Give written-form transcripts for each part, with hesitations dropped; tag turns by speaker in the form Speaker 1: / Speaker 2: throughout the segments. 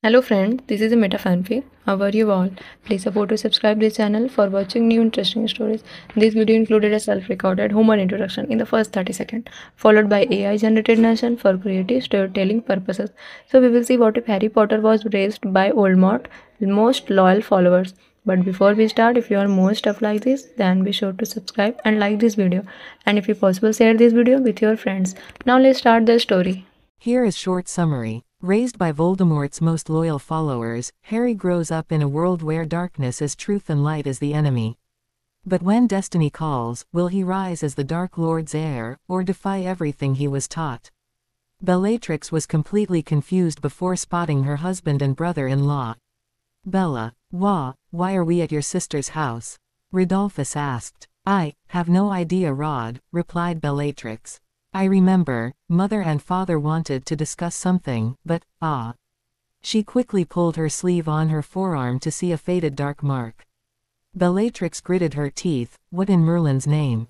Speaker 1: Hello friend, this is a Meta fanfic. How are you all? Please support to subscribe this channel for watching new interesting stories. This video included a self-recorded human introduction in the first 30 seconds, followed by AI generated narration for creative storytelling purposes. So we will see what if Harry Potter was raised by Voldemort, most loyal followers. But before we start, if you are more stuff like this, then be sure to subscribe and like this video. And if you possible, share this video with your friends. Now let's start the story.
Speaker 2: Here is short summary. Raised by Voldemort's most loyal followers, Harry grows up in a world where darkness is truth and light is the enemy. But when destiny calls, will he rise as the Dark Lord's heir, or defy everything he was taught? Bellatrix was completely confused before spotting her husband and brother-in-law. Bella, why are we at your sister's house? Rodolphus asked. I have no idea, Rod, replied Bellatrix. I remember, Mother and Father wanted to discuss something, but, She quickly pulled her sleeve on her forearm to see a faded dark mark. Bellatrix gritted her teeth. What in Merlin's name?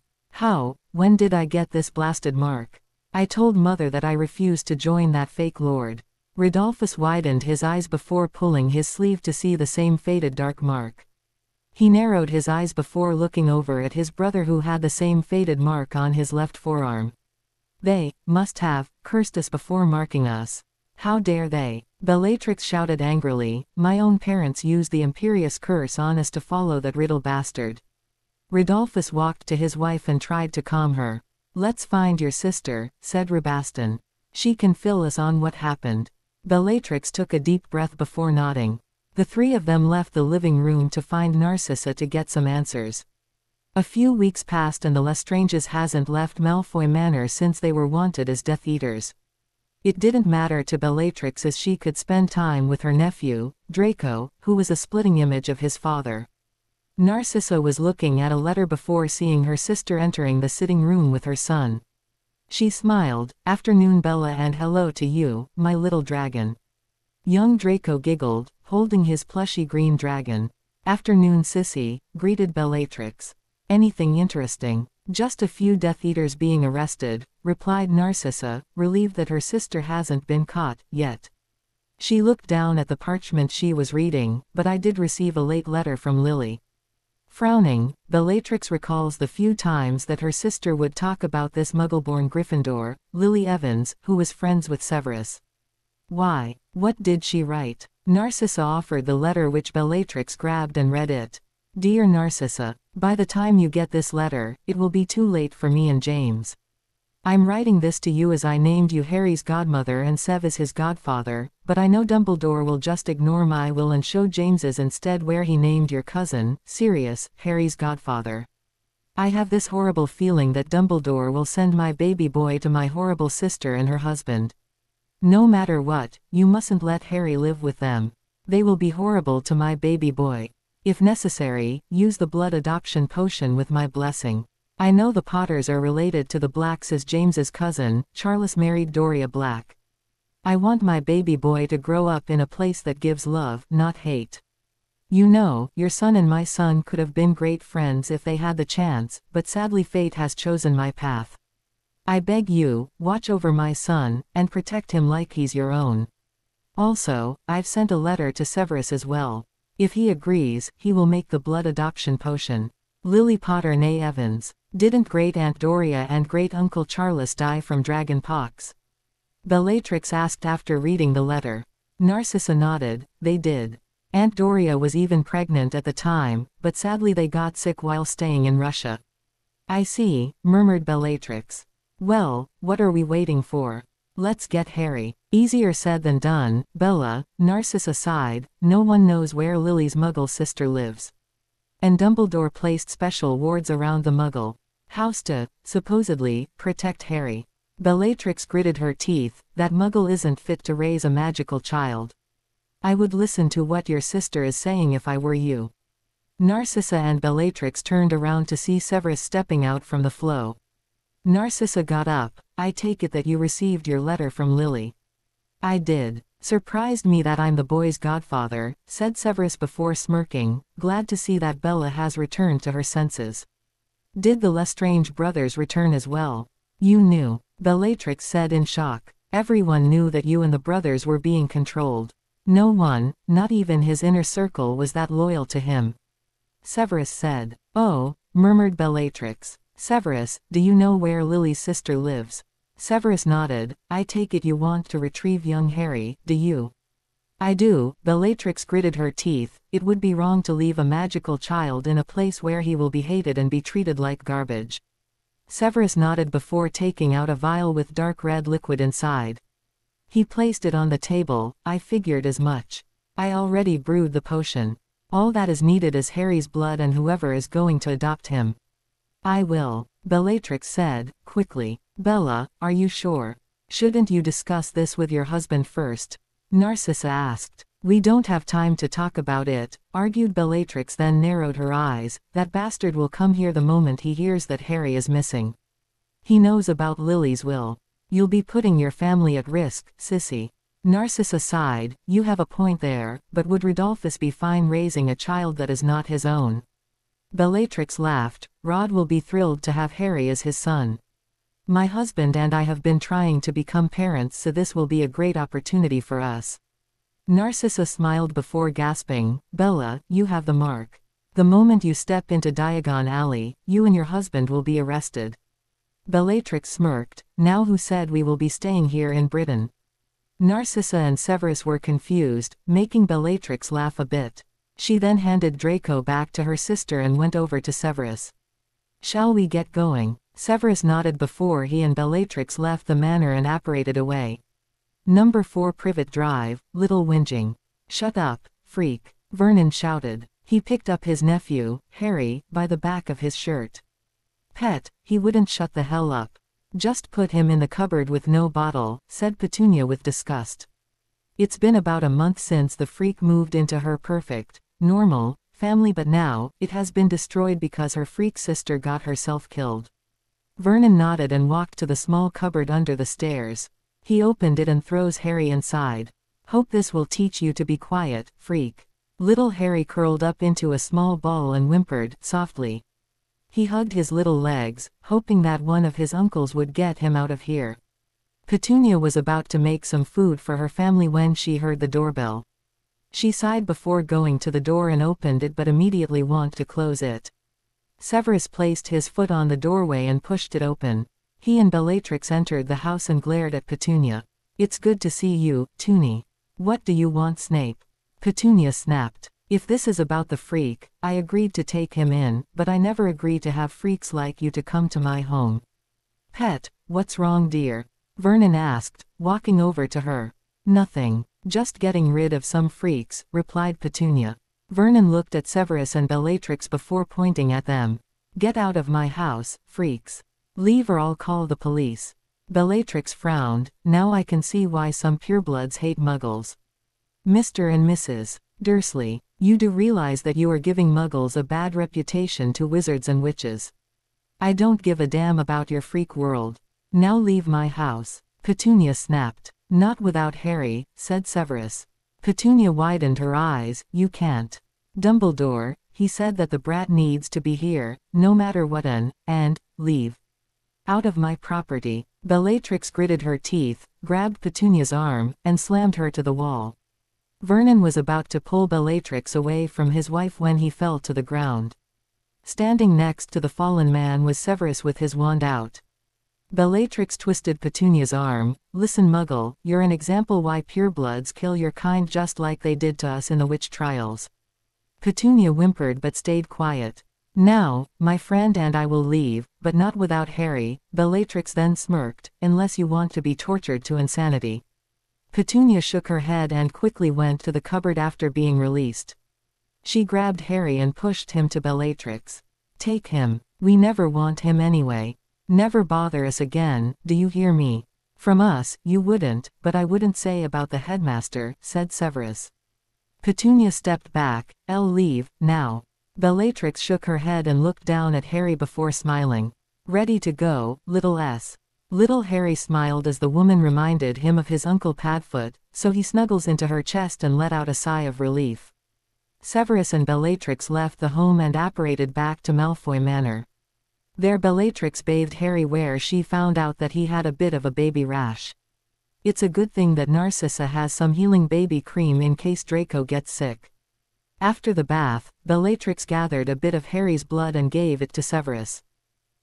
Speaker 2: When did I get this blasted mark? I told Mother that I refused to join that fake lord. Rodolphus widened his eyes before pulling his sleeve to see the same faded dark mark. He narrowed his eyes before looking over at his brother who had the same faded mark on his left forearm. They must have cursed us before marking us. How dare they? Bellatrix shouted angrily. My own parents used the imperious curse on us to follow that riddle bastard. Rodolphus walked to his wife and tried to calm her. Let's find your sister, said Rabastan. She can fill us on what happened. Bellatrix took a deep breath before nodding. The three of them left the living room to find Narcissa to get some answers. A few weeks passed and the Lestranges hasn't left Malfoy Manor since they were wanted as Death Eaters. It didn't matter to Bellatrix as she could spend time with her nephew, Draco, who was a splitting image of his father. Narcissa was looking at a letter before seeing her sister entering the sitting room with her son. She smiled. Afternoon Bella, and hello to you, my little dragon. Young Draco giggled, holding his plushy green dragon. Afternoon Sissy, greeted Bellatrix. Anything interesting? Just a few Death Eaters being arrested, replied Narcissa, relieved that her sister hasn't been caught yet. She looked down at the parchment she was reading. But I did receive a late letter from Lily. Frowning, Bellatrix recalls the few times that her sister would talk about this Muggle-born Gryffindor, Lily Evans, who was friends with Severus. Why? What did she write? Narcissa offered the letter, which Bellatrix grabbed and read it. Dear Narcissa, by the time you get this letter, it will be too late for me and James. I'm writing this to you as I named you Harry's godmother and Sev as his godfather, but I know Dumbledore will just ignore my will and show James's instead, where he named your cousin, Sirius, Harry's godfather. I have this horrible feeling that Dumbledore will send my baby boy to my horrible sister and her husband. No matter what, you mustn't let Harry live with them. They will be horrible to my baby boy. If necessary, use the blood adoption potion with my blessing. I know the Potters are related to the Blacks as James's cousin, Charles married Doria Black. I want my baby boy to grow up in a place that gives love, not hate. You know, your son and my son could have been great friends if they had the chance, but sadly fate has chosen my path. I beg you, watch over my son, and protect him like he's your own. Also, I've sent a letter to Severus as well. If he agrees, he will make the blood adoption potion. Lily Potter née Evans. Didn't Great-Aunt Doria and Great-Uncle Charles die from dragon pox? Bellatrix asked after reading the letter. Narcissa nodded. They did. Aunt Doria was even pregnant at the time, but sadly they got sick while staying in Russia. I see, murmured Bellatrix. Well, what are we waiting for? Let's get Harry. Easier said than done, Bella, Narcissa sighed. No one knows where Lily's Muggle sister lives. And Dumbledore placed special wards around the Muggle house to, supposedly, protect Harry. Bellatrix gritted her teeth. That Muggle isn't fit to raise a magical child. I would listen to what your sister is saying if I were you. Narcissa and Bellatrix turned around to see Severus stepping out from the flow. Narcissa got up. I take it that you received your letter from Lily. I did. Surprised me that I'm the boy's godfather, said Severus before smirking, glad to see that Bella has returned to her senses. Did the Lestrange brothers return as well? You knew, Bellatrix said in shock. Everyone knew that you and the brothers were being controlled. No one, not even his inner circle, was that loyal to him. Severus said. Oh, murmured Bellatrix. Severus, do you know where Lily's sister lives? Severus nodded. I take it you want to retrieve young Harry, do you? I do. Bellatrix gritted her teeth. It would be wrong to leave a magical child in a place where he will be hated and be treated like garbage. Severus nodded before taking out a vial with dark red liquid inside. He placed it on the table. I figured as much. I already brewed the potion. All that is needed is Harry's blood and whoever is going to adopt him. I will, Bellatrix said, quickly. Bella, are you sure? Shouldn't you discuss this with your husband first? Narcissa asked. We don't have time to talk about it, argued Bellatrix, then narrowed her eyes. That bastard will come here the moment he hears that Harry is missing. He knows about Lily's will. You'll be putting your family at risk, sissy. Narcissa sighed. You have a point there, but would Rodolphus be fine raising a child that is not his own? Bellatrix laughed. Rod will be thrilled to have Harry as his son. My husband and I have been trying to become parents, so this will be a great opportunity for us. Narcissa smiled before gasping. Bella, you have the mark. The moment you step into Diagon Alley, you and your husband will be arrested. Bellatrix smirked. Now who said we will be staying here in Britain? Narcissa and Severus were confused, making Bellatrix laugh a bit. She then handed Draco back to her sister and went over to Severus. Shall we get going? Severus nodded before he and Bellatrix left the manor and apparated away. Number 4 Privet Drive, little whinging. Shut up, freak, Vernon shouted. He picked up his nephew, Harry, by the back of his shirt. Pet, he wouldn't shut the hell up. Just put him in the cupboard with no bottle, said Petunia with disgust. It's been about a month since the freak moved into her perfect, normal, family, but now, it has been destroyed because her freak sister got herself killed. Vernon nodded and walked to the small cupboard under the stairs. He opened it and throws Harry inside. Hope this will teach you to be quiet, freak. Little Harry curled up into a small ball and whimpered, softly. He hugged his little legs, hoping that one of his uncles would get him out of here. Petunia was about to make some food for her family when she heard the doorbell. She sighed before going to the door and opened it, but immediately wanted to close it. Severus placed his foot on the doorway and pushed it open. He and Bellatrix entered the house and glared at Petunia. It's good to see you, Toonie. What do you want, Snape? Petunia snapped. If this is about the freak, I agreed to take him in, but I never agreed to have freaks like you to come to my home. Pet, what's wrong, dear? Vernon asked, walking over to her. Nothing. Just getting rid of some freaks, replied Petunia. Vernon looked at Severus and Bellatrix before pointing at them. Get out of my house, freaks. Leave or I'll call the police. Bellatrix frowned. Now I can see why some purebloods hate muggles. Mr. and Mrs. Dursley, you do realize that you are giving muggles a bad reputation to wizards and witches. I don't give a damn about your freak world. Now leave my house. Petunia snapped. Not without Harry, said Severus. Petunia widened her eyes. You can't. Dumbledore, he said that the brat needs to be here, no matter what, and leave. Out of my property. Bellatrix gritted her teeth, grabbed Petunia's arm, and slammed her to the wall. Vernon was about to pull Bellatrix away from his wife when he fell to the ground. Standing next to the fallen man was Severus with his wand out. Bellatrix twisted Petunia's arm. Listen, Muggle, you're an example why purebloods kill your kind just like they did to us in the witch trials. Petunia whimpered but stayed quiet. Now, my friend and I will leave, but not without Harry, Bellatrix then smirked, unless you want to be tortured to insanity. Petunia shook her head and quickly went to the cupboard after being released. She grabbed Harry and pushed him to Bellatrix. Take him. We never want him anyway. Never bother us again, do you hear me? From us, you wouldn't, but I wouldn't say about the headmaster, said Severus. Petunia stepped back. I'll leave, now. Bellatrix shook her head and looked down at Harry before smiling. Ready to go, little S. Little Harry smiled as the woman reminded him of his Uncle Padfoot, so he snuggles into her chest and let out a sigh of relief. Severus and Bellatrix left the home and apparated back to Malfoy Manor. There Bellatrix bathed Harry where she found out that he had a bit of a baby rash. It's a good thing that Narcissa has some healing baby cream in case Draco gets sick. After the bath, Bellatrix gathered a bit of Harry's blood and gave it to Severus.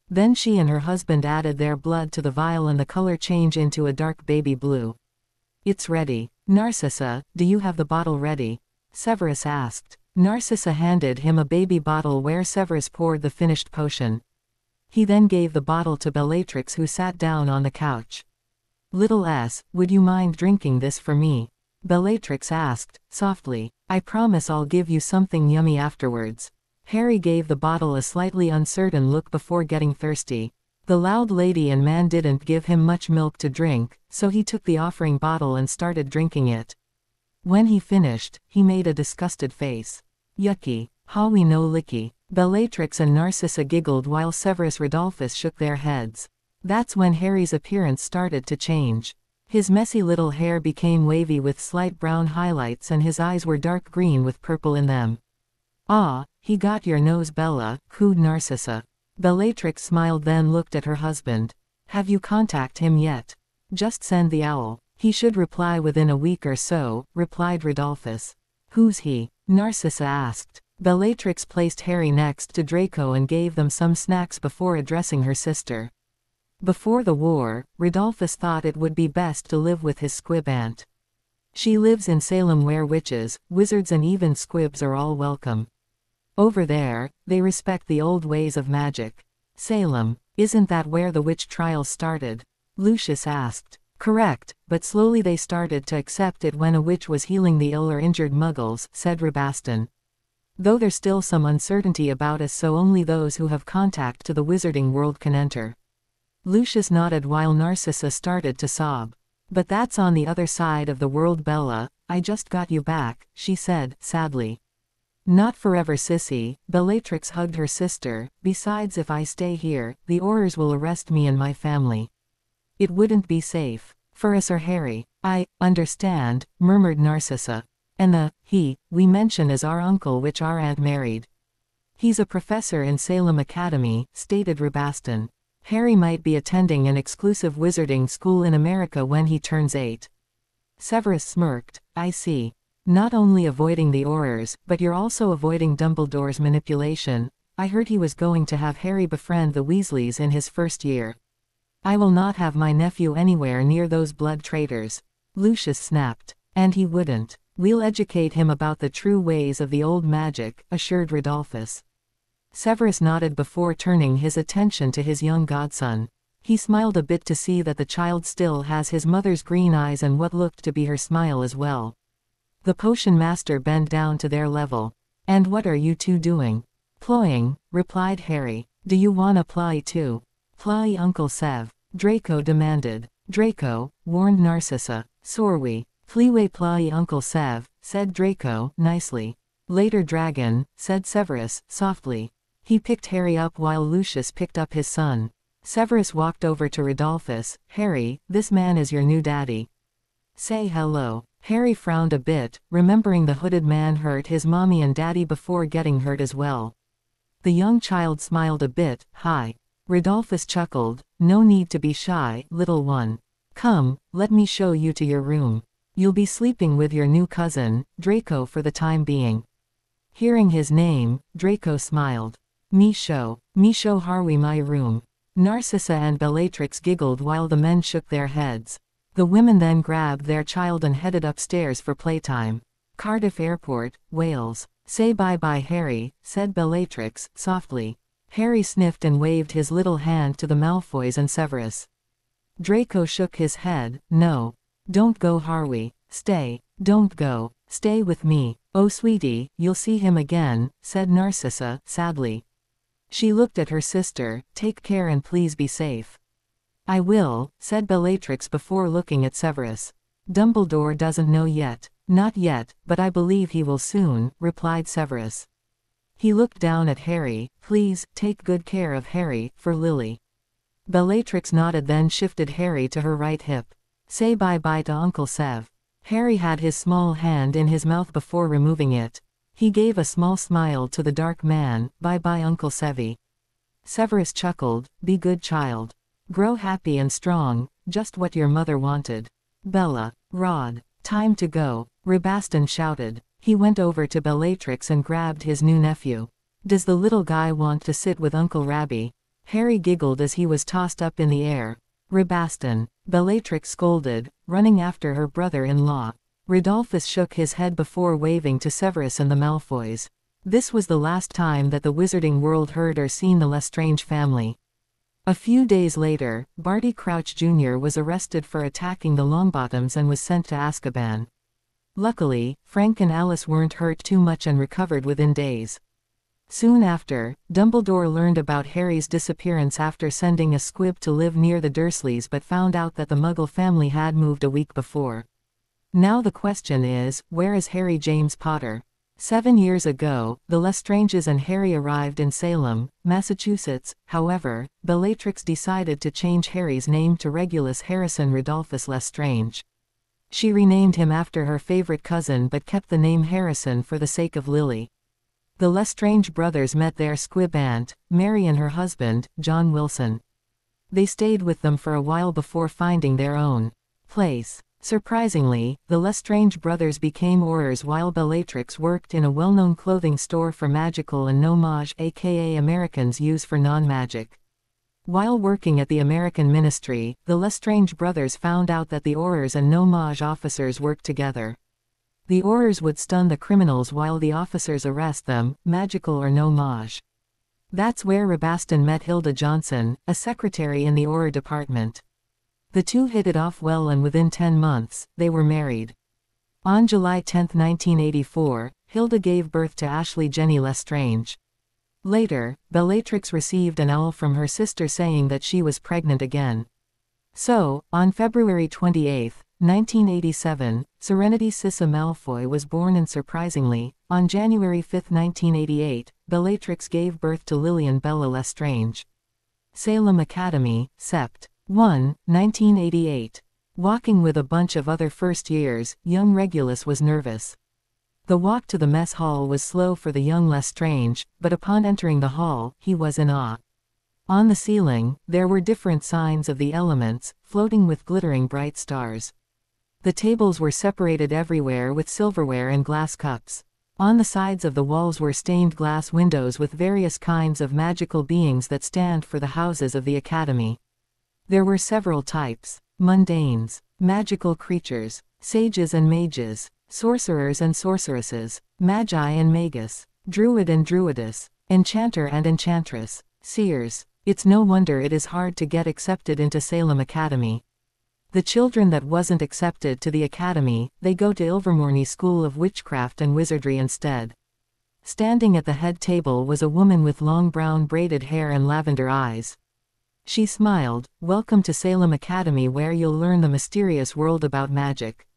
Speaker 2: Then she and her husband added their blood to the vial and the color changed into a dark baby blue. It's ready. Narcissa, do you have the bottle ready? Severus asked. Narcissa handed him a baby bottle where Severus poured the finished potion. He then gave the bottle to Bellatrix, who sat down on the couch. Little S, would you mind drinking this for me? Bellatrix asked, softly. I promise I'll give you something yummy afterwards. Harry gave the bottle a slightly uncertain look before getting thirsty. The loud lady and man didn't give him much milk to drink, so he took the offering bottle and started drinking it. When he finished, he made a disgusted face. Yucky. Holly no licky. Bellatrix and Narcissa giggled while Severus Rodolphus shook their heads. That's when Harry's appearance started to change. His messy little hair became wavy with slight brown highlights and his eyes were dark green with purple in them. Ah, he got your nose, Bella, cooed Narcissa. Bellatrix smiled then looked at her husband. Have you contacted him yet? Just send the owl. He should reply within a week or so, replied Rodolphus. Who's he? Narcissa asked. Bellatrix placed Harry next to Draco and gave them some snacks before addressing her sister. Before the war, Rodolphus thought it would be best to live with his squib aunt. She lives in Salem where witches, wizards and even squibs are all welcome. Over there, they respect the old ways of magic. Salem, isn't that where the witch trials started? Lucius asked. Correct, but slowly they started to accept it when a witch was healing the ill or injured muggles, said Rabaston. Though there's still some uncertainty about us, so only those who have contact to the wizarding world can enter. Lucius nodded while Narcissa started to sob. But that's on the other side of the world, Bella. I just got you back, she said, sadly. Not forever, sissy. Bellatrix hugged her sister. Besides, if I stay here, the Aurors will arrest me and my family. It wouldn't be safe for us or Harry. I understand, murmured Narcissa. And the he we mention is our uncle, which our aunt married. He's a professor in Salem Academy, stated Rabaston. Harry might be attending an exclusive wizarding school in America when he turns 8. Severus smirked. I see. Not only avoiding the Aurors, but you're also avoiding Dumbledore's manipulation. I heard he was going to have Harry befriend the Weasleys in his first year. I will not have my nephew anywhere near those blood traitors. Lucius snapped. And he wouldn't. We'll educate him about the true ways of the old magic, assured Rodolphus. Severus nodded before turning his attention to his young godson. He smiled a bit to see that the child still has his mother's green eyes and what looked to be her smile as well. The potion master bent down to their level. And what are you two doing? Ploying, replied Harry. Do you wanna ply too? Ply, Uncle Sev. Draco demanded. Draco, warned Narcissa. Sorry. Fleeway ply, Uncle Sev, said Draco, nicely. Later, dragon, said Severus, softly. He picked Harry up while Lucius picked up his son. Severus walked over to Rodolphus. Harry, this man is your new daddy. Say hello. Harry frowned a bit, remembering the hooded man hurt his mommy and daddy before getting hurt as well. The young child smiled a bit. Hi. Rodolphus chuckled. No need to be shy, little one. Come, let me show you to your room. You'll be sleeping with your new cousin, Draco, for the time being. Hearing his name, Draco smiled. Me show Harwy my room. Narcissa and Bellatrix giggled while the men shook their heads. The women then grabbed their child and headed upstairs for playtime. Cardiff Airport, Wales. Say bye-bye, Harry, said Bellatrix, softly. Harry sniffed and waved his little hand to the Malfoys and Severus. Draco shook his head. No. Don't go, Harwy. Stay. Don't go. Stay with me. Oh sweetie, you'll see him again, said Narcissa, sadly. She looked at her sister. Take care and please be safe. I will, said Bellatrix before looking at Severus. Dumbledore doesn't know yet. Not yet, but I believe he will soon, replied Severus. He looked down at Harry. Please, take good care of Harry, for Lily. Bellatrix nodded, then shifted Harry to her right hip. Say bye-bye to Uncle Sev. Harry had his small hand in his mouth before removing it. He gave a small smile to the dark man. Bye-bye, Uncle Sevy. Severus chuckled. Be good, child. Grow happy and strong, just what your mother wanted. Bella, Rod, time to go, Rabaston shouted. He went over to Bellatrix and grabbed his new nephew. Does the little guy want to sit with Uncle Rabby? Harry giggled as he was tossed up in the air. Rabaston, Bellatrix scolded, running after her brother-in-law. Rodolphus shook his head before waving to Severus and the Malfoys. This was the last time that the wizarding world heard or seen the Lestrange family. A few days later, Barty Crouch Jr. was arrested for attacking the Longbottoms and was sent to Azkaban. Luckily, Frank and Alice weren't hurt too much and recovered within days. Soon after, Dumbledore learned about Harry's disappearance after sending a squib to live near the Dursleys but found out that the Muggle family had moved a week before. Now the question is, where is Harry James Potter? 7 years ago, the Lestranges and Harry arrived in Salem, Massachusetts. However, Bellatrix decided to change Harry's name to Regulus Harrison Rodolphus Lestrange. She renamed him after her favorite cousin but kept the name Harrison for the sake of Lily. The Lestrange brothers met their squib aunt, Mary, and her husband, John Wilson. They stayed with them for a while before finding their own place. Surprisingly, the Lestrange brothers became Aurors while Bellatrix worked in a well-known clothing store for magical and no-mage, aka Americans use for non-magic. While working at the American ministry, the Lestrange brothers found out that the Aurors and no-mage officers worked together. The Aurors would stun the criminals while the officers arrest them, magical or no-mage. That's where Rabaston met Hilda Johnson, a secretary in the Auror department. The two hit it off well and within 10 months, they were married. On July 10, 1984, Hilda gave birth to Ashley Jenny Lestrange. Later, Bellatrix received an owl from her sister saying that she was pregnant again. So, on February 28, 1987, Serenity Sissa Malfoy was born and surprisingly, on January 5, 1988, Bellatrix gave birth to Lillian Bella Lestrange. Salem Academy, Sept. 1, 1988. Walking with a bunch of other first years, young Regulus was nervous. The walk to the mess hall was slow for the young Lestrange, but upon entering the hall, he was in awe. On the ceiling, there were different signs of the elements, floating with glittering bright stars. The tables were separated everywhere with silverware and glass cups. On the sides of the walls were stained glass windows with various kinds of magical beings that stand for the houses of the academy. There were several types: mundanes, magical creatures, sages and mages, sorcerers and sorceresses, magi and magus, druid and druidess, enchanter and enchantress, seers. It's no wonder it is hard to get accepted into Salem Academy. The children that wasn't accepted to the academy, they go to Ilvermorny School of Witchcraft and Wizardry instead. Standing at the head table was a woman with long brown braided hair and lavender eyes. She smiled. "Welcome to Salem Academy where you'll learn the mysterious world about magic.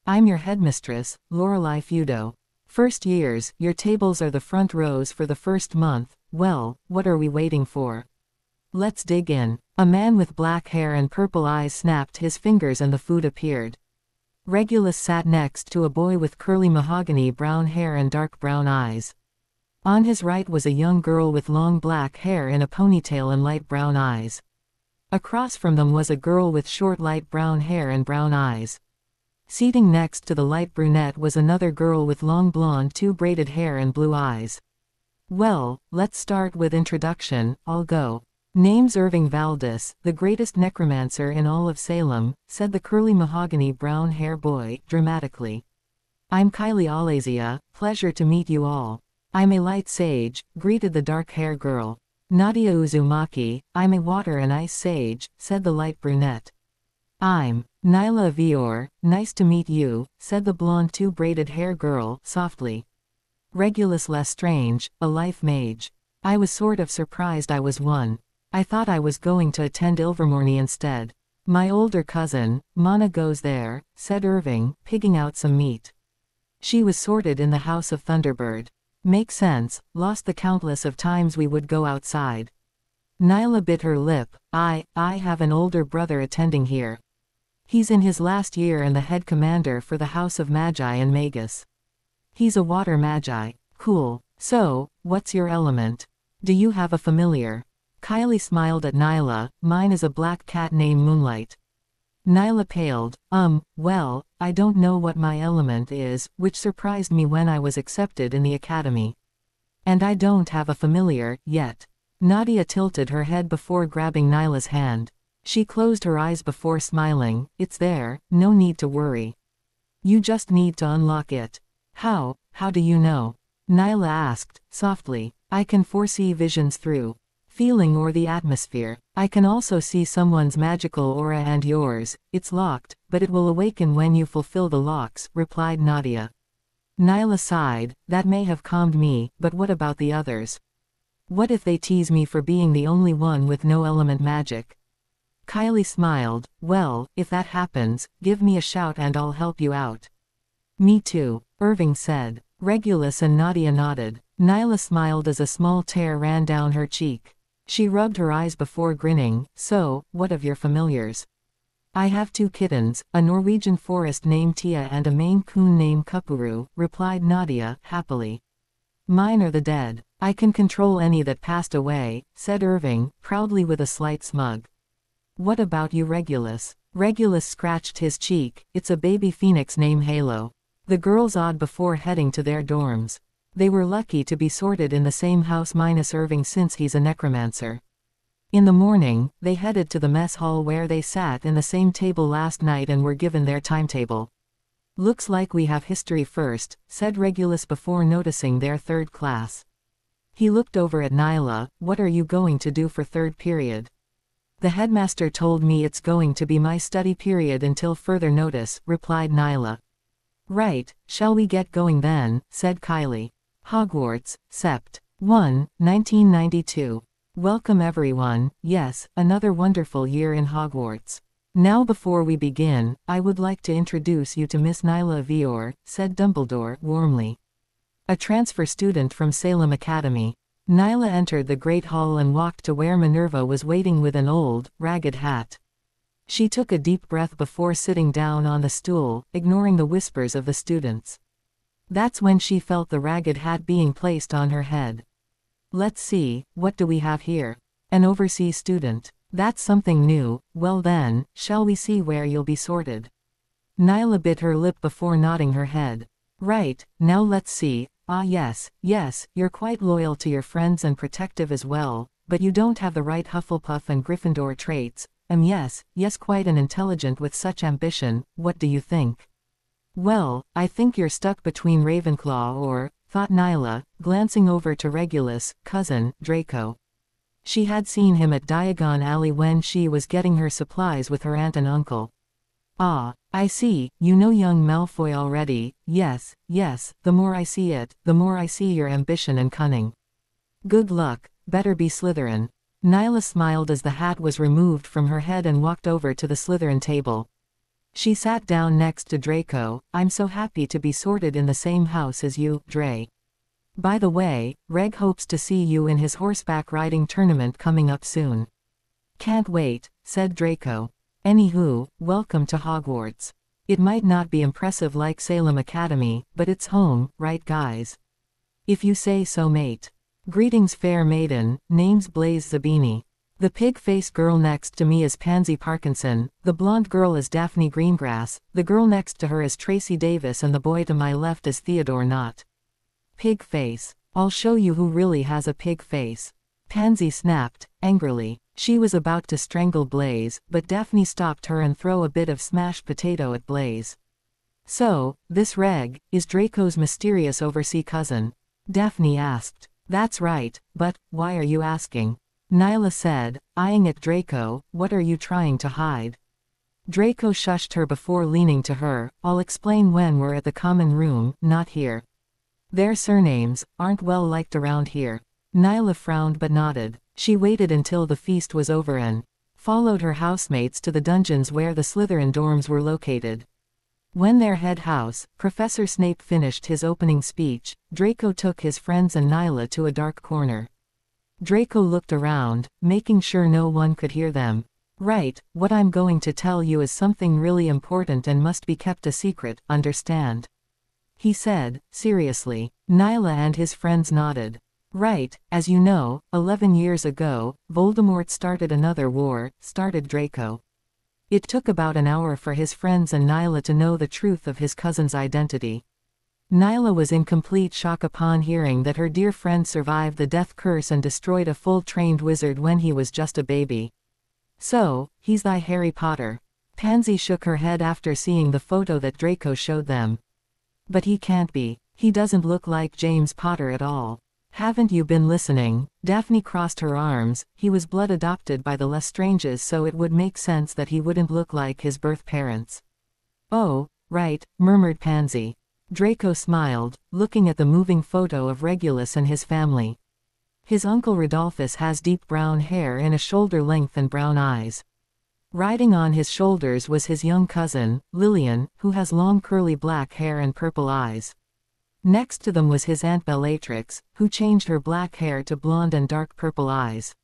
Speaker 2: I'm your headmistress, Lorelei Feudo. First years, your tables are the front rows for the first month. Well, what are we waiting for? Let's dig in." A man with black hair and purple eyes snapped his fingers and the food appeared. Regulus sat next to a boy with curly mahogany brown hair and dark brown eyes. On his right was a young girl with long black hair in a ponytail and light brown eyes. Across from them was a girl with short light brown hair and brown eyes. Seating next to the light brunette was another girl with long blonde two-braided hair and blue eyes. "Well, let's start with introduction. I'll go. Name's Irving Valdis, the greatest necromancer in all of Salem," said the curly mahogany brown hair boy, dramatically. "I'm Kylie Alazia, pleasure to meet you all. I'm a light sage," greeted the dark hair girl. "Nadia Uzumaki, I'm a water and ice sage," said the light brunette. "I'm Nyla Vior, nice to meet you," said the blonde two-braided hair girl, softly. "Regulus Lestrange, a life mage. I was sort of surprised I was one. I thought I was going to attend Ilvermorny instead. My older cousin, Mana goes there," said Irving, pigging out some meat. "She was sorted in the House of Thunderbird. Makes sense, lost the countless of times we would go outside." Nyla bit her lip. I have an older brother attending here. He's in his last year and the head commander for the House of Magi and Magus. He's a water magi. Cool. So, what's your element? Do you have a familiar?" Kylie smiled at Nyla. "Mine is a black cat named Moonlight." Nyla paled. Well, I don't know what my element is, which surprised me when I was accepted in the academy. And I don't have a familiar, yet. Nadia tilted her head before grabbing Nyla's hand. She closed her eyes before smiling. It's there, no need to worry. You just need to unlock it. How do you know? Nyla asked, softly. I can foresee visions through feeling or the atmosphere. I can also see someone's magical aura and yours. It's locked, but it will awaken when you fulfill the locks, replied Nadia. Nyla sighed. That may have calmed me, but what about the others? What if they tease me for being the only one with no element magic? Kylie smiled. Well, if that happens, give me a shout and I'll help you out. Me too, Irving said. Regulus and Nadia nodded. Nyla smiled as a small tear ran down her cheek. She rubbed her eyes before grinning. So, what of your familiars? I have 2 kittens, a Norwegian forest named Tia and a Maine Coon named Kupuru, replied Nadia, happily. Mine are the dead. I can control any that passed away, said Irving, proudly with a slight smug. What about you, Regulus? Regulus scratched his cheek. It's a baby phoenix named Halo. The girls awed before heading to their dorms. They were lucky to be sorted in the same house minus Irving since he's a necromancer. In the morning, they headed to the mess hall where they sat in the same table last night and were given their timetable. Looks like we have history first, said Regulus before noticing their 3rd class. He looked over at Nyla. What are you going to do for 3rd period? The headmaster told me it's going to be my study period until further notice, replied Nyla. Right, shall we get going then, said Kylie. Hogwarts, Sept. 1, 1992. Welcome everyone. Yes, another wonderful year in Hogwarts. Now before we begin, I would like to introduce you to Miss Nyla Vior, said Dumbledore, warmly. A transfer student from Salem Academy. Nyla entered the Great Hall and walked to where Minerva was waiting with an old, ragged hat. She took a deep breath before sitting down on the stool, ignoring the whispers of the students. That's when she felt the ragged hat being placed on her head. Let's see, what do we have here? An overseas student. That's something new. Well then, shall we see where you'll be sorted? Nyla bit her lip before nodding her head. Right, now let's see. Ah yes, you're quite loyal to your friends and protective as well, but you don't have the right Hufflepuff and Gryffindor traits. Yes, quite an intelligent with such ambition. What do you think? Well, I think you're stuck between Ravenclaw or, thought Nyla, glancing over to Regulus' cousin, Draco. She had seen him at Diagon Alley when she was getting her supplies with her aunt and uncle. Ah, I see, you know young Malfoy already. Yes, the more I see it, the more I see your ambition and cunning. Good luck, better be Slytherin. Nyla smiled as the hat was removed from her head and walked over to the Slytherin table. She sat down next to Draco. I'm so happy to be sorted in the same house as you, Dre. By the way, Reg hopes to see you in his horseback riding tournament coming up soon. Can't wait, said Draco. Anywho, welcome to Hogwarts. It might not be impressive like Salem Academy, but it's home, right guys? If you say so, mate. Greetings fair maiden, name's Blaze Zabini. The pig-faced girl next to me is Pansy Parkinson, the blonde girl is Daphne Greengrass, the girl next to her is Tracy Davis and the boy to my left is Theodore Knott. Pig face. I'll show you who really has a pig face. Pansy snapped, angrily. She was about to strangle Blaze, but Daphne stopped her and threw a bit of smashed potato at Blaze. So, this Reg, is Draco's mysterious overseas cousin? Daphne asked. That's right, but, why are you asking? Nyla said, eyeing at Draco. What are you trying to hide? Draco shushed her before leaning to her. I'll explain when we're at the common room, not here. Their surnames aren't well liked around here. Nyla frowned but nodded. She waited until the feast was over and followed her housemates to the dungeons where the Slytherin dorms were located. When their head house, Professor Snape, finished his opening speech, Draco took his friends and Nyla to a dark corner. Draco looked around, making sure no one could hear them. Right, what I'm going to tell you is something really important and must be kept a secret, understand? He said, seriously. Nyla and his friends nodded. Right, as you know, 11 years ago, Voldemort started another war, started Draco. It took about an hour for his friends and Nyla to know the truth of his cousin's identity. Nyla was in complete shock upon hearing that her dear friend survived the death curse and destroyed a full-trained wizard when he was just a baby. So, he's thy Harry Potter. Pansy shook her head after seeing the photo that Draco showed them. But he can't be. He doesn't look like James Potter at all. Haven't you been listening? Daphne crossed her arms. He was blood adopted by the Lestranges, so it would make sense that he wouldn't look like his birth parents. Oh, right, murmured Pansy. Draco smiled, looking at the moving photo of Regulus and his family. His uncle Rodolphus has deep brown hair and a shoulder length and brown eyes. Riding on his shoulders was his young cousin, Lillian, who has long curly black hair and purple eyes. Next to them was his aunt Bellatrix, who changed her black hair to blonde and dark purple eyes.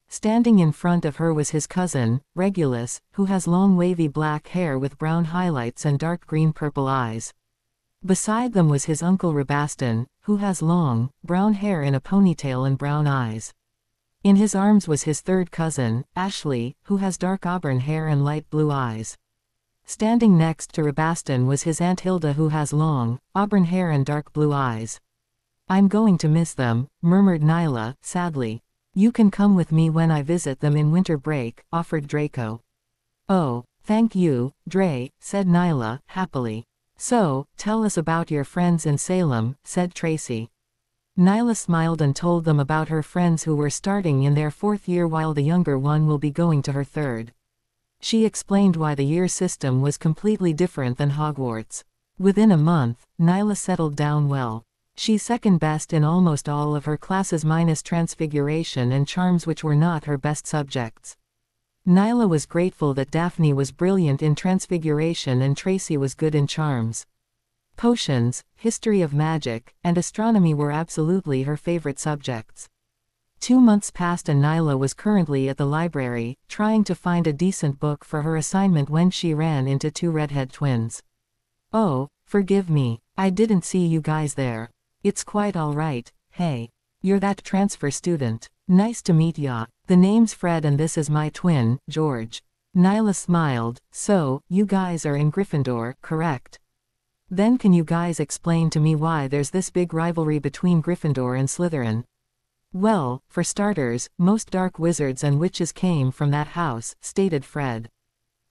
Speaker 2: Standing in front of her was his cousin, Regulus, who has long wavy black hair with brown highlights and dark green-purple eyes. Beside them was his uncle Rabastan, who has long, brown hair in a ponytail and brown eyes. In his arms was his third cousin, Ashley, who has dark auburn hair and light blue eyes. Standing next to Rabastan was his Aunt Hilda, who has long, auburn hair and dark blue eyes. I'm going to miss them, murmured Nyla, sadly. You can come with me when I visit them in winter break, offered Draco. Oh, thank you, Dre, said Nyla, happily. So, tell us about your friends in Salem, said Tracy. Nyla smiled and told them about her friends who were starting in their 4th year while the younger one will be going to her 3rd. She explained why the year system was completely different than Hogwarts. Within a month, Nyla settled down well. She's second best in almost all of her classes minus Transfiguration and Charms, which were not her best subjects. Nyla was grateful that Daphne was brilliant in Transfiguration and Tracy was good in Charms. Potions, history of magic, and astronomy were absolutely her favorite subjects. 2 months passed and Nyla was currently at the library, trying to find a decent book for her assignment when she ran into 2 redhead twins. Oh, forgive me, I didn't see you guys there. It's quite alright, hey. You're that transfer student. Nice to meet ya. The name's Fred and this is my twin, George. Nyla smiled. So, you guys are in Gryffindor, correct? Then can you guys explain to me why there's this big rivalry between Gryffindor and Slytherin? Well, for starters, most dark wizards and witches came from that house, stated Fred.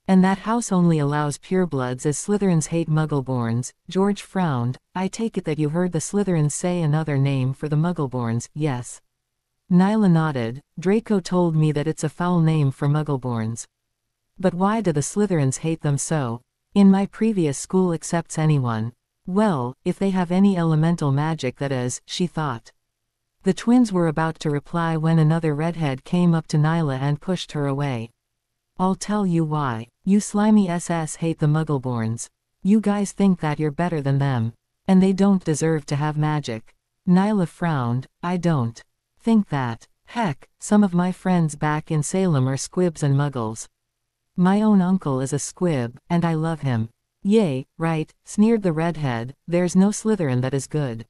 Speaker 2: And that house only allows purebloods, as Slytherins hate Muggleborns. George frowned. I take it that you heard the Slytherins say another name for the Muggleborns, yes? Nyla nodded. Draco told me that it's a foul name for Muggleborns. But why do the Slytherins hate them so? In my previous school accepts anyone. Well, if they have any elemental magic, that is, she thought. The twins were about to reply when another redhead came up to Nyla and pushed her away. I'll tell you why. You slimy SS hate the Muggleborns. You guys think that you're better than them. And they don't deserve to have magic. Nyla frowned. I don't think that. Heck, some of my friends back in Salem are squibs and muggles. My own uncle is a squib, and I love him. Yay, right, sneered the redhead. There's no Slytherin that is good.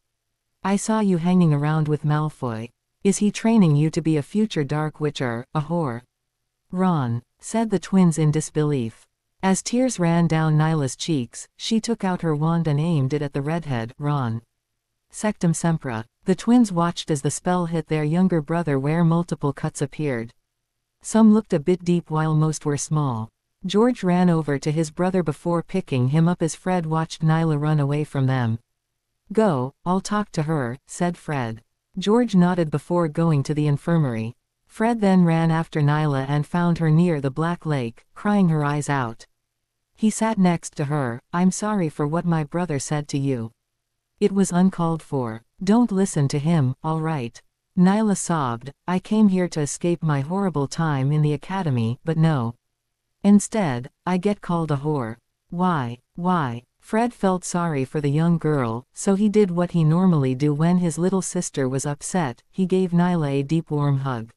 Speaker 2: I saw you hanging around with Malfoy. Is he training you to be a future Dark Witcher, a whore? Ron, said the twins in disbelief. As tears ran down Nyla's cheeks, she took out her wand and aimed it at the redhead, Ron. Sectum Sempra. The twins watched as the spell hit their younger brother, where multiple cuts appeared. Some looked a bit deep while most were small. George ran over to his brother before picking him up as Fred watched Nyla run away from them. Go, I'll talk to her, said Fred. George nodded before going to the infirmary. Fred then ran after Nyla and found her near the Black Lake, crying her eyes out. He sat next to her. I'm sorry for what my brother said to you. It was uncalled for. Don't listen to him, all right? Nyla sobbed. I came here to escape my horrible time in the academy, but no. Instead, I get called a whore. Why? Fred felt sorry for the young girl, so he did what he normally do when his little sister was upset. He gave Nyla a deep warm hug.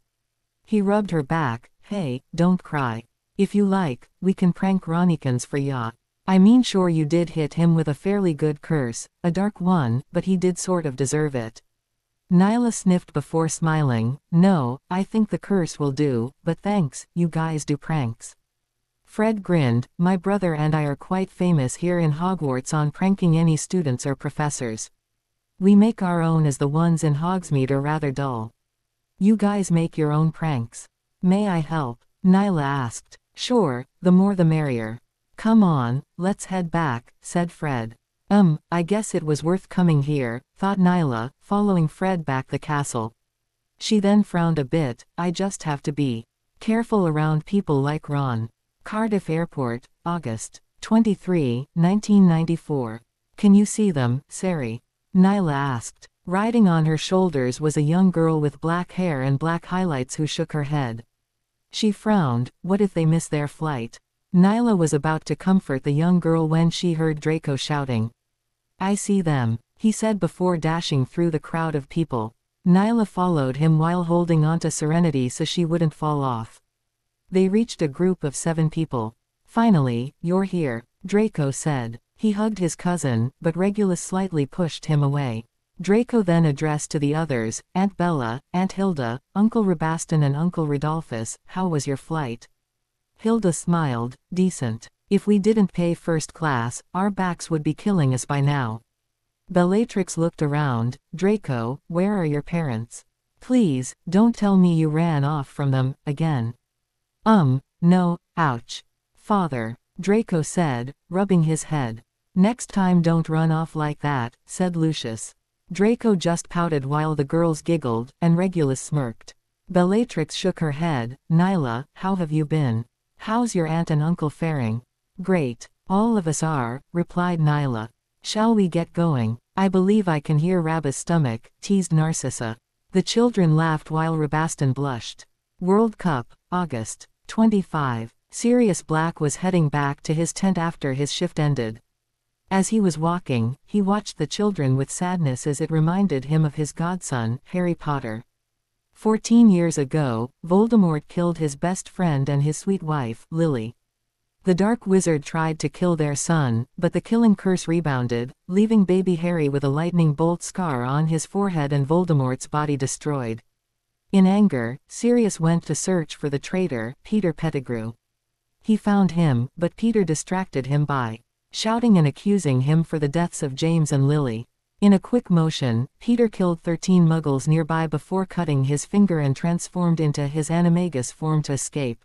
Speaker 2: He rubbed her back. Hey, don't cry. If you like, we can prank Ronikins for ya. I mean, sure, you did hit him with a fairly good curse, a dark one, but he did sort of deserve it. Nyla sniffed before smiling. No, I think the curse will do, but thanks, you guys do pranks. Fred grinned. My brother and I are quite famous here in Hogwarts on pranking any students or professors. We make our own as the ones in Hogsmeade are rather dull. You guys make your own pranks. May I help? Nyla asked. Sure, the more the merrier. Come on, let's head back, said Fred. I guess it was worth coming here, thought Nyla, following Fred back the castle. She then frowned a bit. I just have to be careful around people like Ron. Cardiff Airport, August 23, 1994. Can you see them, Sari? Nyla asked. Riding on her shoulders was a young girl with black hair and black highlights who shook her head. She frowned. What if they miss their flight? Nyla was about to comfort the young girl when she heard Draco shouting. I see them, he said before dashing through the crowd of people. Nyla followed him while holding onto Serenity so she wouldn't fall off. They reached a group of 7 people. Finally, you're here, Draco said. He hugged his cousin, but Regulus slightly pushed him away. Draco then addressed to the others, Aunt Bella, Aunt Hilda, Uncle Rabaston and Uncle Rodolphus, how was your flight? Hilda smiled, decent. If we didn't pay first class, our backs would be killing us by now. Bellatrix looked around. Draco, where are your parents? Please, don't tell me you ran off from them, again. No, ouch. Father, Draco said, rubbing his head. Next time don't run off like that, said Lucius. Draco just pouted while the girls giggled, and Regulus smirked. Bellatrix shook her head. Nyla, how have you been? How's your aunt and uncle faring? Great. All of us are, replied Nyla. Shall we get going? I believe I can hear Rabba's stomach, teased Narcissa. The children laughed while Rabaston blushed. World Cup, August 25. Sirius Black was heading back to his tent after his shift ended. As he was walking, he watched the children with sadness as it reminded him of his godson, Harry Potter. 14 years ago, Voldemort killed his best friend and his sweet wife, Lily. The Dark Wizard tried to kill their son, but the killing curse rebounded, leaving baby Harry with a lightning bolt scar on his forehead and Voldemort's body destroyed. In anger, Sirius went to search for the traitor, Peter Pettigrew. He found him, but Peter distracted him by shouting and accusing him for the deaths of James and Lily. In a quick motion, Peter killed 13 muggles nearby before cutting his finger and transformed into his animagus form to escape.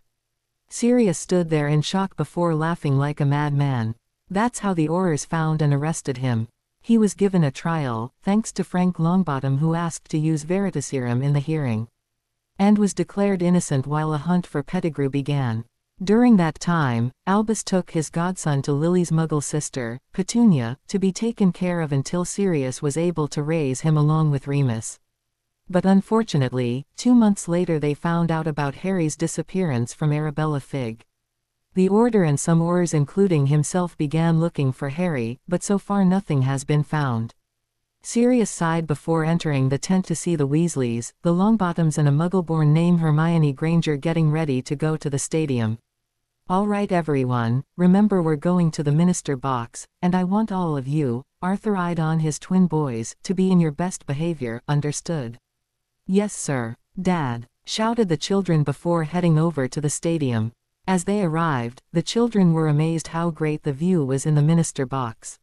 Speaker 2: Sirius stood there in shock before laughing like a madman. That's how the Aurors found and arrested him. He was given a trial, thanks to Frank Longbottom who asked to use Veritaserum in the hearing. And was declared innocent while a hunt for Pettigrew began. During that time, Albus took his godson to Lily's muggle sister, Petunia, to be taken care of until Sirius was able to raise him along with Remus. But unfortunately, 2 months later they found out about Harry's disappearance from Arabella Fig. The Order and some Aurors including himself began looking for Harry, but so far nothing has been found. Sirius sighed before entering the tent to see the Weasleys, the Longbottoms and a muggle-born named Hermione Granger getting ready to go to the stadium. All right everyone, remember we're going to the Minister box, and I want all of you, Arthur eyed on his twin boys, to be in your best behavior, understood? Yes sir, Dad, shouted the children before heading over to the stadium. As they arrived, the children were amazed how great the view was in the Minister box.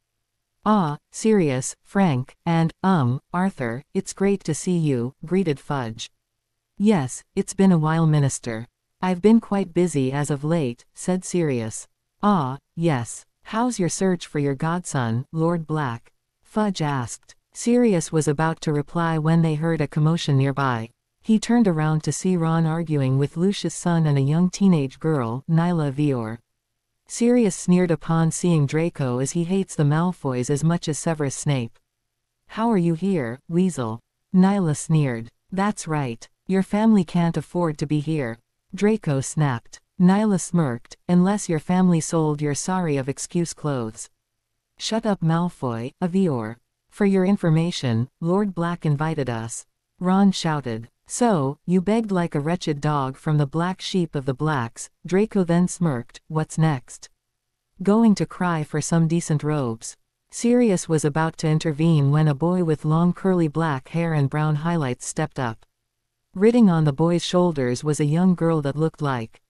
Speaker 2: Ah, Sirius, Frank, and, Arthur, it's great to see you, greeted Fudge. Yes, it's been a while Minister. I've been quite busy as of late, said Sirius. Ah, yes. How's your search for your godson, Lord Black? Fudge asked. Sirius was about to reply when they heard a commotion nearby. He turned around to see Ron arguing with Lucius' son and a young teenage girl, Nyla Vior. Sirius sneered upon seeing Draco as he hates the Malfoys as much as Severus Snape. How are you here, Weasel? Nyla sneered. That's right. Your family can't afford to be here. Draco snapped. Nyla smirked, unless your family sold your sorry of excuse clothes. Shut up Malfoy, Avior. For your information, Lord Black invited us. Ron shouted. So, you begged like a wretched dog from the black sheep of the Blacks. Draco then smirked. What's next? Going to cry for some decent robes. Sirius was about to intervene when a boy with long curly black hair and brown highlights stepped up. Riding on the boy's shoulders was a young girl that looked like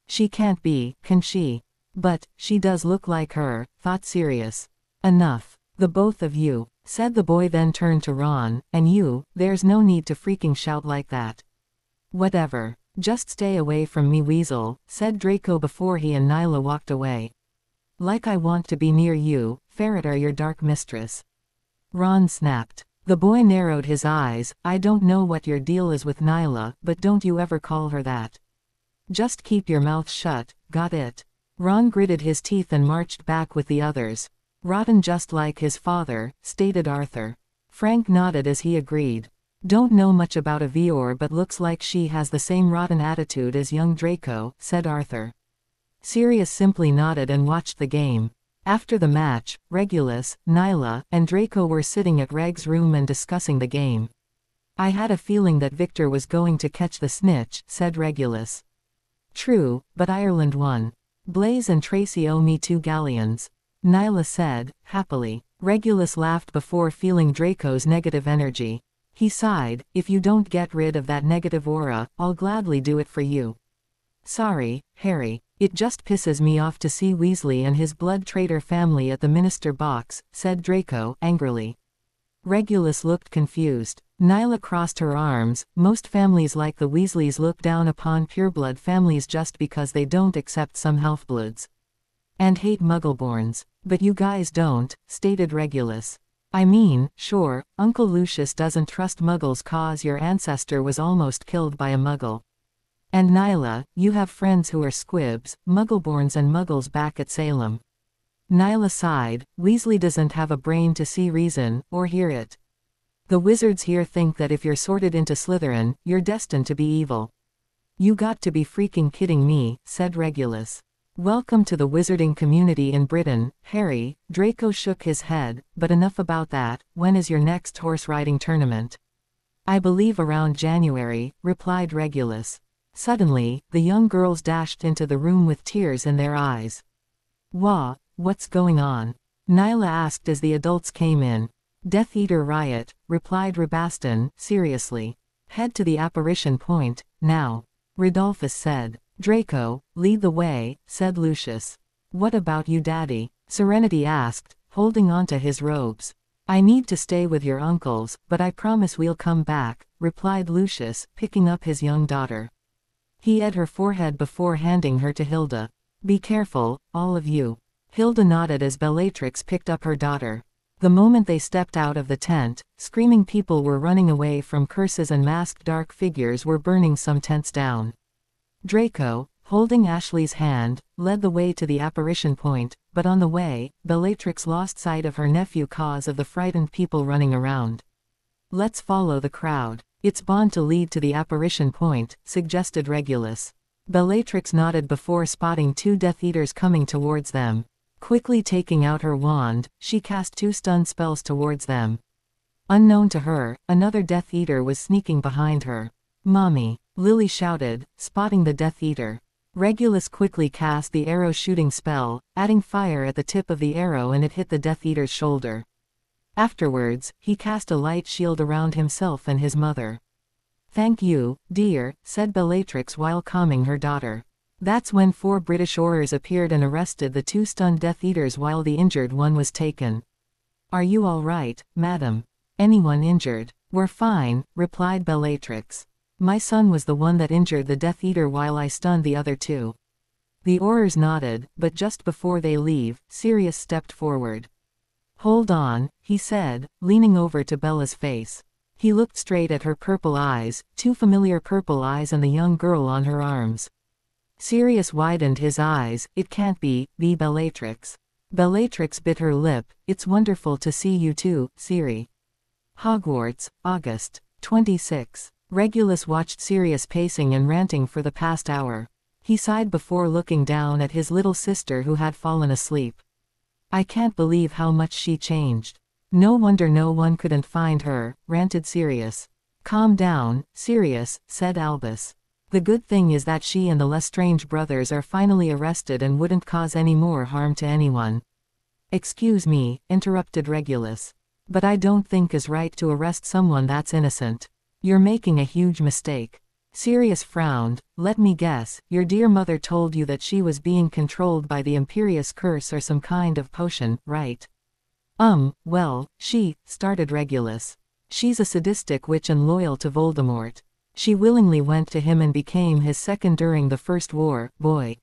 Speaker 2: She can't be, can she? But, she does look like her, thought Sirius. Enough. The both of you, said the boy, then turned to Ron, and you, there's no need to freaking shout like that. Whatever. Just stay away from me, Weasel, said Draco before he and Nyla walked away. Like I want to be near you, Ferret or your dark mistress. Ron snapped. The boy narrowed his eyes. I don't know what your deal is with Nyla, but don't you ever call her that. Just keep your mouth shut, got it? Ron gritted his teeth and marched back with the others. Rotten just like his father, stated Arthur. Frank nodded as he agreed. Don't know much about Avior, but looks like she has the same rotten attitude as young Draco, said Arthur. Sirius simply nodded and watched the game. After the match, Regulus, Nyla, and Draco were sitting at Reg's room and discussing the game. I had a feeling that Victor was going to catch the snitch, said Regulus. True, but Ireland won. Blaze and Tracy owe me 2 galleons. Nyla said, happily. Regulus laughed before feeling Draco's negative energy. He sighed, if you don't get rid of that negative aura, I'll gladly do it for you. Sorry, Harry. It just pisses me off to see Weasley and his blood traitor family at the Minister box, said Draco, angrily. Regulus looked confused. Nyla crossed her arms. Most families like the Weasleys look down upon pureblood families just because they don't accept some half-bloods. And hate Muggleborns. But you guys don't, stated Regulus. I mean, sure, Uncle Lucius doesn't trust Muggles cause your ancestor was almost killed by a Muggle. And Nyla, you have friends who are squibs, Muggleborns and Muggles back at Salem. Nyla sighed. Weasley doesn't have a brain to see reason, or hear it. The wizards here think that if you're sorted into Slytherin, you're destined to be evil. You got to be freaking kidding me, said Regulus. Welcome to the wizarding community in Britain, Harry. Draco shook his head, but enough about that. When is your next horse riding tournament? I believe around January, replied Regulus. Suddenly, the young girls dashed into the room with tears in their eyes. What's going on? Nyla asked as the adults came in. Death Eater riot, replied Rabaston, seriously. Head to the apparition point, now. Rodolphus said. Draco, lead the way, said Lucius. What about you, Daddy? Serenity asked, holding onto his robes. I need to stay with your uncles, but I promise we'll come back, replied Lucius, picking up his young daughter. He eyed her forehead before handing her to Hilda. Be careful, all of you. Hilda nodded as Bellatrix picked up her daughter. The moment they stepped out of the tent, screaming people were running away from curses and masked dark figures were burning some tents down. Draco, holding Ashley's hand, led the way to the apparition point, but on the way, Bellatrix lost sight of her nephew cause of the frightened people running around. Let's follow the crowd. It's bound to lead to the apparition point, suggested Regulus. Bellatrix nodded before spotting 2 Death Eaters coming towards them. Quickly taking out her wand, she cast 2 stun spells towards them. Unknown to her, another Death Eater was sneaking behind her. Mommy! Lily shouted, spotting the Death Eater. Regulus quickly cast the arrow shooting spell, adding fire at the tip of the arrow, and it hit the Death Eater's shoulder. Afterwards, he cast a light shield around himself and his mother. Thank you, dear, said Bellatrix while calming her daughter. That's when 4 British Aurors appeared and arrested the 2 stunned Death Eaters while the injured one was taken. Are you all right, madam? Anyone injured? We're fine, replied Bellatrix. My son was the one that injured the Death Eater while I stunned the other 2. The Aurors nodded, but just before they leave, Sirius stepped forward. Hold on, he said, leaning over to Bella's face. He looked straight at her purple eyes, 2 familiar purple eyes, and the young girl on her arms. Sirius widened his eyes. It can't be Bellatrix. Bellatrix bit her lip. It's wonderful to see you too, Siri. Hogwarts, August 26. Regulus watched Sirius pacing and ranting for the past hour. He sighed before looking down at his little sister who had fallen asleep. I can't believe how much she changed. No wonder no one couldn't find her, ranted Sirius. Calm down, Sirius, said Albus. The good thing is that she and the Lestrange brothers are finally arrested and wouldn't cause any more harm to anyone. Excuse me, interrupted Regulus. But I don't think it's right to arrest someone that's innocent. You're making a huge mistake. Sirius frowned. Let me guess, your dear mother told you that she was being controlled by the Imperious curse or some kind of potion, right? Well, started Regulus. She's a sadistic witch and loyal to Voldemort. She willingly went to him and became his second during the First War, boy.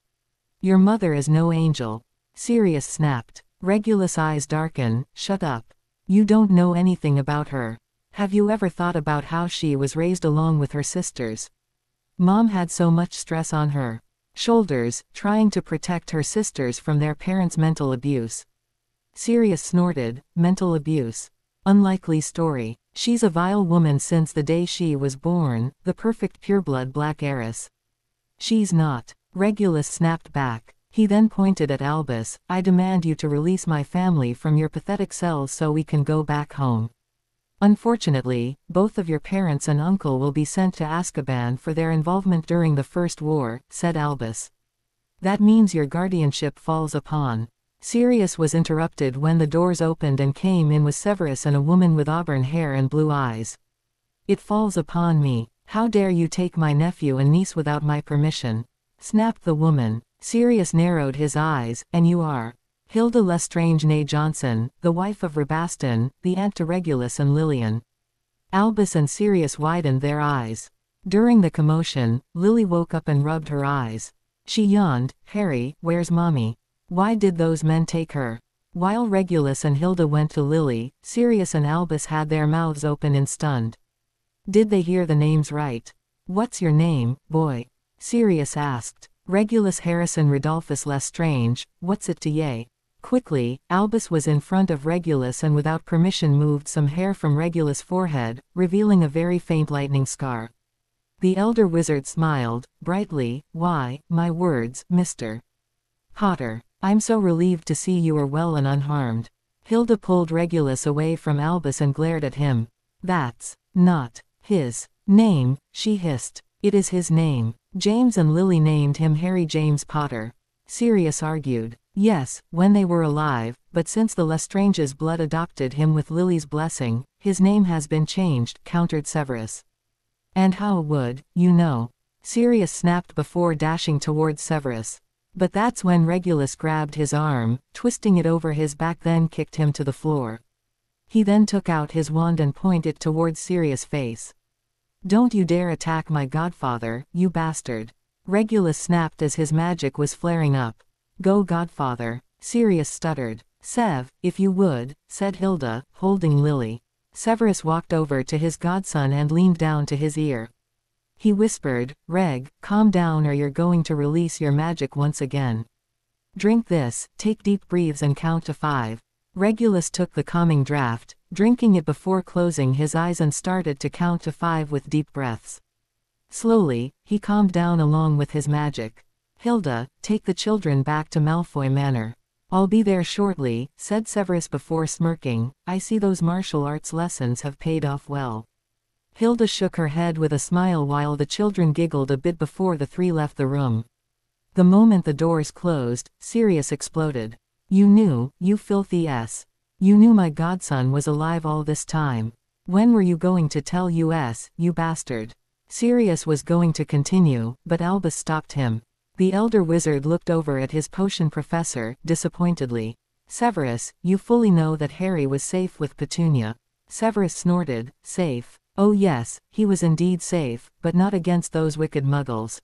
Speaker 2: Your mother is no angel. Sirius snapped. Regulus' eyes darken. Shut up. You don't know anything about her. Have you ever thought about how she was raised along with her sisters? Mom had so much stress on her shoulders, trying to protect her sisters from their parents' mental abuse. Sirius snorted. Mental abuse. Unlikely story. She's a vile woman since the day she was born, the perfect pureblood black heiress. She's not. Regulus snapped back. He then pointed at Albus. I demand you to release my family from your pathetic cells so we can go back home. Unfortunately, both of your parents and uncle will be sent to Azkaban for their involvement during the First War, said Albus. That means your guardianship falls upon. Sirius was interrupted when the doors opened and came in with Severus and a woman with auburn hair and blue eyes. It falls upon me. How dare you take my nephew and niece without my permission? Snapped the woman. Sirius narrowed his eyes. And you are? Hilda Lestrange née Johnson, the wife of Rabaston, the aunt to Regulus and Lillian. Albus and Sirius widened their eyes. During the commotion, Lily woke up and rubbed her eyes. She yawned. Harry, where's mommy? Why did those men take her? While Regulus and Hilda went to Lily, Sirius and Albus had their mouths open and stunned. Did they hear the names right? What's your name, boy? Sirius asked. Regulus Harrison Rodolphus Lestrange. What's it to ye? Quickly, Albus was in front of Regulus and without permission moved some hair from Regulus' forehead, revealing a very faint lightning scar. The elder wizard smiled, brightly. Why, my words, Mr. Potter. I'm so relieved to see you are well and unharmed. Hilda pulled Regulus away from Albus and glared at him. That's not his name, she hissed. It is his name. James and Lily named him Harry James Potter. Sirius argued. Yes, when they were alive, but since the Lestranges' blood adopted him with Lily's blessing, his name has been changed, countered Severus. And how would, you know? Sirius snapped before dashing towards Severus. But that's when Regulus grabbed his arm, twisting it over his back, then kicked him to the floor. He then took out his wand and pointed it towards Sirius' face. Don't you dare attack my godfather, you bastard. Regulus snapped as his magic was flaring up. Go godfather. Sirius stuttered. Sev, if you would, said Hilda, holding Lily. Severus walked over to his godson and leaned down to his ear. He whispered, Reg, calm down or you're going to release your magic once again. Drink this, take deep breaths and count to 5. Regulus took the calming draft, drinking it before closing his eyes and started to count to 5 with deep breaths. Slowly, he calmed down along with his magic. Hilda, take the children back to Malfoy Manor. I'll be there shortly, said Severus before smirking. I see those martial arts lessons have paid off well. Hilda shook her head with a smile while the children giggled a bit before the three left the room. The moment the doors closed, Sirius exploded. You knew, you filthy s. You knew my godson was alive all this time. When were you going to tell us, you bastard? Sirius was going to continue, but Albus stopped him. The elder wizard looked over at his potion professor, disappointedly. Severus, you fully know that Harry was safe with Petunia. Severus snorted. Safe? Oh yes, he was indeed safe, but not against those wicked muggles.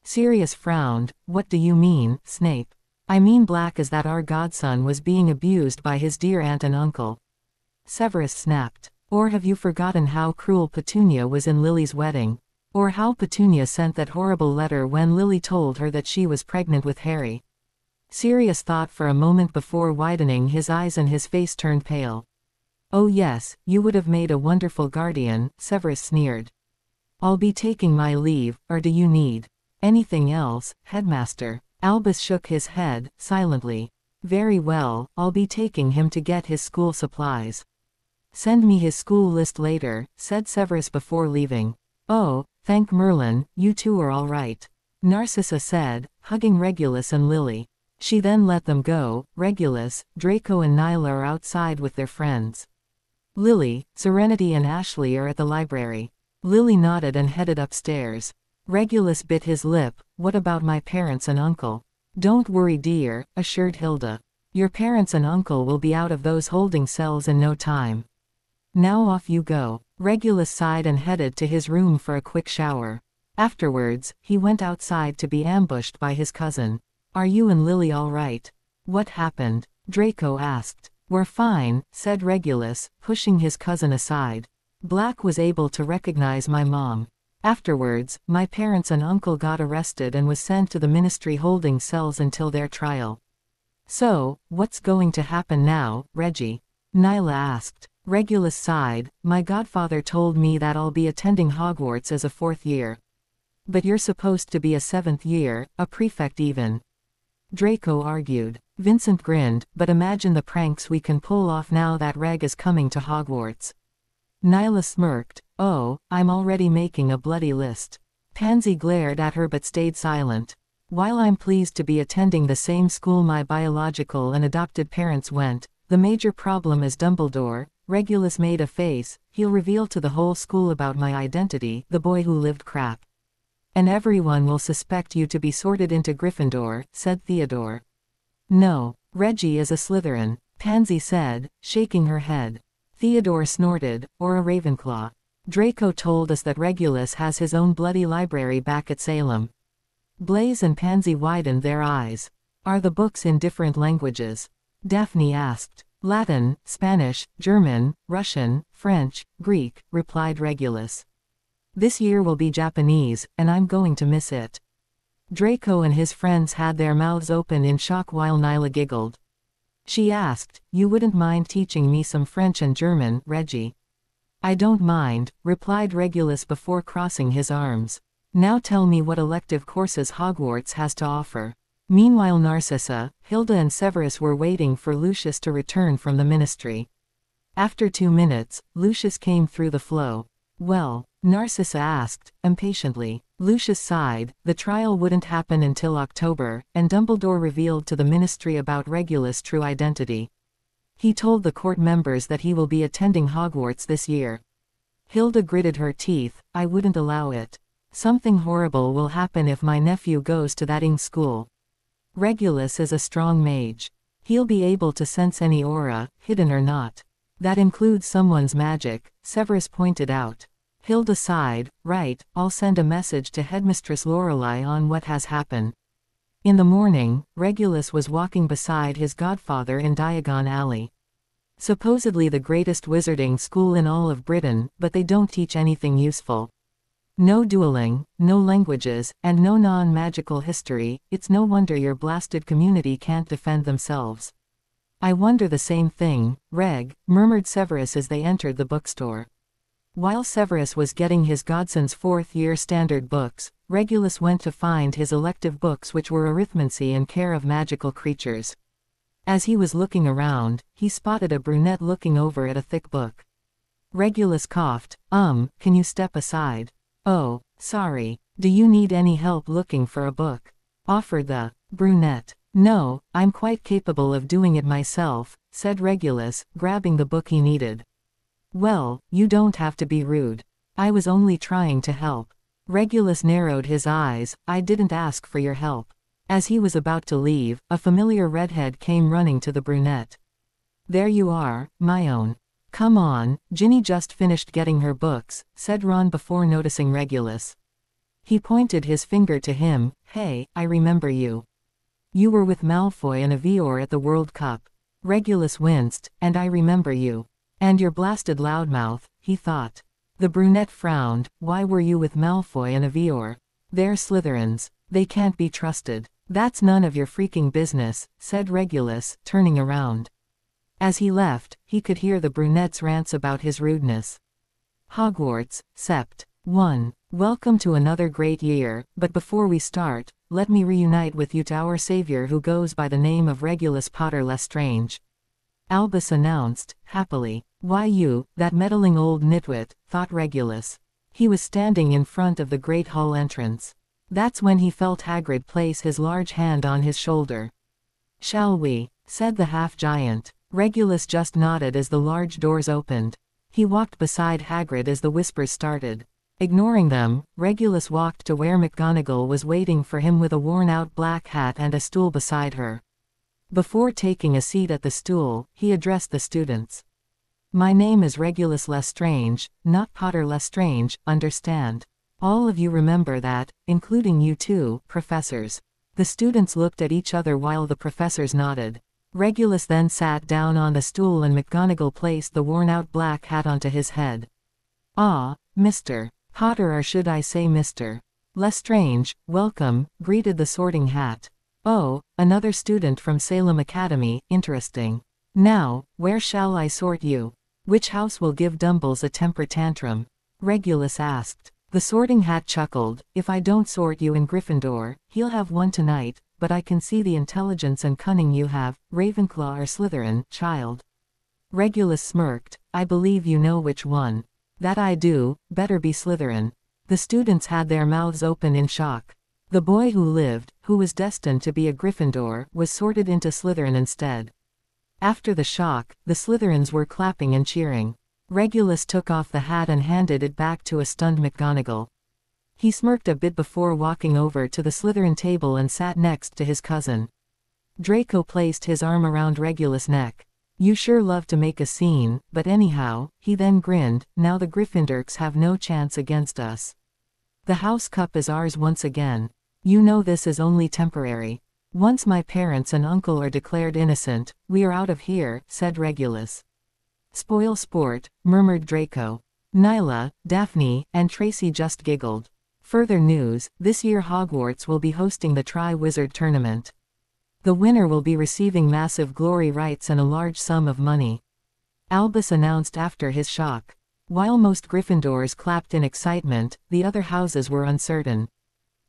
Speaker 2: Sirius frowned. What do you mean, Snape? I mean black as that our godson was being abused by his dear aunt and uncle. Severus snapped. Or have you forgotten how cruel Petunia was in Lily's wedding? Or how Petunia sent that horrible letter when Lily told her that she was pregnant with Harry? Sirius thought for a moment before widening his eyes and his face turned pale. Oh yes, you would have made a wonderful guardian, Severus sneered. I'll be taking my leave, or do you need anything else, headmaster? Albus shook his head, silently. Very well, I'll be taking him to get his school supplies. Send me his school list later, said Severus before leaving. Oh, thank Merlin, you two are all right. Narcissa said, hugging Regulus and Lily. She then let them go. Regulus, Draco and Nyla are outside with their friends. Lily, Serenity and Ashley are at the library. Lily nodded and headed upstairs. Regulus bit his lip. What about my parents and uncle? Don't worry, dear, assured Hilda. Your parents and uncle will be out of those holding cells in no time. Now off you go. Regulus sighed and headed to his room for a quick shower. Afterwards, he went outside to be ambushed by his cousin. Are you and Lily all right? What happened? Draco asked. We're fine, said Regulus, pushing his cousin aside. Black was able to recognize my mom. Afterwards, my parents and uncle got arrested and was sent to the ministry holding cells until their trial. So, what's going to happen now, Reggie? Nyla asked. Regulus sighed. My godfather told me that I'll be attending Hogwarts as a 4th year. But you're supposed to be a 7th year, a prefect even. Draco argued. Vincent grinned, but imagine the pranks we can pull off now that Reg is coming to Hogwarts. Nyla smirked. Oh, I'm already making a bloody list. Pansy glared at her but stayed silent. While I'm pleased to be attending the same school my biological and adopted parents went, the major problem is Dumbledore. Regulus made a face. He'll reveal to the whole school about my identity, the boy who lived crap. And everyone will suspect you to be sorted into Gryffindor, said Theodore. No, Reggie is a Slytherin, Pansy said, shaking her head. Theodore snorted, or a Ravenclaw. Draco told us that Regulus has his own bloody library back at Salem. Blaise and Pansy widened their eyes. Are the books in different languages? Daphne asked. Latin, Spanish, German, Russian, French, Greek, replied Regulus. This year will be Japanese, and I'm going to miss it. Draco and his friends had their mouths open in shock while Nyla giggled. She asked, You wouldn't mind teaching me some French and German, Reggie? I don't mind, replied Regulus before crossing his arms. Now tell me what elective courses Hogwarts has to offer. Meanwhile Narcissa, Hilda and Severus were waiting for Lucius to return from the ministry. After 2 minutes, Lucius came through the flow. Well? Narcissa asked, impatiently. Lucius sighed. The trial wouldn't happen until October, and Dumbledore revealed to the ministry about Regulus' true identity. He told the court members that he will be attending Hogwarts this year. Hilda gritted her teeth. I wouldn't allow it. Something horrible will happen if my nephew goes to that school. Regulus is a strong mage. He'll be able to sense any aura, hidden or not. That includes someone's magic, Severus pointed out. Hilda sighed. Right, I'll send a message to Headmistress Lorelei on what has happened. In the morning, Regulus was walking beside his godfather in Diagon Alley. Supposedly the greatest wizarding school in all of Britain, but they don't teach anything useful. No dueling, no languages, and no non-magical history. It's no wonder your blasted community can't defend themselves. I wonder the same thing, Reg, murmured Severus as they entered the bookstore. While Severus was getting his godson's 4th-year standard books, Regulus went to find his elective books, which were arithmancy and care of magical creatures. As he was looking around, he spotted a brunette looking over at a thick book. Regulus coughed. Can you step aside? Oh, sorry. Do you need any help looking for a book? Offered the brunette. No, I'm quite capable of doing it myself, said Regulus, grabbing the book he needed. Well, you don't have to be rude. I was only trying to help. Regulus narrowed his eyes. I didn't ask for your help. As he was about to leave, a familiar redhead came running to the brunette. There you are, my own. Come on, Ginny just finished getting her books, said Ron before noticing Regulus. He pointed his finger to him. Hey, I remember you. You were with Malfoy and Avior at the World Cup. Regulus winced. And I remember you. And your blasted loudmouth, he thought. The brunette frowned. Why were you with Malfoy and Avior? They're Slytherins. They can't be trusted. That's none of your freaking business, said Regulus, turning around. As he left, he could hear the brunette's rants about his rudeness. Hogwarts, Sept. 1. Welcome to another great year, but before we start, let me reunite with you to our savior who goes by the name of Regulus Potter Lestrange. Albus announced, happily. Why you, that meddling old nitwit, thought Regulus. He was standing in front of the great hall entrance. That's when he felt Hagrid place his large hand on his shoulder. Shall we? Said the half-giant. Regulus just nodded as the large doors opened. He walked beside Hagrid as the whispers started. Ignoring them, Regulus walked to where McGonagall was waiting for him with a worn-out black hat and a stool beside her. Before taking a seat at the stool, he addressed the students. "My name is Regulus Lestrange, not Potter Lestrange, understand? All of you remember that, including you two, professors." The students looked at each other while the professors nodded. Regulus then sat down on the stool and McGonagall placed the worn-out black hat onto his head. "Ah, Mr. Potter, or should I say Mr. Lestrange, welcome," greeted the Sorting Hat. "Oh, another student from Salem Academy, interesting. Now, where shall I sort you? Which house will give Dumbles a temper tantrum?" Regulus asked. The Sorting Hat chuckled. "If I don't sort you in Gryffindor, he'll have one tonight, but I can see the intelligence and cunning you have, Ravenclaw or Slytherin, child." Regulus smirked. "I believe you know which one." "That I do, better be Slytherin." The students had their mouths open in shock. The boy who lived, who was destined to be a Gryffindor, was sorted into Slytherin instead. After the shock, the Slytherins were clapping and cheering. Regulus took off the hat and handed it back to a stunned McGonagall. He smirked a bit before walking over to the Slytherin table and sat next to his cousin. Draco placed his arm around Regulus' neck. "You sure love to make a scene, but anyhow," he then grinned, "now the Gryffindors have no chance against us. The house cup is ours once again. You know this is only temporary. Once my parents and uncle are declared innocent, we are out of here," said Regulus. "Spoil sport," murmured Draco. Nyla, Daphne, and Tracy just giggled. Further news, this year Hogwarts will be hosting the Tri-Wizard Tournament. The winner will be receiving massive glory rights and a large sum of money. Albus announced after his shock. While most Gryffindors clapped in excitement, the other houses were uncertain.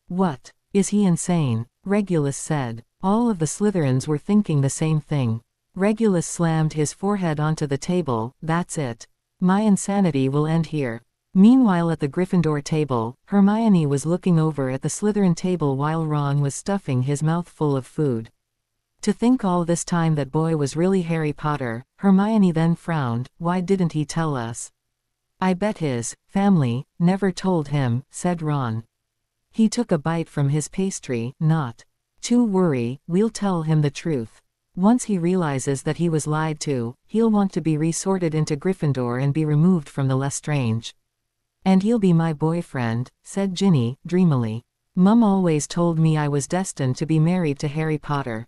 Speaker 2: "What? Is he insane?" Regulus said. All of the Slytherins were thinking the same thing. Regulus slammed his forehead onto the table. "That's it. My insanity will end here." Meanwhile at the Gryffindor table, Hermione was looking over at the Slytherin table while Ron was stuffing his mouth full of food. To think all this time that boy was really Harry Potter, Hermione then frowned. "Why didn't he tell us?" "I bet his family never told him," said Ron. He took a bite from his pastry. "Not to worry, we'll tell him the truth. Once he realizes that he was lied to, he'll want to be resorted into Gryffindor and be removed from the Lestrange." "And he'll be my boyfriend," said Ginny, dreamily. "Mum always told me I was destined to be married to Harry Potter.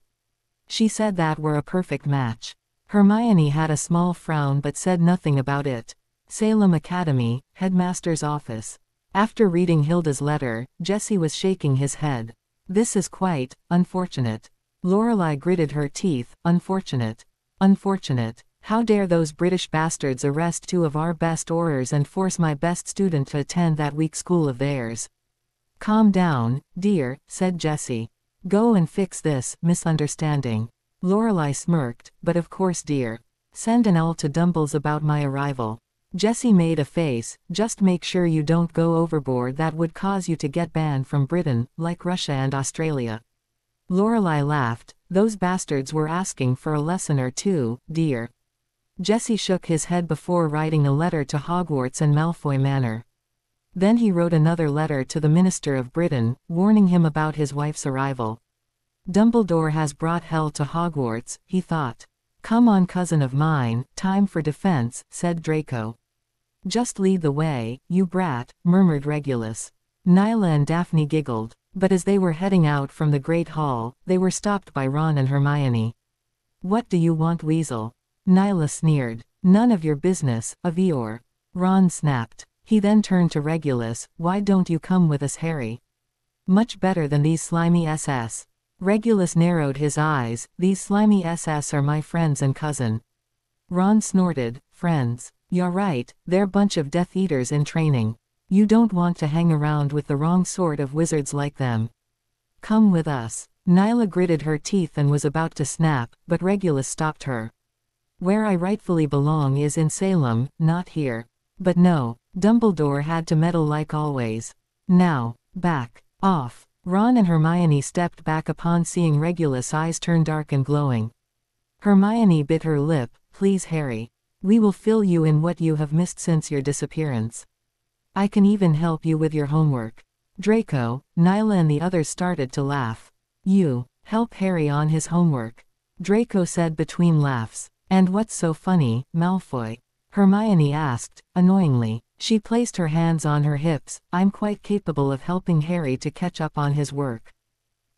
Speaker 2: She said that we're a perfect match." Hermione had a small frown but said nothing about it. Salem Academy, Headmaster's office. After reading Hilda's letter, Jesse was shaking his head. "This is quite unfortunate." Lorelai gritted her teeth. "Unfortunate. Unfortunate. How dare those British bastards arrest two of our best Aurors and force my best student to attend that weak school of theirs." "Calm down, dear," said Jessie. "Go and fix this misunderstanding." Lorelai smirked. "But of course, dear. Send an owl to Dumbles about my arrival." Jessie made a face. "Just make sure you don't go overboard. That would cause you to get banned from Britain, like Russia and Australia." Lorelai laughed. "Those bastards were asking for a lesson or two, dear." Jesse shook his head before writing a letter to Hogwarts and Malfoy Manor. Then he wrote another letter to the Minister of Britain, warning him about his wife's arrival. Dumbledore has brought hell to Hogwarts, he thought. "Come on, cousin of mine, time for defense," said Draco. "Just lead the way, you brat," murmured Regulus. Nyla and Daphne giggled, but as they were heading out from the Great Hall, they were stopped by Ron and Hermione. "What do you want, Weasel?" Nyla sneered. "None of your business, Avior." Ron snapped. He then turned to Regulus. "Why don't you come with us, Harry? Much better than these slimy SS." Regulus narrowed his eyes. "These slimy SS are my friends and cousin." Ron snorted. "Friends? You're right, they're bunch of Death Eaters in training. You don't want to hang around with the wrong sort of wizards like them. Come with us." Nyla gritted her teeth and was about to snap, but Regulus stopped her. "Where I rightfully belong is in Salem, not here." But no, Dumbledore had to meddle like always. "Now, back off." Ron and Hermione stepped back upon seeing Regulus' eyes turn dark and glowing. Hermione bit her lip. "Please, Harry. We will fill you in what you have missed since your disappearance." I can even help you with your homework. Draco, Nyla and the others started to laugh. You help Harry on his homework, Draco said between laughs. And what's so funny, Malfoy? Hermione asked, annoyingly. She placed her hands on her hips. I'm quite capable of helping Harry to catch up on his work.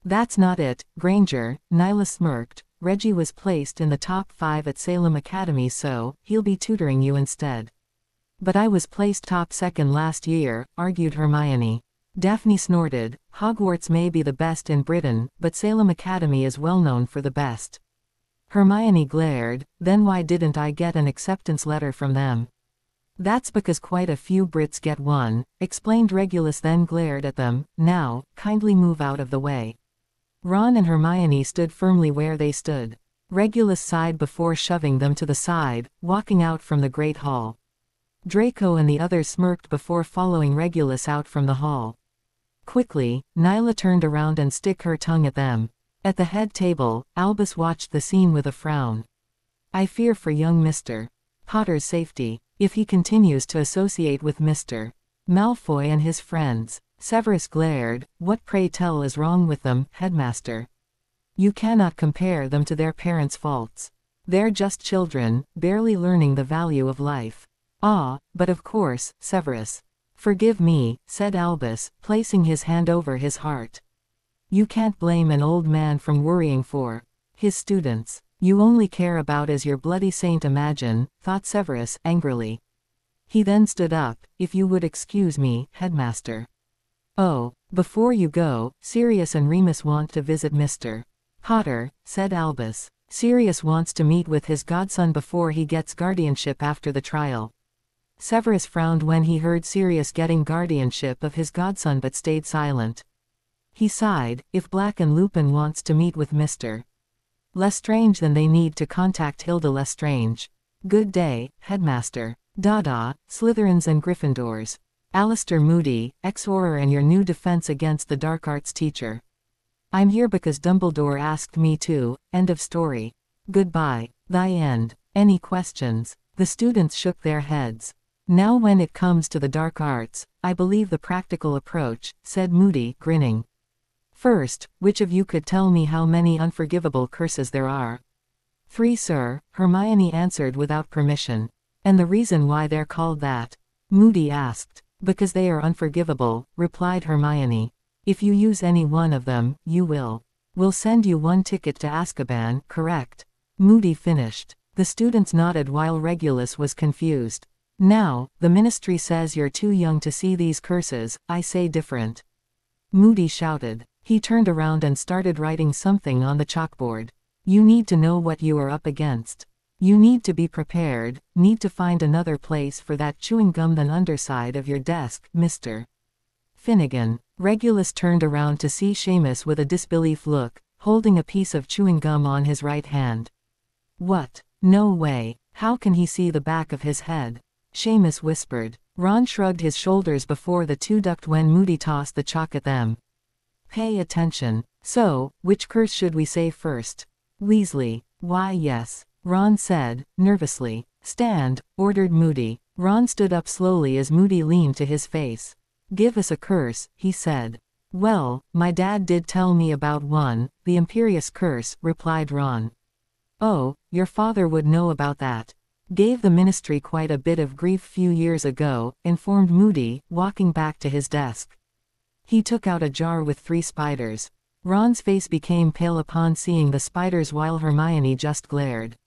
Speaker 2: That's not it, Granger, Nyla smirked. Reggie was placed in the top 5 at Salem Academy, so he'll be tutoring you instead. But I was placed top 2nd last year, argued Hermione. Daphne snorted. Hogwarts may be the best in Britain, but Salem Academy is well known for the best. Hermione glared. Then why didn't I get an acceptance letter from them? That's because quite a few Brits get one, explained Regulus, then glared at them. Now, kindly move out of the way. Ron and Hermione stood firmly where they stood. Regulus sighed before shoving them to the side, walking out from the Great Hall. Draco and the others smirked before following Regulus out from the hall. Quickly, Nyla turned around and stuck her tongue at them. At the head table, Albus watched the scene with a frown. I fear for young Mr. Potter's safety, if he continues to associate with Mr. Malfoy and his friends. Severus glared. What, pray tell, is wrong with them, headmaster? You cannot compare them to their parents' faults. They're just children, barely learning the value of life. Ah, but of course, Severus. Forgive me, said Albus, placing his hand over his heart. You can't blame an old man from worrying for his students. You only care about as your bloody saint imagine, thought Severus angrily. He then stood up. If you would excuse me, headmaster. Oh, before you go, Sirius and Remus want to visit Mr. Potter, said Albus. Sirius wants to meet with his godson before he gets guardianship after the trial. Severus frowned when he heard Sirius getting guardianship of his godson but stayed silent. He sighed. If Black and Lupin wants to meet with Mr. Lestrange, then they need to contact Hilda Lestrange. Good day, headmaster. Dada, Slytherins and Gryffindors. Alistair Moody, ex-Auror and your new defense against the dark arts teacher. I'm here because Dumbledore asked me to. End of story. Goodbye. The end. Any questions? The students shook their heads. Now when it comes to the dark arts, I believe the practical approach, said Moody, grinning. First, which of you could tell me how many unforgivable curses there are? 3, sir, Hermione answered without permission. And the reason why they're called that? Moody asked. Because they are unforgivable, replied Hermione. If you use any one of them, you will. We'll send you 1 ticket to Azkaban, correct? Moody finished. The students nodded while Regulus was confused. Now, the ministry says you're too young to see these curses. I say different. Moody shouted. He turned around and started writing something on the chalkboard. You need to know what you are up against. You need to be prepared, need to find another place for that chewing gum than underside of your desk, Mr. Finnegan. Regulus turned around to see Seamus with a disbelief look, holding a piece of chewing gum on his right hand. What? No way. How can he see the back of his head? Seamus whispered. Ron shrugged his shoulders before the two ducked when Moody tossed the chalk at them. Pay attention. So, which curse should we say first? Weasley. Why yes. Ron said, nervously. Stand, ordered Moody. Ron stood up slowly as Moody leaned to his face. Give us a curse, he said. Well, my dad did tell me about one, the Imperious Curse, replied Ron. Oh, your father would know about that. Gave the ministry quite a bit of grief few years ago, informed Moody, walking back to his desk. He took out a jar with 3 spiders. Ron's face became pale upon seeing the spiders while Hermione just glared.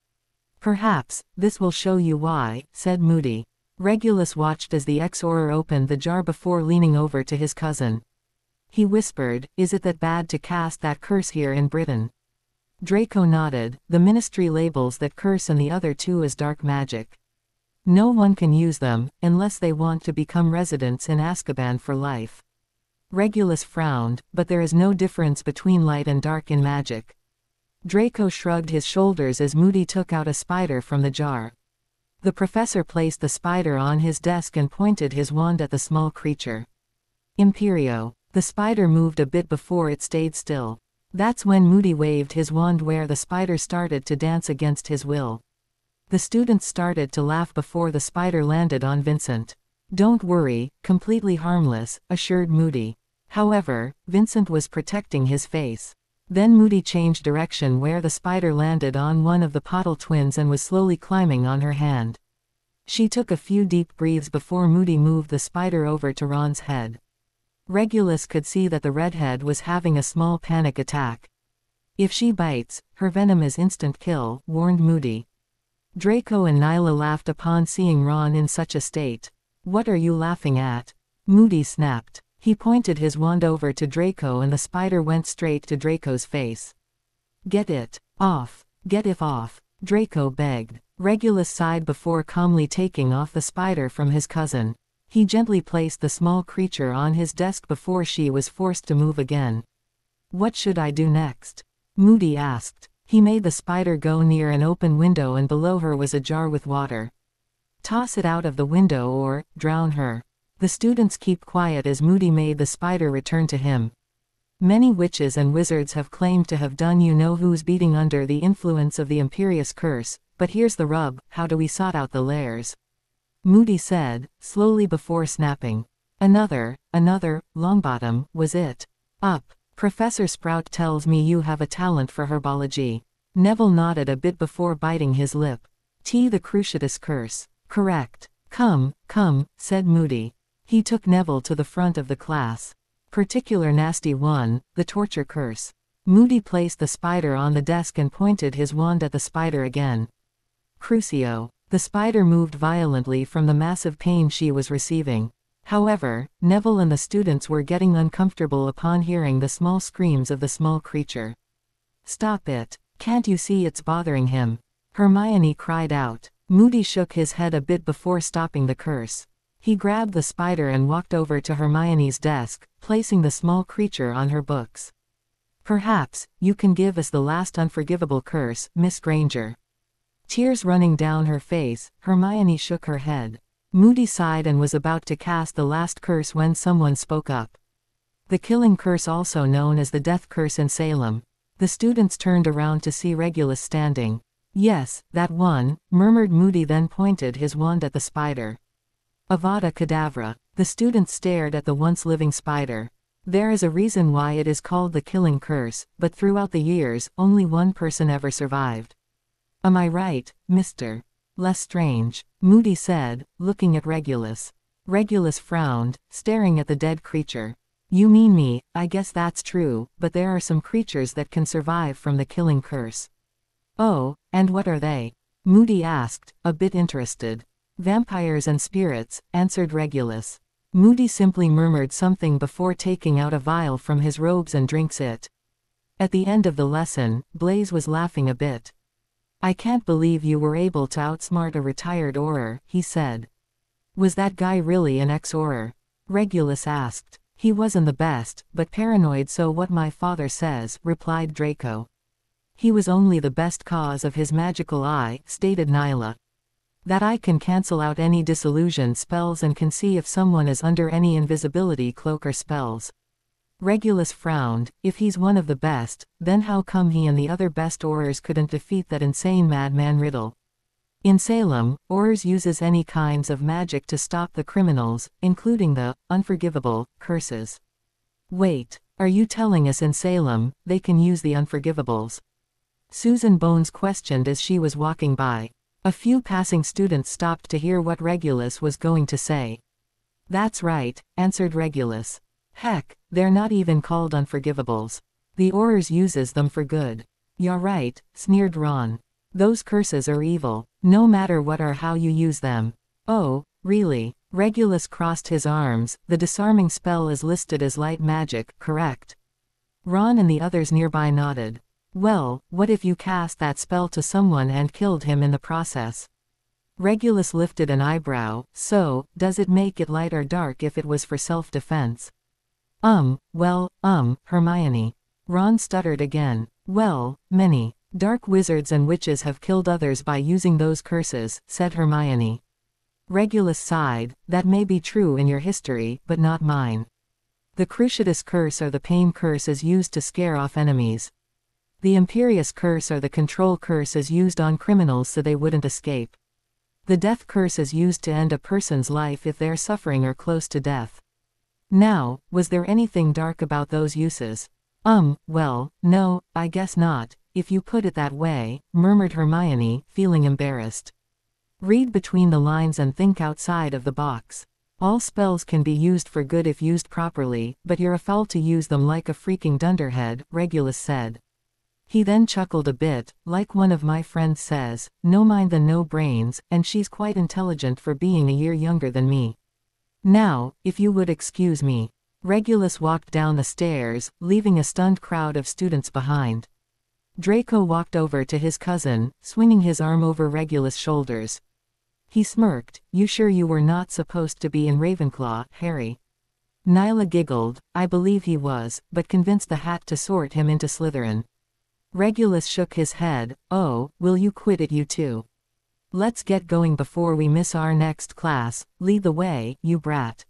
Speaker 2: Perhaps, this will show you why, said Moody. Regulus watched as the ex-Auror opened the jar before leaning over to his cousin. He whispered, is it that bad to cast that curse here in Britain? Draco nodded. The ministry labels that curse and the other 2 as dark magic. No one can use them, unless they want to become residents in Azkaban for life. Regulus frowned, but there is no difference between light and dark in magic. Draco shrugged his shoulders as Moody took out a spider from the jar. The professor placed the spider on his desk and pointed his wand at the small creature. Imperio. The spider moved a bit before it stayed still. That's when Moody waved his wand where the spider started to dance against his will. The students started to laugh before the spider landed on Vincent. Don't worry, completely harmless, assured Moody. However, Vincent was protecting his face. Then Moody changed direction where the spider landed on one of the Pottle twins and was slowly climbing on her hand. She took a few deep breaths before Moody moved the spider over to Ron's head. Regulus could see that the redhead was having a small panic attack. If she bites, her venom is instant kill, warned Moody. Draco and Nyla laughed upon seeing Ron in such a state. What are you laughing at? Moody snapped. He pointed his wand over to Draco and the spider went straight to Draco's face. Get it off. Get it off, Draco begged. Regulus sighed before calmly taking off the spider from his cousin. He gently placed the small creature on his desk before she was forced to move again. What should I do next? Moody asked. He made the spider go near an open window and below her was a jar with water. Toss it out of the window or drown her. The students keep quiet as Moody made the spider return to him. Many witches and wizards have claimed to have done you-know-who's beating under the influence of the Imperious Curse, but here's the rub, how do we sort out the layers? Moody said, slowly before snapping. Another, Longbottom, was it. Up. Professor Sprout tells me you have a talent for herbology. Neville nodded a bit before biting his lip. The Cruciatus Curse. Correct. Come, said Moody. He took Neville to the front of the class. Particular nasty one, the Torture Curse. Moody placed the spider on the desk and pointed his wand at the spider again. Crucio. The spider moved violently from the massive pain she was receiving. However, Neville and the students were getting uncomfortable upon hearing the small screams of the small creature. Stop it. Can't you see it's bothering him? Hermione cried out. Moody shook his head a bit before stopping the curse. He grabbed the spider and walked over to Hermione's desk, placing the small creature on her books. Perhaps, you can give us the last unforgivable curse, Miss Granger. Tears running down her face, Hermione shook her head. Moody sighed and was about to cast the last curse when someone spoke up. The killing curse, also known as the death curse in Salem. The students turned around to see Regulus standing. Yes, that one, murmured Moody, then pointed his wand at the spider. Avada Kedavra. The students stared at the once living spider. There is a reason why it is called the killing curse, but throughout the years, only one person ever survived. Am I right, Mr. Lestrange? Moody said, looking at Regulus. Regulus frowned, staring at the dead creature. You mean me, I guess that's true, but there are some creatures that can survive from the killing curse. Oh, and what are they? Moody asked, a bit interested. Vampires and spirits, answered Regulus. Moody simply murmured something before taking out a vial from his robes and drinks it. At the end of the lesson, Blaise was laughing a bit. I can't believe you were able to outsmart a retired Auror, he said. Was that guy really an ex-Auror? Regulus asked. He wasn't the best, but paranoid, so what my father says, replied Draco. He was only the best cause of his magical eye, stated Nyla. That eye can cancel out any disillusion spells and can see if someone is under any invisibility cloak or spells. Regulus frowned. If he's one of the best, then how come he and the other best Aurors couldn't defeat that insane madman Riddle? In Salem, Aurors uses any kinds of magic to stop the criminals, including the unforgivable curses. Wait, are you telling us in Salem, they can use the unforgivables? Susan Bones questioned as she was walking by. A few passing students stopped to hear what Regulus was going to say. That's right, answered Regulus. Heck, they're not even called unforgivables. The Aurors uses them for good. You're right, sneered Ron. Those curses are evil, no matter what or how you use them. Oh, really? Regulus crossed his arms. The disarming spell is listed as light magic, correct? Ron and the others nearby nodded. Well, what if you cast that spell to someone and killed him in the process? Regulus lifted an eyebrow. So, does it make it light or dark if it was for self-defense? Hermione. Ron stuttered again. Well, many dark wizards and witches have killed others by using those curses, said Hermione. Regulus sighed. That may be true in your history, but not mine. The Cruciatus Curse or the Pain Curse is used to scare off enemies. The Imperious Curse or the Control Curse is used on criminals so they wouldn't escape. The death curse is used to end a person's life if they're suffering or close to death. Now, was there anything dark about those uses? Well, no, I guess not, if you put it that way, murmured Hermione, feeling embarrassed. Read between the lines and think outside of the box. All spells can be used for good if used properly, but you're a fool to use them like a freaking dunderhead, Regulus said. He then chuckled a bit, like one of my friends says, no mind than no brains, and she's quite intelligent for being a year younger than me. Now, if you would excuse me. Regulus walked down the stairs, leaving a stunned crowd of students behind. Draco walked over to his cousin, swinging his arm over Regulus' shoulders. He smirked. You sure you were not supposed to be in Ravenclaw, Harry? Nyla giggled. I believe he was, but convinced the hat to sort him into Slytherin. Regulus shook his head. Oh, will you quit it, you two? Let's get going before we miss our next class. Lead the way, you brat.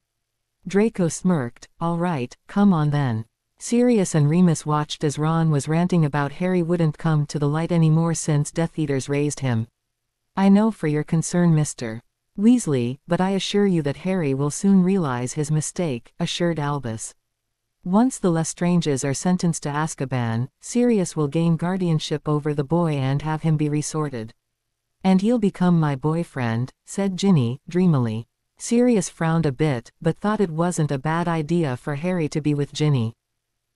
Speaker 2: Draco smirked. All right, come on then. Sirius and Remus watched as Ron was ranting about Harry wouldn't come to the light anymore since Death Eaters raised him. I know for your concern, Mr. Weasley, but I assure you that Harry will soon realize his mistake, assured Albus. Once the Lestranges are sentenced to Azkaban, Sirius will gain guardianship over the boy and have him be resorted. And he'll become my boyfriend, said Ginny, dreamily. Sirius frowned a bit, but thought it wasn't a bad idea for Harry to be with Ginny.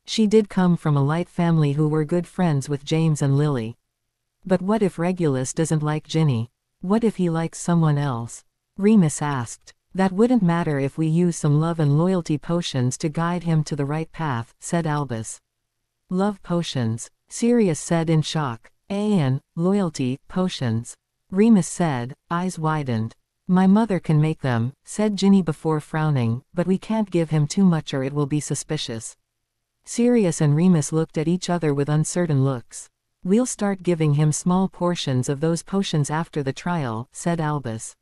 Speaker 2: She did come from a light family who were good friends with James and Lily. But what if Regulus doesn't like Ginny? What if he likes someone else? Remus asked. That wouldn't matter if we use some love and loyalty potions to guide him to the right path, said Albus. Love potions, Sirius said in shock. And loyalty potions. Remus said, eyes widened. My mother can make them, said Ginny before frowning, but we can't give him too much or it will be suspicious. Sirius and Remus looked at each other with uncertain looks. We'll start giving him small portions of those potions after the trial, said Albus.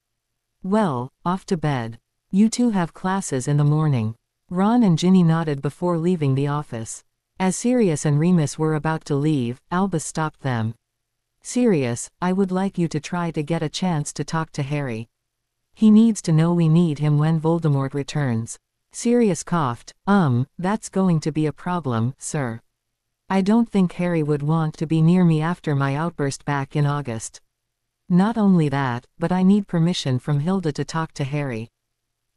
Speaker 2: Well, off to bed. You two have classes in the morning. Ron and Ginny nodded before leaving the office. As Sirius and Remus were about to leave, Albus stopped them. Sirius, I would like you to try to get a chance to talk to Harry. He needs to know we need him when Voldemort returns. Sirius coughed. That's going to be a problem, sir. I don't think Harry would want to be near me after my outburst back in August. Not only that, but I need permission from Hilda to talk to Harry.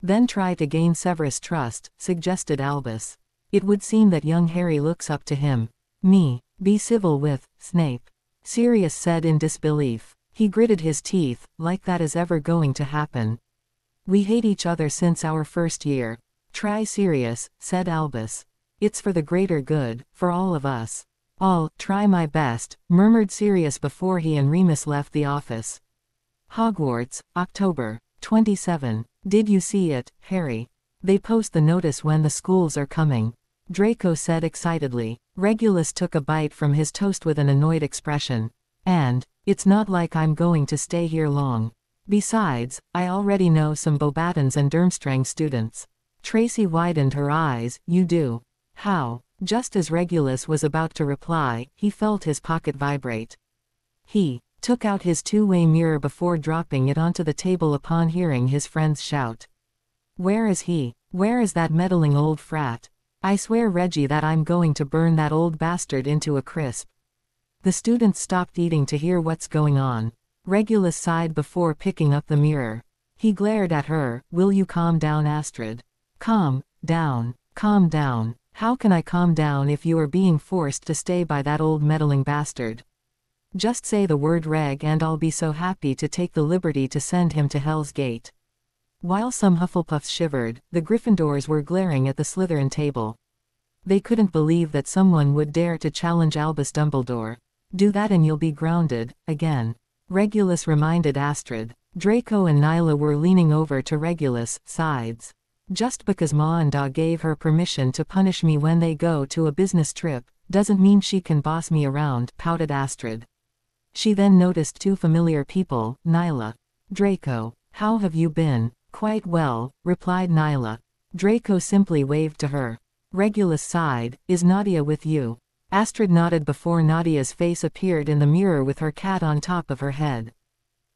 Speaker 2: Then try to gain Severus' trust, suggested Albus. It would seem that young Harry looks up to him. Me. Be civil with Snape. Sirius said in disbelief. He gritted his teeth, like that is ever going to happen. We hate each other since our first year. Try Sirius, said Albus. It's for the greater good, for all of us. I'll try my best, murmured Sirius before he and Remus left the office. Hogwarts, October 27. Did you see it, Harry? They post the notice when the schools are coming. Draco said excitedly. Regulus took a bite from his toast with an annoyed expression. And, it's not like I'm going to stay here long. Besides, I already know some Beauxbatons and Durmstrang students. Tracy widened her eyes. You do? How? Just as Regulus was about to reply, he felt his pocket vibrate. He took out his two-way mirror before dropping it onto the table upon hearing his friends shout. Where is he? Where is that meddling old frat? I swear, Reggie, that I'm going to burn that old bastard into a crisp. The students stopped eating to hear what's going on. Regulus sighed before picking up the mirror. He glared at her. Will you calm down, Astrid? Calm down. Calm down. How can I calm down if you are being forced to stay by that old meddling bastard? Just say the word Reg and I'll be so happy to take the liberty to send him to Hell's Gate. While some Hufflepuffs shivered, the Gryffindors were glaring at the Slytherin table. They couldn't believe that someone would dare to challenge Albus Dumbledore. Do that and you'll be grounded, again. Regulus reminded Astrid. Draco and Nyla were leaning over to Regulus' sides. Just because Ma and Da gave her permission to punish me when they go to a business trip, doesn't mean she can boss me around, pouted Astrid. She then noticed two familiar people. Nyla. Draco. How have you been? Quite well, replied Nyla. Draco simply waved to her. Regulus sighed. Is Nadia with you? Astrid nodded before Nadia's face appeared in the mirror with her cat on top of her head.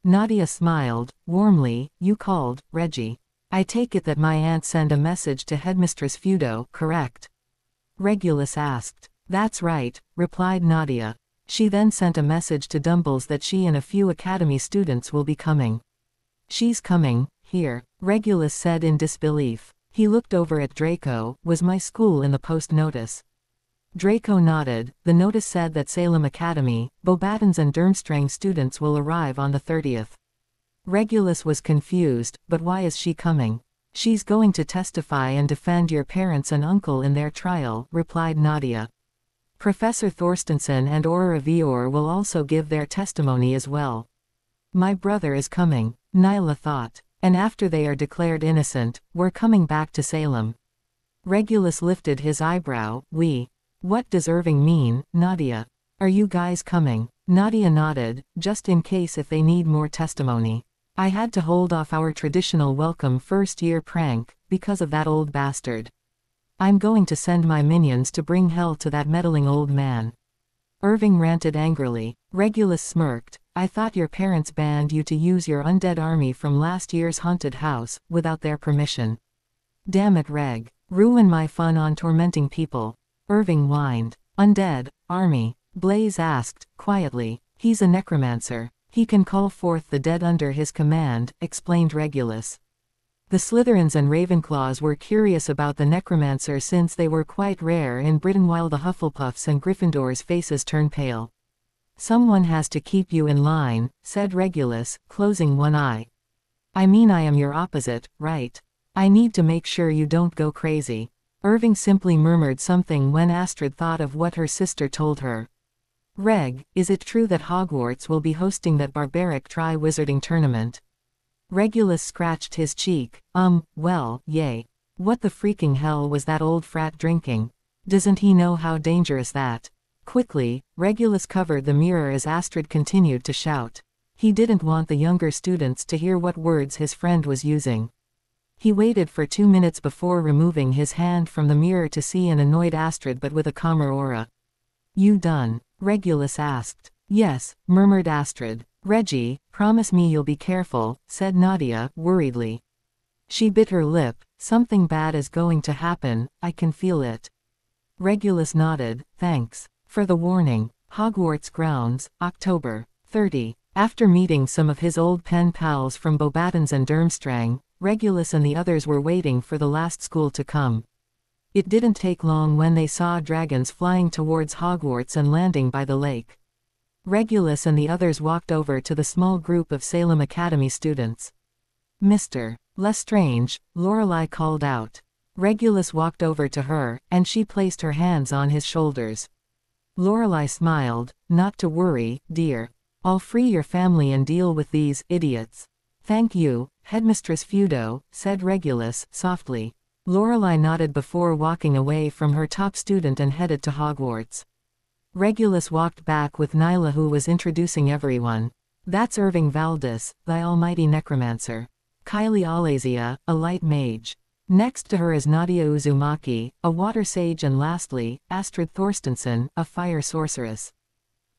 Speaker 2: Nadia smiled, warmly. You called, Reggie. I take it that my aunt sent a message to Headmistress Feudo, correct? Regulus asked. That's right, replied Nadia. She then sent a message to Dumbles that she and a few academy students will be coming. She's coming, here, Regulus said in disbelief. He looked over at Draco. Was my school in the post notice? Draco nodded. The notice said that Salem Academy, Beauxbatons and Durmstrang students will arrive on the 30th. Regulus was confused, but why is she coming? She's going to testify and defend your parents and uncle in their trial, replied Nadia. Professor Thorstensen and Aurora Vior will also give their testimony as well. My brother is coming, Nyla thought. And after they are declared innocent, we're coming back to Salem. Regulus lifted his eyebrow. We. What does Irving mean, Nadia? Are you guys coming? Nadia nodded, just in case if they need more testimony. I had to hold off our traditional welcome first-year prank, because of that old bastard. I'm going to send my minions to bring hell to that meddling old man. Irving ranted angrily. Regulus smirked. I thought your parents banned you to use your undead army from last year's haunted house, without their permission. Damn it, Reg. Ruin my fun on tormenting people. Irving whined. Undead, army? Blaze asked, quietly. He's a necromancer. He can call forth the dead under his command, explained Regulus. The Slytherins and Ravenclaws were curious about the necromancer since they were quite rare in Britain, while the Hufflepuffs and Gryffindors' faces turned pale. Someone has to keep you in line, said Regulus, closing one eye. I mean, I am your opposite, right? I need to make sure you don't go crazy. Irving simply murmured something when Astrid thought of what her sister told her. Reg, is it true that Hogwarts will be hosting that barbaric tri-wizarding tournament? Regulus scratched his cheek. Well, yay. What the freaking hell was that old frat drinking? Doesn't he know how dangerous that? Quickly, Regulus covered the mirror as Astrid continued to shout. He didn't want the younger students to hear what words his friend was using. He waited for 2 minutes before removing his hand from the mirror to see an annoyed Astrid but with a calmer aura. You done? Regulus asked. Yes, murmured Astrid. Reggie, promise me you'll be careful, said Nadia, worriedly. She bit her lip. Something bad is going to happen, I can feel it. Regulus nodded. Thanks for the warning. Hogwarts grounds, October 30. After meeting some of his old pen pals from Beauxbatons and Durmstrang, Regulus and the others were waiting for the last school to come. It didn't take long when they saw dragons flying towards Hogwarts and landing by the lake. Regulus and the others walked over to the small group of Salem Academy students. Mr. Lestrange, Lorelei called out. Regulus walked over to her, and she placed her hands on his shoulders. Lorelei smiled. Not to worry, dear. I'll free your family and deal with these idiots. Thank you, Headmistress Feudo, said Regulus, softly. Lorelei nodded before walking away from her top student and headed to Hogwarts. Regulus walked back with Nyla, who was introducing everyone. That's Irving Valdis, the almighty necromancer. Kylie Alazia, a light mage. Next to her is Nadia Uzumaki, a water sage, and lastly, Astrid Thorstensen, a fire sorceress.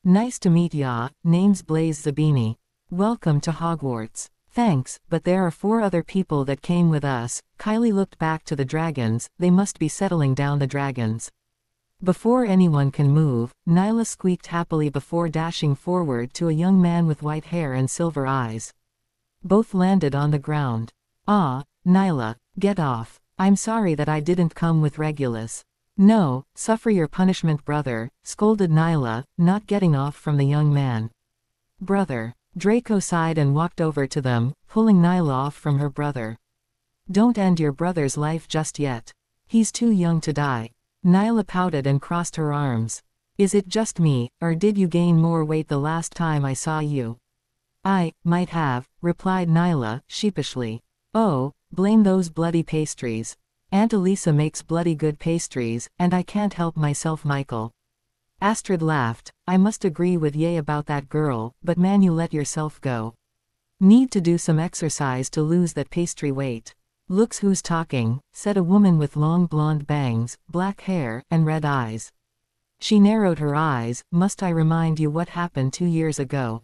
Speaker 2: Nice to meet ya, name's Blaze Zabini. Welcome to Hogwarts. Thanks, but there are 4 other people that came with us. Kylie looked back to the dragons. They must be settling down the dragons. Before anyone can move, Nyla squeaked happily before dashing forward to a young man with white hair and silver eyes. Both landed on the ground. Ah, Nyla, get off. I'm sorry that I didn't come with Regulus. No, suffer your punishment, brother, scolded Nyla, not getting off from the young man. Brother. Draco sighed and walked over to them, pulling Nyla off from her brother. Don't end your brother's life just yet. He's too young to die. Nyla pouted and crossed her arms. Is it just me, or did you gain more weight the last time I saw you? I might have, replied Nyla, sheepishly. Oh, blame those bloody pastries. Aunt Elisa makes bloody good pastries, and I can't help myself, Michael. Astrid laughed. I must agree with Ye about that girl, but man, you let yourself go. Need to do some exercise to lose that pastry weight. Looks who's talking, said a woman with long blonde bangs, black hair, and red eyes. She narrowed her eyes. Must I remind you what happened 2 years ago?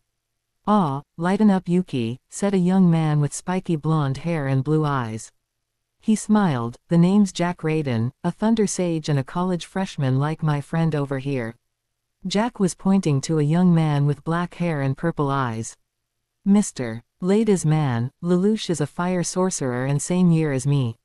Speaker 2: "Ah, lighten up, Yuki," said a young man with spiky blonde hair and blue eyes. He smiled. "The name's Jack Raiden, a Thunder Sage and a college freshman like my friend over here." Jack was pointing to a young man with black hair and purple eyes. "Mr. Ladies man, Lelouch is a fire sorcerer and same year as me."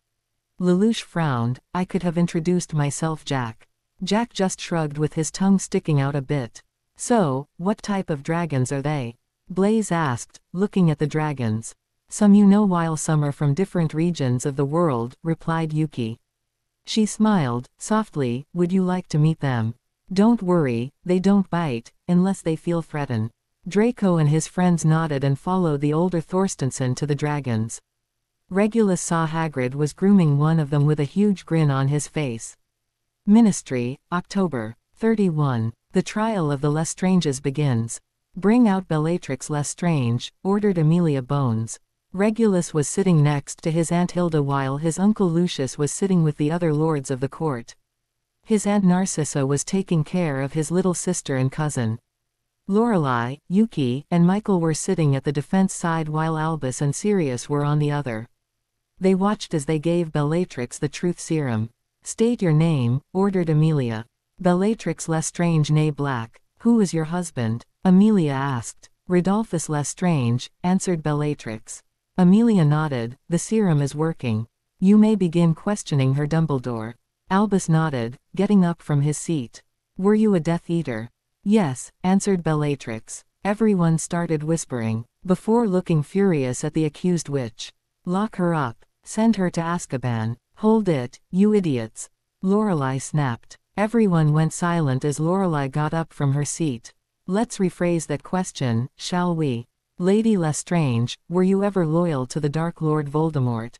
Speaker 2: Lelouch frowned. "I could have introduced myself, Jack." Jack just shrugged with his tongue sticking out a bit. "So, what type of dragons are they?" Blaze asked, looking at the dragons. "Some you know, while some are from different regions of the world," replied Yuki. She smiled softly. "Would you like to meet them?" "Don't worry, they don't bite, unless they feel threatened." Draco and his friends nodded and followed the older Thorstensen to the dragons. Regulus saw Hagrid was grooming one of them with a huge grin on his face. Ministry, October 31. The trial of the Lestranges begins. "Bring out Bellatrix Lestrange," ordered Amelia Bones. Regulus was sitting next to his Aunt Hilda while his Uncle Lucius was sitting with the other lords of the court. His Aunt Narcissa was taking care of his little sister and cousin. Lorelei, Yuki, and Michael were sitting at the defense side while Albus and Sirius were on the other. They watched as they gave Bellatrix the truth serum. "State your name," ordered Amelia. "Bellatrix Lestrange née Black." "Who is your husband?" Amelia asked. "Rodolphus Lestrange," answered Bellatrix. Amelia nodded. "The serum is working. You may begin questioning her, Dumbledore." Albus nodded, getting up from his seat. "Were you a Death Eater?" "Yes," answered Bellatrix. Everyone started whispering, before looking furious at the accused witch. "Lock her up. Send her to Azkaban." "Hold it, you idiots!" Lorelei snapped. Everyone went silent as Lorelei got up from her seat. "Let's rephrase that question, shall we? Lady Lestrange, were you ever loyal to the Dark Lord Voldemort?"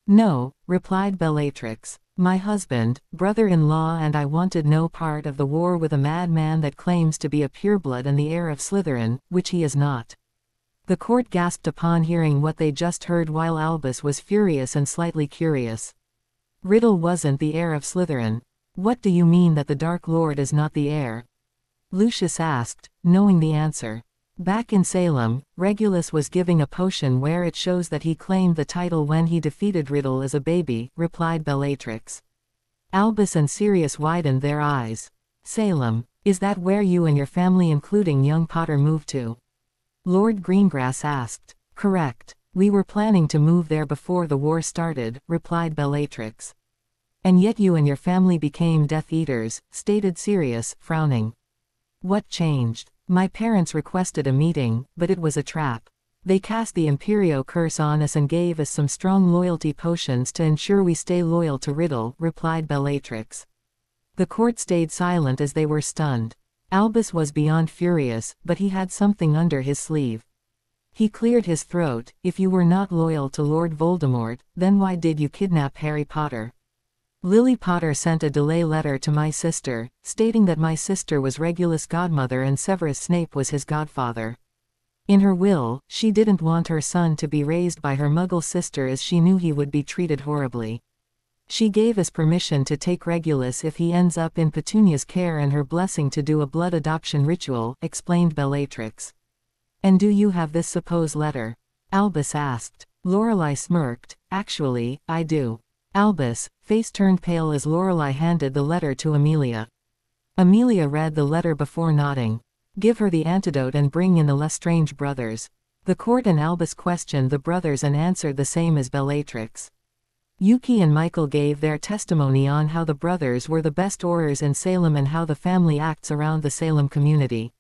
Speaker 2: "No," replied Bellatrix. "My husband, brother-in-law and I wanted no part of the war with a madman that claims to be a pureblood and the heir of Slytherin, which he is not." The court gasped upon hearing what they just heard while Albus was furious and slightly curious. "Riddle wasn't the heir of Slytherin." "What do you mean that the Dark Lord is not the heir?" Lucius asked, knowing the answer. "Back in Salem, Regulus was giving a potion where it shows that he claimed the title when he defeated Riddle as a baby," replied Bellatrix. Albus and Sirius widened their eyes. "Salem, is that where you and your family including young Potter moved to?" Lord Greengrass asked. "Correct. We were planning to move there before the war started," replied Bellatrix. "And yet you and your family became Death Eaters," stated Sirius, frowning. "What changed?" "My parents requested a meeting, but it was a trap. They cast the Imperio curse on us and gave us some strong loyalty potions to ensure we stay loyal to Riddle," replied Bellatrix. The court stayed silent as they were stunned. Albus was beyond furious, but he had something under his sleeve. He cleared his throat. "If you were not loyal to Lord Voldemort, then why did you kidnap Harry Potter?" "Lily Potter sent a delay letter to my sister, stating that my sister was Regulus' godmother and Severus Snape was his godfather. In her will, she didn't want her son to be raised by her Muggle sister as she knew he would be treated horribly. She gave us permission to take Regulus if he ends up in Petunia's care and her blessing to do a blood adoption ritual," explained Bellatrix. "And do you have this supposed letter?" Albus asked. Lorelei smirked. "Actually, I do." Albus' face turned pale as Lorelei handed the letter to Amelia. Amelia read the letter before nodding. "Give her the antidote and bring in the Lestrange brothers." The court and Albus questioned the brothers and answered the same as Bellatrix. Yuki and Michael gave their testimony on how the brothers were the best Aurors in Salem and how the family acts around the Salem community.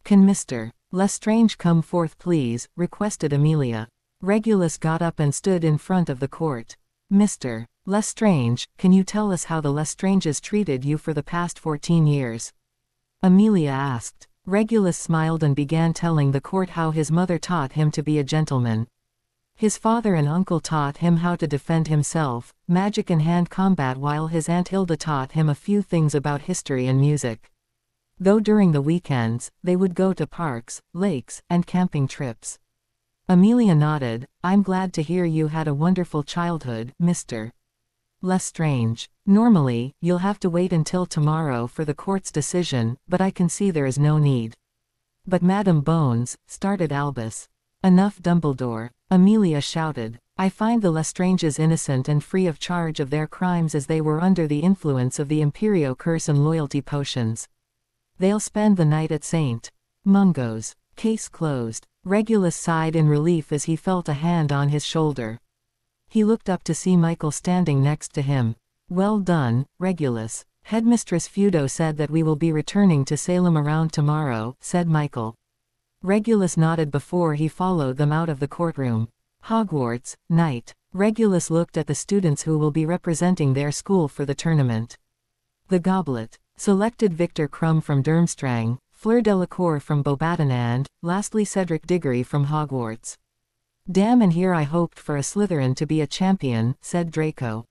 Speaker 2: "Can Mr. Lestrange come forth please?" requested Amelia. Regulus got up and stood in front of the court. "Mr. Lestrange, can you tell us how the Lestranges treated you for the past 14 years?" Amelia asked. Regulus smiled and began telling the court how his mother taught him to be a gentleman. His father and uncle taught him how to defend himself, magic and hand combat, while his Aunt Hilda taught him a few things about history and music. Though during the weekends, they would go to parks, lakes, and camping trips. Amelia nodded. "I'm glad to hear you had a wonderful childhood, Mr. Lestrange. Normally, you'll have to wait until tomorrow for the court's decision, but I can see there is no need." But Madam Bones, started Albus. Enough, Dumbledore, Amelia shouted. I find the Lestranges innocent and free of charge of their crimes as they were under the influence of the Imperio curse and loyalty potions. They'll spend the night at St. Mungo's. Case closed. Regulus sighed in relief as he felt a hand on his shoulder. He looked up to see Michael standing next to him. Well done, Regulus. Headmistress Feudo said that we will be returning to Salem around tomorrow, said Michael. Regulus nodded before he followed them out of the courtroom. Hogwarts, night. Regulus looked at the students who will be representing their school for the tournament. The Goblet. Selected Victor Crumb from Durmstrang, Fleur Delacour from Beauxbaton and, lastly Cedric Diggory from Hogwarts. Damn, and here I hoped for a Slytherin to be a champion, said Draco.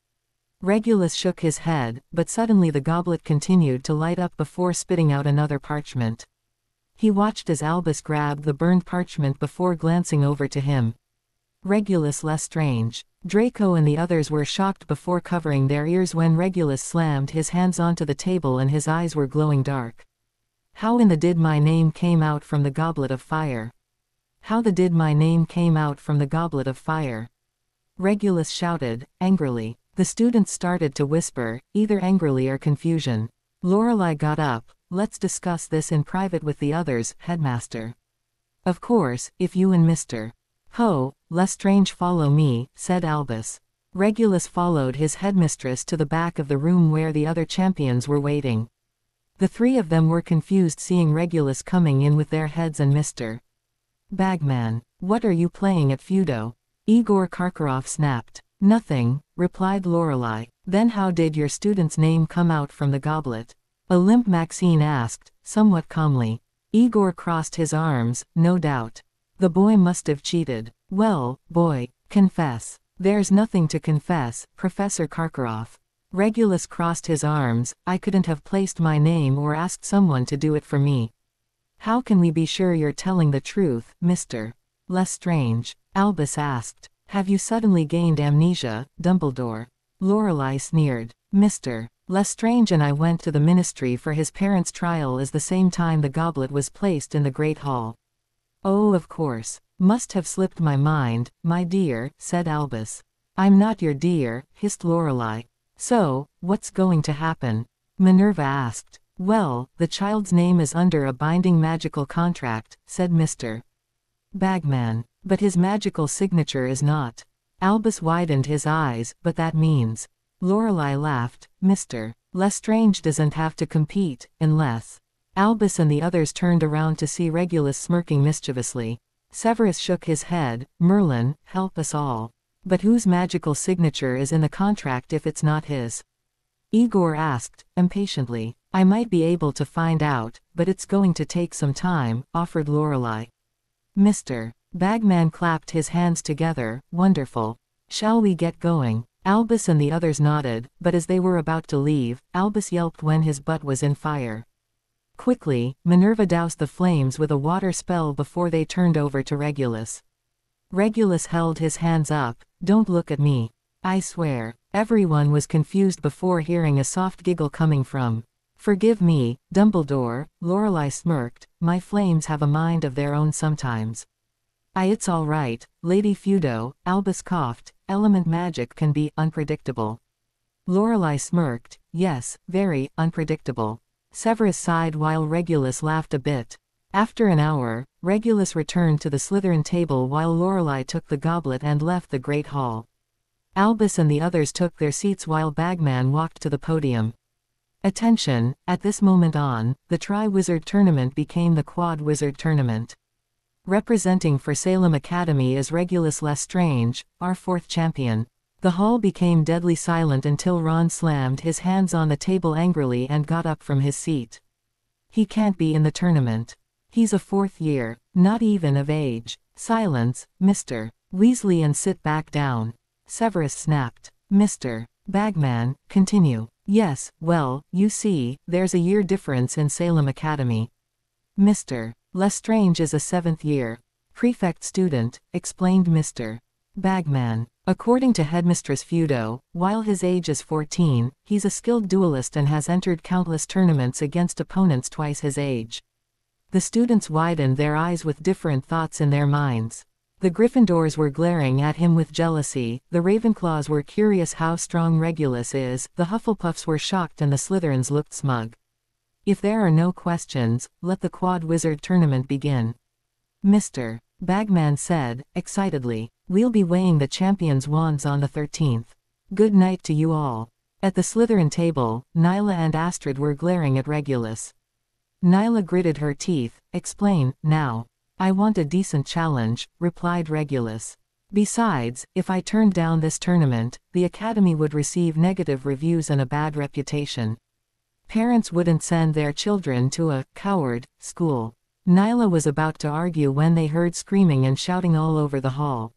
Speaker 2: Regulus shook his head, but suddenly the goblet continued to light up before spitting out another parchment. He watched as Albus grabbed the burned parchment before glancing over to him. Regulus Lestrange. Draco and the others were shocked before covering their ears when Regulus slammed his hands onto the table and his eyes were glowing dark. How in the did my name came out from the goblet of fire? How the did my name came out from the goblet of fire? Regulus shouted, angrily. The students started to whisper, either angrily or confusion. Lorelei got up. Let's discuss this in private with the others, headmaster. Of course, if you and Mr. Lestrange follow me, said Albus. Regulus followed his headmistress to the back of the room where the other champions were waiting. The three of them were confused seeing Regulus coming in with their heads and Mr. Bagman. What are you playing at Feudo? Igor Karkaroff snapped. Nothing, replied Lorelei. Then how did your student's name come out from the goblet? A limp Maxine asked, somewhat calmly. Igor crossed his arms, no doubt. The boy must have cheated. Well, boy, confess. There's nothing to confess, Professor Karkaroff. Regulus crossed his arms. I couldn't have placed my name or asked someone to do it for me. How can we be sure you're telling the truth, Mr. Lestrange? Albus asked. Have you suddenly gained amnesia, Dumbledore? Lorelei sneered. Mr. Lestrange and I went to the ministry for his parents' trial as the same time the goblet was placed in the Great Hall. Oh, of course. Must have slipped my mind, my dear, said Albus. I'm not your dear, hissed Lorelei. So, what's going to happen? Minerva asked. Well, the child's name is under a binding magical contract, said Mr. Bagman. But his magical signature is not. Albus widened his eyes, but that means. Lorelei laughed. Mr. Lestrange doesn't have to compete, unless. Albus and the others turned around to see Regulus smirking mischievously. Severus shook his head. Merlin, help us all. But whose magical signature is in the contract if it's not his? Igor asked, impatiently. I might be able to find out, but it's going to take some time, offered Lorelei. Mr. Bagman clapped his hands together. Wonderful. Shall we get going? Albus and the others nodded, but as they were about to leave, Albus yelped when his butt was in fire. Quickly, Minerva doused the flames with a water spell before they turned over to Regulus. Regulus held his hands up. Don't look at me. I swear. Everyone was confused before hearing a soft giggle coming from. Forgive me, Dumbledore, Lorelei smirked. My flames have a mind of their own sometimes. It's all right, Lady Feudo, Albus coughed. Element magic can be unpredictable. Lorelei smirked. Yes, very unpredictable. Severus sighed while Regulus laughed a bit. After an hour, Regulus returned to the Slytherin table while Lorelei took the goblet and left the Great Hall. Albus and the others took their seats while Bagman walked to the podium. Attention, at this moment on, the Tri-Wizard Tournament became the Quad-Wizard Tournament. Representing for Salem Academy is Regulus Lestrange, our fourth champion. The hall became deadly silent until Ron slammed his hands on the table angrily and got up from his seat. He can't be in the tournament. He's a fourth year, not even of age. Silence, Mr. Weasley, and sit back down. Severus snapped. Mr. Bagman, continue. Yes, well, you see, there's a year difference in Salem Academy. Mr. Lestrange is a seventh year. Prefect student, explained Mr. Bagman. According to Headmistress Feudo, while his age is 14, he's a skilled duelist and has entered countless tournaments against opponents twice his age. The students widened their eyes with different thoughts in their minds. The Gryffindors were glaring at him with jealousy, the Ravenclaws were curious how strong Regulus is, the Hufflepuffs were shocked and the Slytherins looked smug. If there are no questions, let the Quad Wizard tournament begin. Mr. Bagman said, excitedly. We'll be weighing the champions' wands on the 13th. Good night to you all. At the Slytherin table, Nyla and Astrid were glaring at Regulus. Nyla gritted her teeth. Explain, now. I want a decent challenge, replied Regulus. Besides, if I turned down this tournament, the Academy would receive negative reviews and a bad reputation. Parents wouldn't send their children to a coward school. Nyla was about to argue when they heard screaming and shouting all over the hall.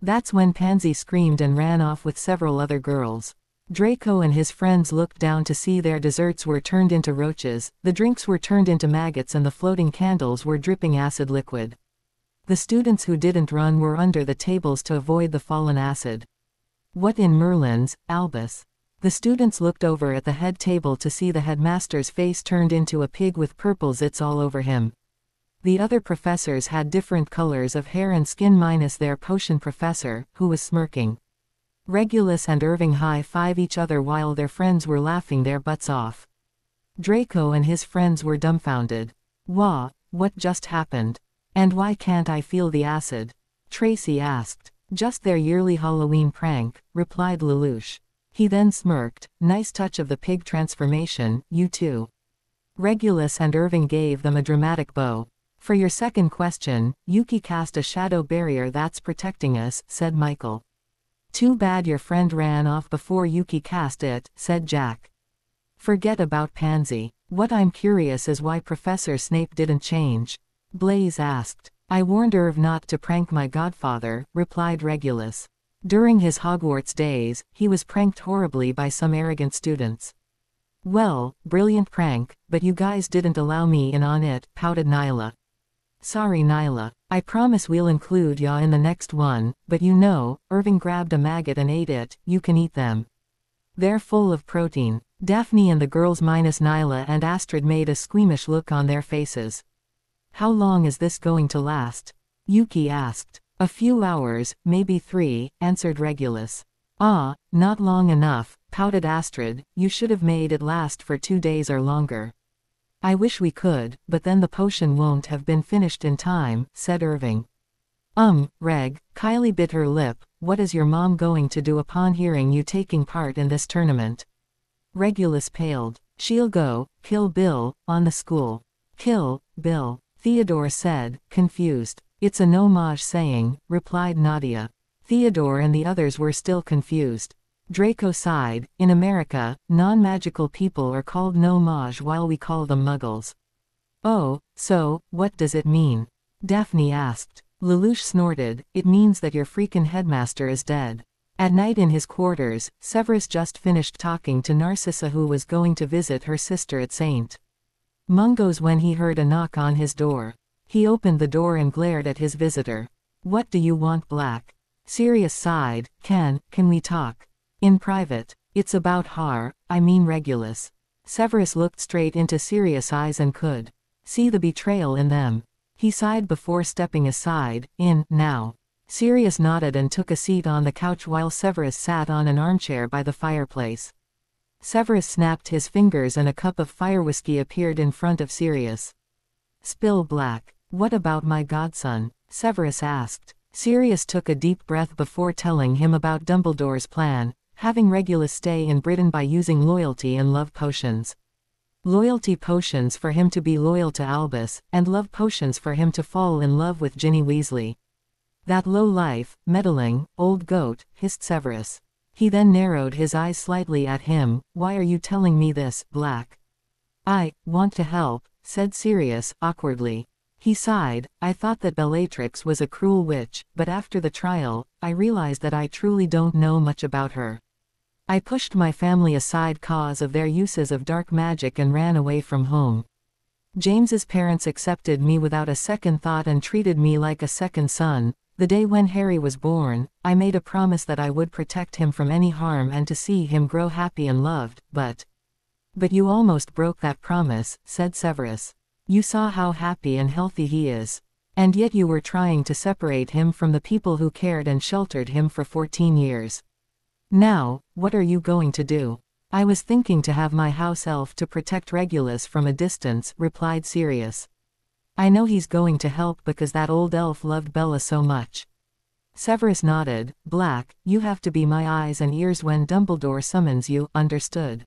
Speaker 2: That's when Pansy screamed and ran off with several other girls. Draco and his friends looked down to see their desserts were turned into roaches, the drinks were turned into maggots and the floating candles were dripping acid liquid. The students who didn't run were under the tables to avoid the fallen acid. What in Merlin's, Albus? The students looked over at the head table to see the headmaster's face turned into a pig with purple zits all over him. The other professors had different colors of hair and skin minus their potion professor, who was smirking. Regulus and Irving high-five each other while their friends were laughing their butts off. Draco and his friends were dumbfounded. Wah, what just happened? And why can't I feel the acid? Tracy asked. Just their yearly Halloween prank, replied Lelouch. He then smirked. Nice touch of the pig transformation, you two. Regulus and Irving gave them a dramatic bow. For your second question, Yuki cast a shadow barrier that's protecting us, said Michael. Too bad your friend ran off before Yuki cast it, said Jack. Forget about Pansy. What I'm curious is why Professor Snape didn't change. Blaise asked. I warned Irv not to prank my godfather, replied Regulus. During his Hogwarts days, he was pranked horribly by some arrogant students. Well, brilliant prank, but you guys didn't allow me in on it, pouted Nyla. Sorry Nyla. I promise we'll include ya in the next one, but you know, Irving grabbed a maggot and ate it, you can eat them. They're full of protein. Daphne and the girls minus Nyla and Astrid made a squeamish look on their faces. How long is this going to last? Yuki asked. A few hours, maybe 3, answered Regulus. Ah, not long enough, pouted Astrid, you should have made it last for 2 days or longer. I wish we could, but then the potion won't have been finished in time, said Irving. Reg, Kylie bit her lip, what is your mom going to do upon hearing you taking part in this tournament? Regulus paled. She'll go, kill Bill, on the school. Kill, Bill, Theodore said, confused. It's a no-mage saying, replied Nadia. Theodore and the others were still confused. Draco sighed. In America, non-magical people are called no-mage while we call them muggles. Oh, so, what does it mean? Daphne asked. Lelouch snorted. It means that your freakin' headmaster is dead. At night in his quarters, Severus just finished talking to Narcissa who was going to visit her sister at St. Mungo's when he heard a knock on his door. He opened the door and glared at his visitor. What do you want, Black? Sirius sighed. Can we talk? In private. It's about Regulus. Severus looked straight into Sirius' eyes and could see the betrayal in them. He sighed before stepping aside. Now. Sirius nodded and took a seat on the couch while Severus sat on an armchair by the fireplace. Severus snapped his fingers and a cup of fire whiskey appeared in front of Sirius. Spill, Black. What about my godson? Severus asked. Sirius took a deep breath before telling him about Dumbledore's plan, having Regulus stay in Britain by using loyalty and love potions. Loyalty potions for him to be loyal to Albus, and love potions for him to fall in love with Ginny Weasley. That low-life, meddling, old goat, hissed Severus. He then narrowed his eyes slightly at him. Why are you telling me this, Black? I want to help, said Sirius, awkwardly. He sighed. I thought that Bellatrix was a cruel witch, but after the trial, I realized that I truly don't know much about her. I pushed my family aside cause of their uses of dark magic and ran away from home. James's parents accepted me without a second thought and treated me like a second son. The day when Harry was born, I made a promise that I would protect him from any harm and to see him grow happy and loved, but you almost broke that promise, said Severus. You saw how happy and healthy he is. And yet you were trying to separate him from the people who cared and sheltered him for 14 years. Now, what are you going to do? I was thinking to have my house elf to protect Regulus from a distance, replied Sirius. I know he's going to help because that old elf loved Bella so much. Severus nodded. Black, you have to be my eyes and ears when Dumbledore summons you, understood?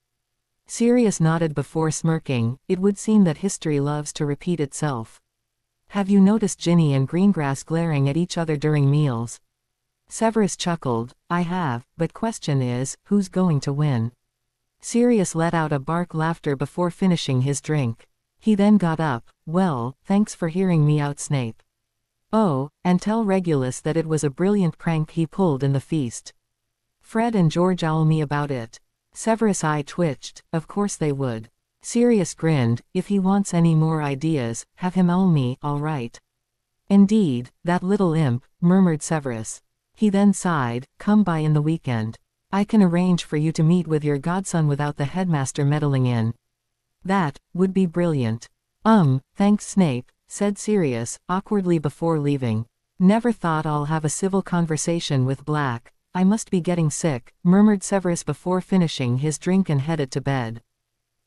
Speaker 2: Sirius nodded before smirking. It would seem that history loves to repeat itself. Have you noticed Ginny and Greengrass glaring at each other during meals? Severus chuckled. I have, but question is, who's going to win? Sirius let out a bark laughter before finishing his drink. He then got up. Well, thanks for hearing me out, Snape. Oh, and tell Regulus that it was a brilliant prank he pulled in the feast. Fred and George owl me about it. Severus' eye twitched. Of course they would. Sirius grinned. If he wants any more ideas, have him owl me, all right. Indeed, that little imp, murmured Severus. He then sighed. Come by in the weekend. I can arrange for you to meet with your godson without the headmaster meddling in. That would be brilliant. Thanks, Snape, said Sirius, awkwardly before leaving. Never thought I'll have a civil conversation with Black. I must be getting sick, murmured Severus before finishing his drink and headed to bed.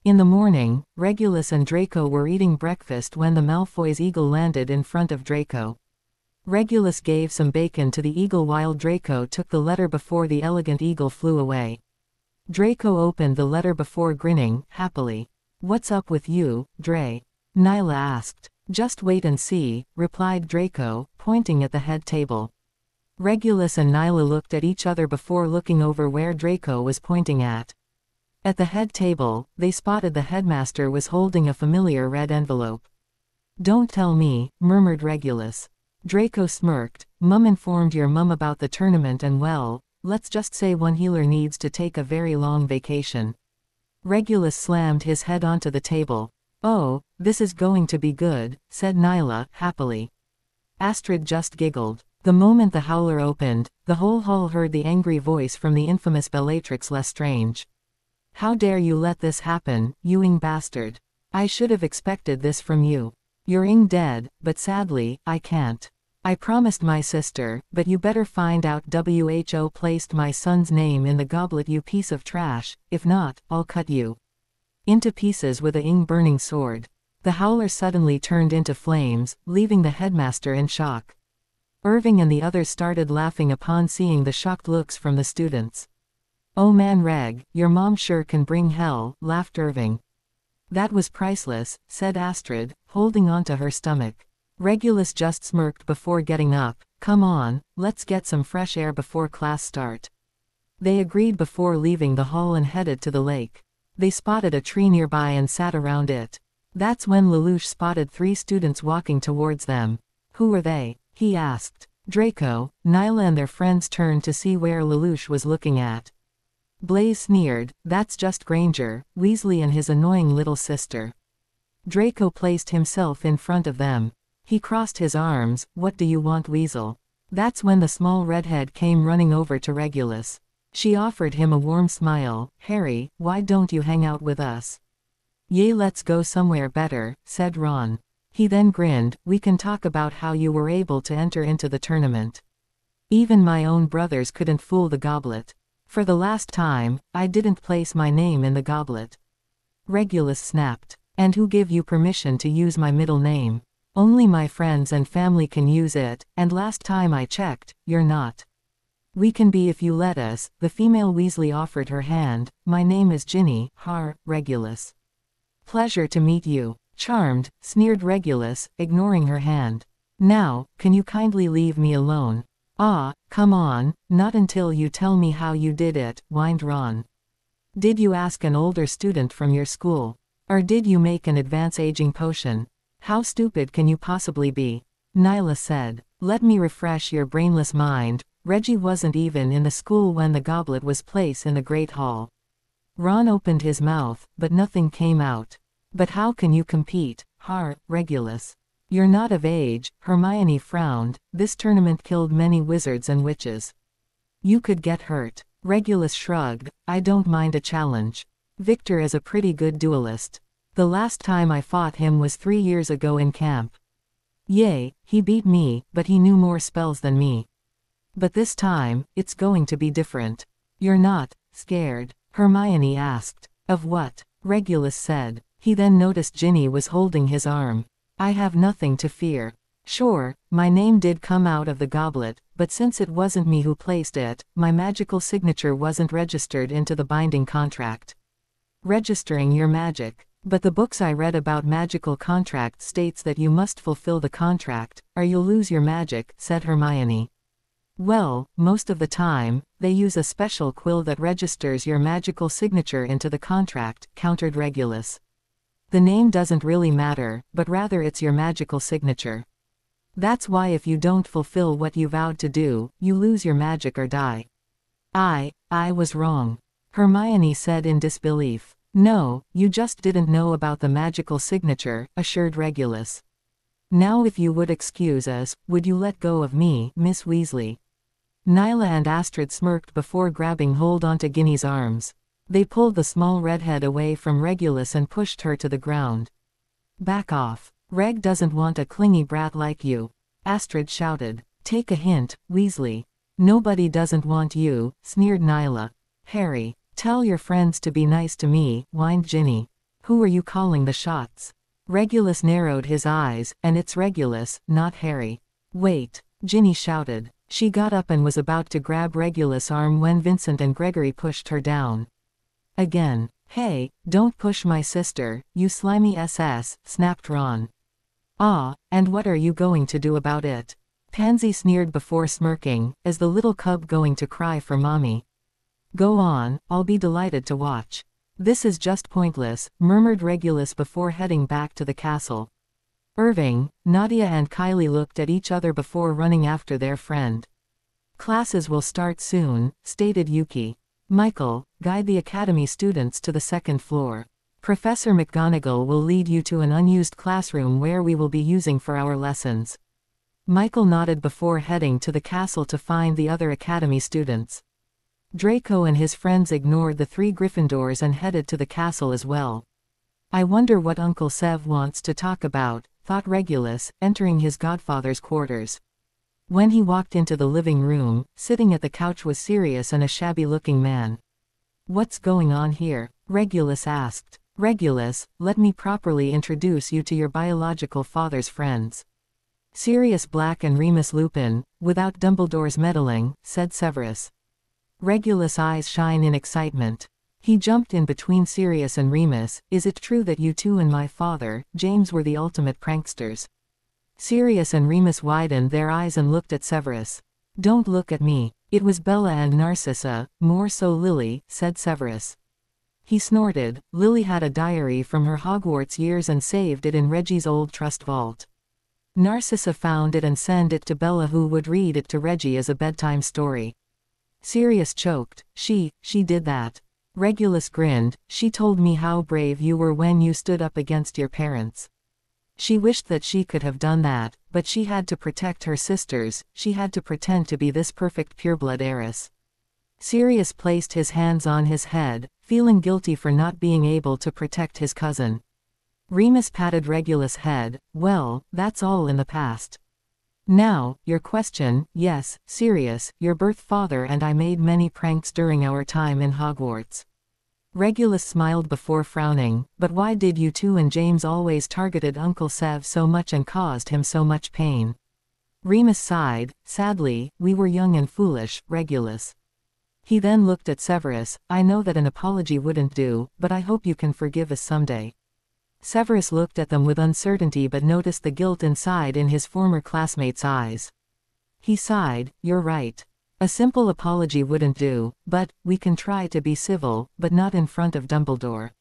Speaker 2: In the morning, Regulus and Draco were eating breakfast when the Malfoy's eagle landed in front of Draco. Regulus gave some bacon to the eagle while Draco took the letter before the elegant eagle flew away. Draco opened the letter before grinning, happily. What's up with you, Dre? Nyla asked. Just wait and see, replied Draco, pointing at the head table. Regulus and Nyla looked at each other before looking over where Draco was pointing at. At the head table, they spotted the headmaster was holding a familiar red envelope. Don't tell me, murmured Regulus. Draco smirked. Mum informed your mum about the tournament and well, let's just say one healer needs to take a very long vacation. Regulus slammed his head onto the table. Oh, this is going to be good, said Nyla, happily. Astrid just giggled. The moment the howler opened, the whole hall heard the angry voice from the infamous Bellatrix Lestrange. How dare you let this happen, you ing bastard. I should have expected this from you. You're ing dead, but sadly, I can't. I promised my sister, but you better find out who placed my son's name in the goblet, you piece of trash. If not, I'll cut you into pieces with a ing burning sword. The howler suddenly turned into flames, leaving the headmaster in shock. Irving and the others started laughing upon seeing the shocked looks from the students. Oh man, Reg, your mom sure can bring hell, laughed Irving. That was priceless, said Astrid, holding onto her stomach. Regulus just smirked before getting up. Come on, let's get some fresh air before class start. They agreed before leaving the hall and headed to the lake. They spotted a tree nearby and sat around it. That's when Lelouch spotted 3 students walking towards them. Who are they? He asked. Draco, Nyla and their friends turned to see where Lelouch was looking at. Blaise sneered. That's just Granger, Weasley and his annoying little sister. Draco placed himself in front of them. He crossed his arms. What do you want, Weasel? That's when the small redhead came running over to Regulus. She offered him a warm smile. Harry, why don't you hang out with us? Yay, let's go somewhere better, said Ron. He then grinned. We can talk about how you were able to enter into the tournament. Even my own brothers couldn't fool the goblet. For the last time, I didn't place my name in the goblet. Regulus snapped. And who gave you permission to use my middle name? Only my friends and family can use it, and last time I checked, you're not. We can be if you let us. The female Weasley offered her hand. My name is Ginny, Regulus. Pleasure to meet you. Charmed, sneered Regulus, ignoring her hand. Now, can you kindly leave me alone? Ah, come on, not until you tell me how you did it, whined Ron. Did you ask an older student from your school? Or did you make an advance aging potion? How stupid can you possibly be? Nyla said. Let me refresh your brainless mind. Reggie wasn't even in the school when the goblet was placed in the Great Hall. Ron opened his mouth, but nothing came out. But how can you compete, Regulus? You're not of age, Hermione frowned. This tournament killed many wizards and witches. You could get hurt. Regulus shrugged. I don't mind a challenge. Victor is a pretty good duelist. The last time I fought him was 3 years ago in camp. Yay, he beat me, but he knew more spells than me. But this time, it's going to be different. You're not scared? Hermione asked. Of what? Regulus said. He then noticed Ginny was holding his arm. I have nothing to fear. Sure, my name did come out of the goblet, but since it wasn't me who placed it, my magical signature wasn't registered into the binding contract. Registering your magic. But the books I read about magical contracts states that you must fulfill the contract, or you'll lose your magic, said Hermione. Well, most of the time, they use a special quill that registers your magical signature into the contract, countered Regulus. The name doesn't really matter, but rather it's your magical signature. That's why if you don't fulfill what you vowed to do, you lose your magic or die. I was wrong. Hermione said in disbelief. No, you just didn't know about the magical signature, assured Regulus. Now if you would excuse us, would you let go of me, Miss Weasley? Nyla and Astrid smirked before grabbing hold onto Ginny's arms. They pulled the small redhead away from Regulus and pushed her to the ground. Back off. Reg doesn't want a clingy brat like you. Astrid shouted. Take a hint, Weasley. Nobody doesn't want you, sneered Nyla. Harry, tell your friends to be nice to me, whined Ginny. Who are you calling the shots? Regulus narrowed his eyes, and it's Regulus, not Harry. Wait, Ginny shouted. She got up and was about to grab Regulus' arm when Vincent and Gregory pushed her down. Again. Hey, don't push my sister, you slimy SS, snapped Ron. Ah, and what are you going to do about it? Pansy sneered before smirking, as the little cub going to cry for mommy. Go on, I'll be delighted to watch. This is just pointless, murmured Regulus before heading back to the castle. Irving, Nadia and Kylie looked at each other before running after their friend. Classes will start soon, stated Yuki. Michael, guide the academy students to the second floor. Professor McGonagall will lead you to an unused classroom where we will be using for our lessons. Michael nodded before heading to the castle to find the other academy students. Draco and his friends ignored the 3 Gryffindors and headed to the castle as well. I wonder what Uncle Sev wants to talk about, thought Regulus, entering his godfather's quarters. When he walked into the living room, sitting at the couch was Sirius and a shabby-looking man. What's going on here? Regulus asked. Regulus, let me properly introduce you to your biological father's friends. Sirius Black and Remus Lupin, without Dumbledore's meddling, said Severus. Regulus' eyes shine in excitement. He jumped in between Sirius and Remus. Is it true that you two and my father, James, were the ultimate pranksters? Sirius and Remus widened their eyes and looked at Severus. Don't look at me. It was Bella and Narcissa, more so Lily, said Severus. He snorted. Lily had a diary from her Hogwarts years and saved it in Reggie's old trust vault. Narcissa found it and sent it to Bella, who would read it to Reggie as a bedtime story. Sirius choked. She did that. Regulus grinned. She told me how brave you were when you stood up against your parents. She wished that she could have done that, but she had to protect her sisters, she had to pretend to be this perfect pureblood heiress. Sirius placed his hands on his head, feeling guilty for not being able to protect his cousin. Remus patted Regulus' head. Well, that's all in the past. Now, your question. Yes, Sirius, your birth father and I made many pranks during our time in Hogwarts. Regulus smiled before frowning. But why did you two and James always targeted Uncle Sev so much and caused him so much pain? Remus sighed. Sadly, we were young and foolish, Regulus. He then looked at Severus. I know that an apology wouldn't do, but I hope you can forgive us someday. Severus looked at them with uncertainty but noticed the guilt inside in his former classmate's eyes. He sighed. You're right. A simple apology wouldn't do, but we can try to be civil, but not in front of Dumbledore.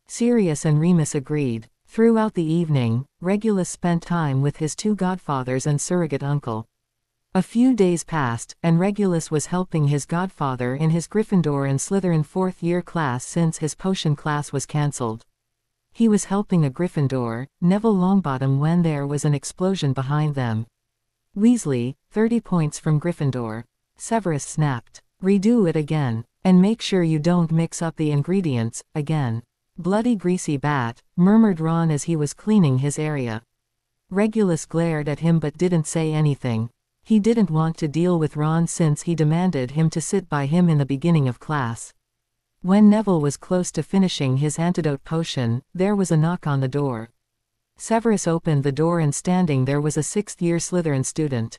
Speaker 2: Sirius and Remus agreed. Throughout the evening, Regulus spent time with his 2 godfathers and surrogate uncle. A few days passed, and Regulus was helping his godfather in his Gryffindor and Slytherin 4th-year class since his potion class was cancelled. He was helping a Gryffindor, Neville Longbottom, when there was an explosion behind them. Weasley, 30 points from Gryffindor. Severus snapped. Redo it again. And make sure you don't mix up the ingredients, again. Bloody greasy bat, murmured Ron as he was cleaning his area. Regulus glared at him but didn't say anything. He didn't want to deal with Ron since he demanded him to sit by him in the beginning of class. When Neville was close to finishing his antidote potion, there was a knock on the door. Severus opened the door and standing there was a 6th-year Slytherin student.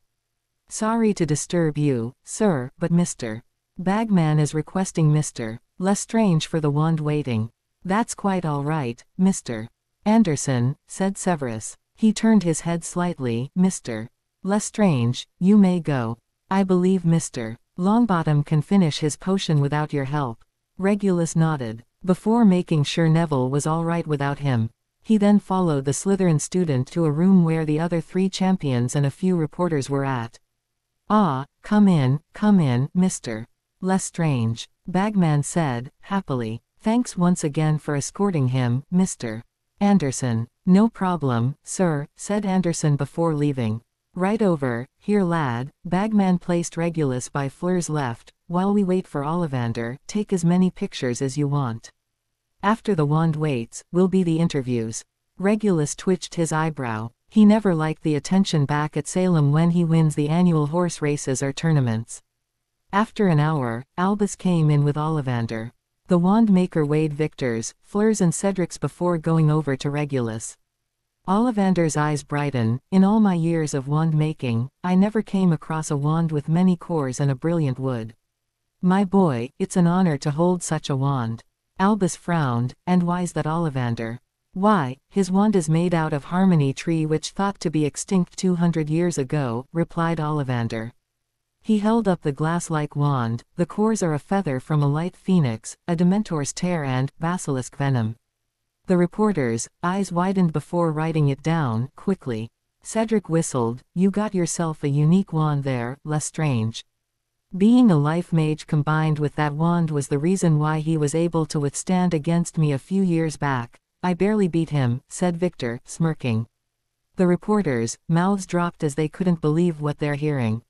Speaker 2: "Sorry to disturb you, sir, but Mr. Bagman is requesting Mr. Lestrange for the wand waiting." "That's quite all right, Mr. Anderson," said Severus. He turned his head slightly. "Mr. Lestrange, you may go. I believe Mr. Longbottom can finish his potion without your help." Regulus nodded, before making sure Neville was all right without him. He then followed the Slytherin student to a room where the other 3 champions and a few reporters were at. "Ah, come in, Mr. Lestrange," Bagman said, happily. "Thanks once again for escorting him, Mr. Anderson." "No problem, sir," said Anderson before leaving. "Right over here, lad." Bagman placed Regulus by Fleur's left. "While we wait for Ollivander, take as many pictures as you want. After the wand waits, will be the interviews." Regulus twitched his eyebrow. He never liked the attention back at Salem when he wins the annual horse races or tournaments. After an hour, Albus came in with Ollivander. The wand maker weighed Victor's, Fleur's and Cedric's before going over to Regulus. Ollivander's eyes brightened. "In all my years of wand making, I never came across a wand with many cores and a brilliant wood. My boy, it's an honor to hold such a wand." Albus frowned. "And why's that, Ollivander?" "Why, his wand is made out of harmony tree which thought to be extinct 200 years ago," replied Ollivander. He held up the glass-like wand. "The cores are a feather from a light phoenix, a dementor's tear and basilisk venom." The reporter's eyes widened before writing it down quickly. Cedric whistled. "You got yourself a unique wand there, Lestrange." Being a life mage combined with that wand was the reason why he was able to withstand against me a few years back. "I barely beat him," said Victor, smirking. The reporters' mouths dropped as they couldn't believe what they're hearing.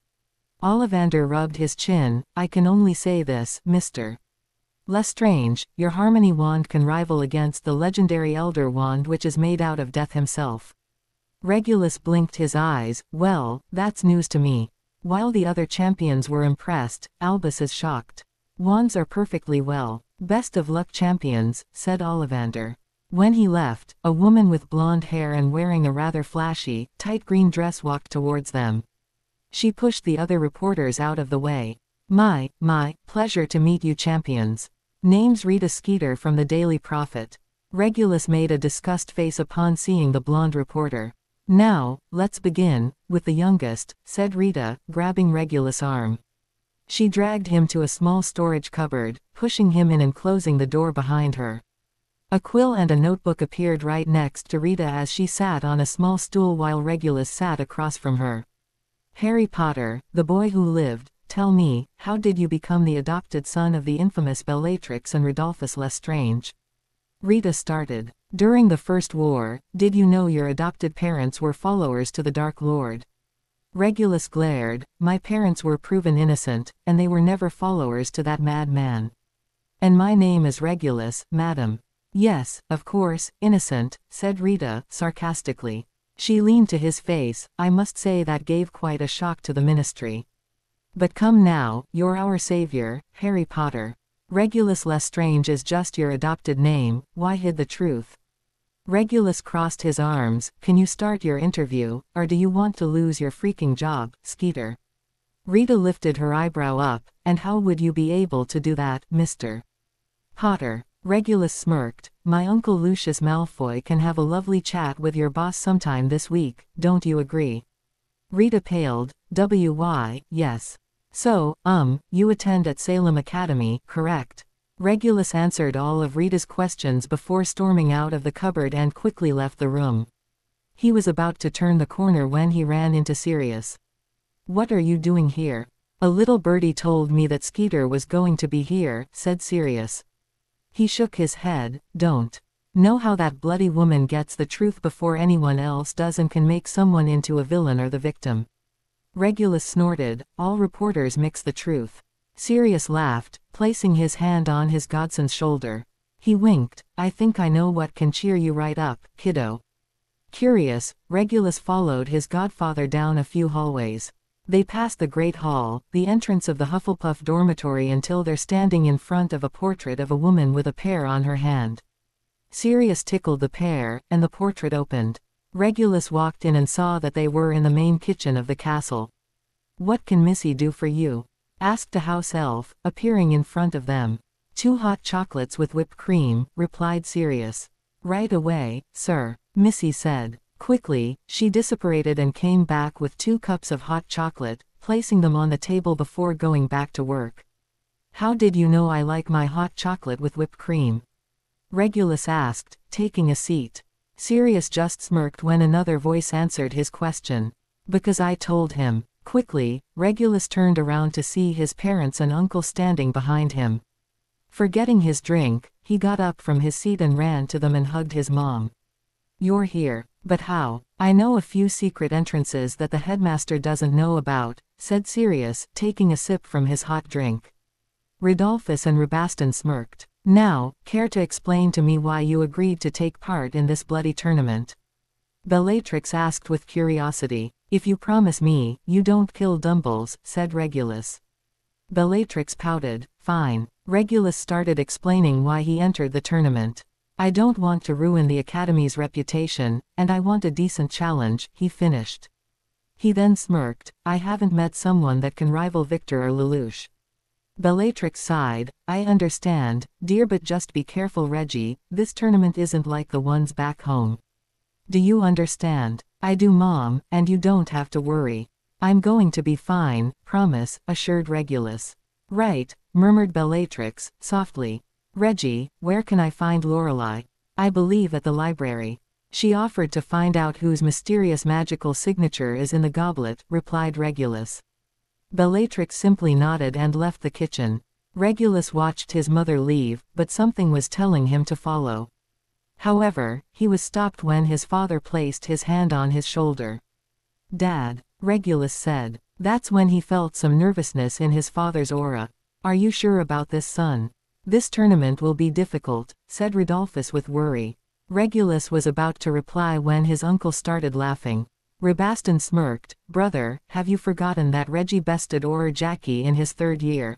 Speaker 2: Ollivander rubbed his chin. "I can only say this, Mr. Lestrange, your harmony wand can rival against the legendary Elder Wand which is made out of death himself." Regulus blinked his eyes. "Well, that's news to me." While the other champions were impressed, Albus is shocked. "Wands are perfectly well. Best of luck, champions," said Ollivander. When he left, a woman with blonde hair and wearing a rather flashy, tight green dress walked towards them. She pushed the other reporters out of the way. My, pleasure to meet you, champions. Name's Rita Skeeter from the Daily Prophet." Regulus made a disgust face upon seeing the blonde reporter. "Now, let's begin with the youngest," said Rita, grabbing Regulus' arm. She dragged him to a small storage cupboard, pushing him in and closing the door behind her. A quill and a notebook appeared right next to Rita as she sat on a small stool while Regulus sat across from her. "Harry Potter, the boy who lived, tell me, how did you become the adopted son of the infamous Bellatrix and Rodolphus Lestrange?" Rita started. "During the First War, did you know your adopted parents were followers to the Dark Lord?" Regulus glared. "My parents were proven innocent, and they were never followers to that madman." "And my name is Regulus, madam." "Yes, of course, innocent," said Rita, sarcastically. She leaned to his face. "I must say that gave quite a shock to the ministry. But come now, you're our savior, Harry Potter. Regulus Lestrange is just your adopted name, why hide the truth?" Regulus crossed his arms. "Can you start your interview, or do you want to lose your freaking job, Skeeter?" Rita lifted her eyebrow up. "And how would you be able to do that, Mr. Potter?" Regulus smirked. "My uncle Lucius Malfoy can have a lovely chat with your boss sometime this week, don't you agree?" Rita paled. "Why, yes. So, you attend at Salem Academy, correct?" Regulus answered all of Rita's questions before storming out of the cupboard and quickly left the room. He was about to turn the corner when he ran into Sirius. "What are you doing here?" "A little birdie told me that Skeeter was going to be here," said Sirius. He shook his head. "Don't know how that bloody woman gets the truth before anyone else does and can make someone into a villain or the victim." Regulus snorted. "All reporters mix the truth." Sirius laughed, placing his hand on his godson's shoulder. He winked. I think I know what can cheer you right up, kiddo. Curious, Regulus followed his godfather down a few hallways. They passed the Great Hall, the entrance of the Hufflepuff dormitory, until they're standing in front of a portrait of a woman with a pear on her hand. Sirius tickled the pear, and the portrait opened. Regulus walked in and saw that they were in the main kitchen of the castle. What can Missy do for you? Asked a house elf, appearing in front of them. 2 hot chocolates with whipped cream, replied Sirius. Right away, sir, Missy said. Quickly, she disapparated and came back with 2 cups of hot chocolate, placing them on the table before going back to work. How did you know I like my hot chocolate with whipped cream? Regulus asked, taking a seat. Sirius just smirked when another voice answered his question. Because I told him. Quickly, Regulus turned around to see his parents and uncle standing behind him. Forgetting his drink, he got up from his seat and ran to them and hugged his mom. You're here. But how? I know a few secret entrances that the headmaster doesn't know about, said Sirius, taking a sip from his hot drink. Rodolphus and Rabaston smirked. Now, care to explain to me why you agreed to take part in this bloody tournament? Bellatrix asked with curiosity. If you promise me, you don't kill Dumbles, said Regulus. Bellatrix pouted. Fine. Regulus started explaining why he entered the tournament. I don't want to ruin the Academy's reputation, and I want a decent challenge, he finished. He then smirked. I haven't met someone that can rival Victor or Lelouch. Bellatrix sighed. I understand, dear, but just be careful, Reggie, this tournament isn't like the ones back home. Do you understand? I do, Mom, and you don't have to worry. I'm going to be fine, promise, assured Regulus. Right, murmured Bellatrix, softly. Reggie, where can I find Lorelei? I believe at the library. She offered to find out whose mysterious magical signature is in the goblet, replied Regulus. Bellatrix simply nodded and left the kitchen. Regulus watched his mother leave, but something was telling him to follow. However, he was stopped when his father placed his hand on his shoulder. Dad, Regulus said. That's when he felt some nervousness in his father's aura. Are you sure about this, son? This tournament will be difficult, said Rodolphus with worry. Regulus was about to reply when his uncle started laughing. Rabaston smirked. Brother, have you forgotten that Reggie bested Auror Jackie in his 3rd year?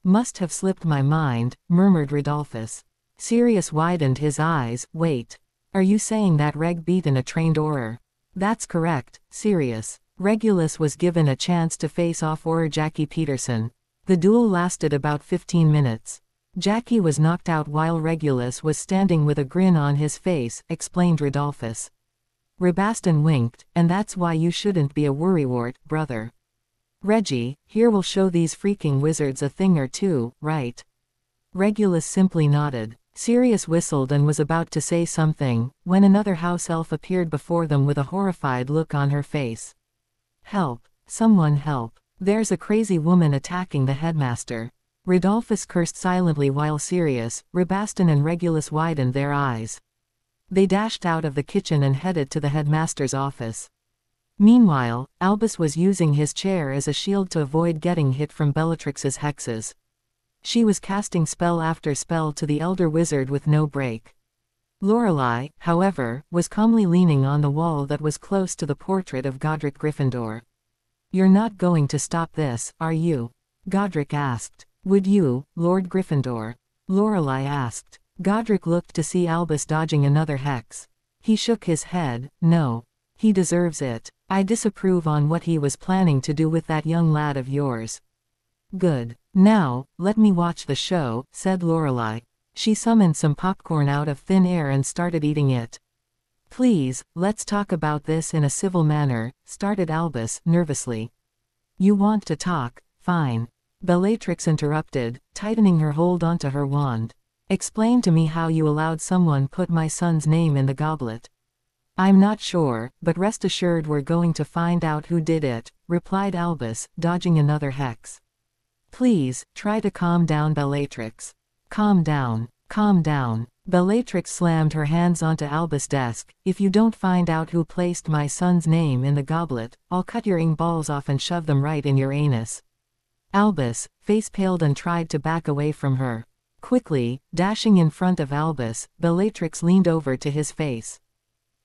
Speaker 2: Must have slipped my mind, murmured Rodolphus. Sirius widened his eyes. Wait. Are you saying that Reg beaten a trained Auror? That's correct, Sirius. Regulus was given a chance to face off Auror Jackie Peterson. The duel lasted about 15 minutes. Jackie was knocked out while Regulus was standing with a grin on his face, explained Rodolphus. Rabaston winked, and that's why you shouldn't be a worrywart, brother. Reggie, here we'll show these freaking wizards a thing or two, right? Regulus simply nodded. Sirius whistled and was about to say something, when another house elf appeared before them with a horrified look on her face. Help! Someone help! There's a crazy woman attacking the headmaster. Rodolphus cursed silently while Sirius, Rabaston and Regulus widened their eyes. They dashed out of the kitchen and headed to the headmaster's office. Meanwhile, Albus was using his chair as a shield to avoid getting hit from Bellatrix's hexes. She was casting spell after spell to the elder wizard with no break. Lorelei, however, was calmly leaning on the wall that was close to the portrait of Godric Gryffindor. You're not going to stop this, are you? Godric asked. Would you, Lord Gryffindor? Lorelei asked. Godric looked to see Albus dodging another hex. He shook his head. No. He deserves it. I disapprove on what he was planning to do with that young lad of yours. Good. Now, let me watch the show, said Lorelei. She summoned some popcorn out of thin air and started eating it. Please, let's talk about this in a civil manner, started Albus, nervously. You want to talk, fine. Bellatrix interrupted, tightening her hold onto her wand. Explain to me how you allowed someone put my son's name in the goblet. I'm not sure, but rest assured we're going to find out who did it, replied Albus, dodging another hex. Please, try to calm down, Bellatrix. Calm down. Calm down. Bellatrix slammed her hands onto Albus' desk. If you don't find out who placed my son's name in the goblet, I'll cut your ing balls off and shove them right in your anus. Albus, face paled and tried to back away from her. Quickly, dashing in front of Albus, Bellatrix leaned over to his face.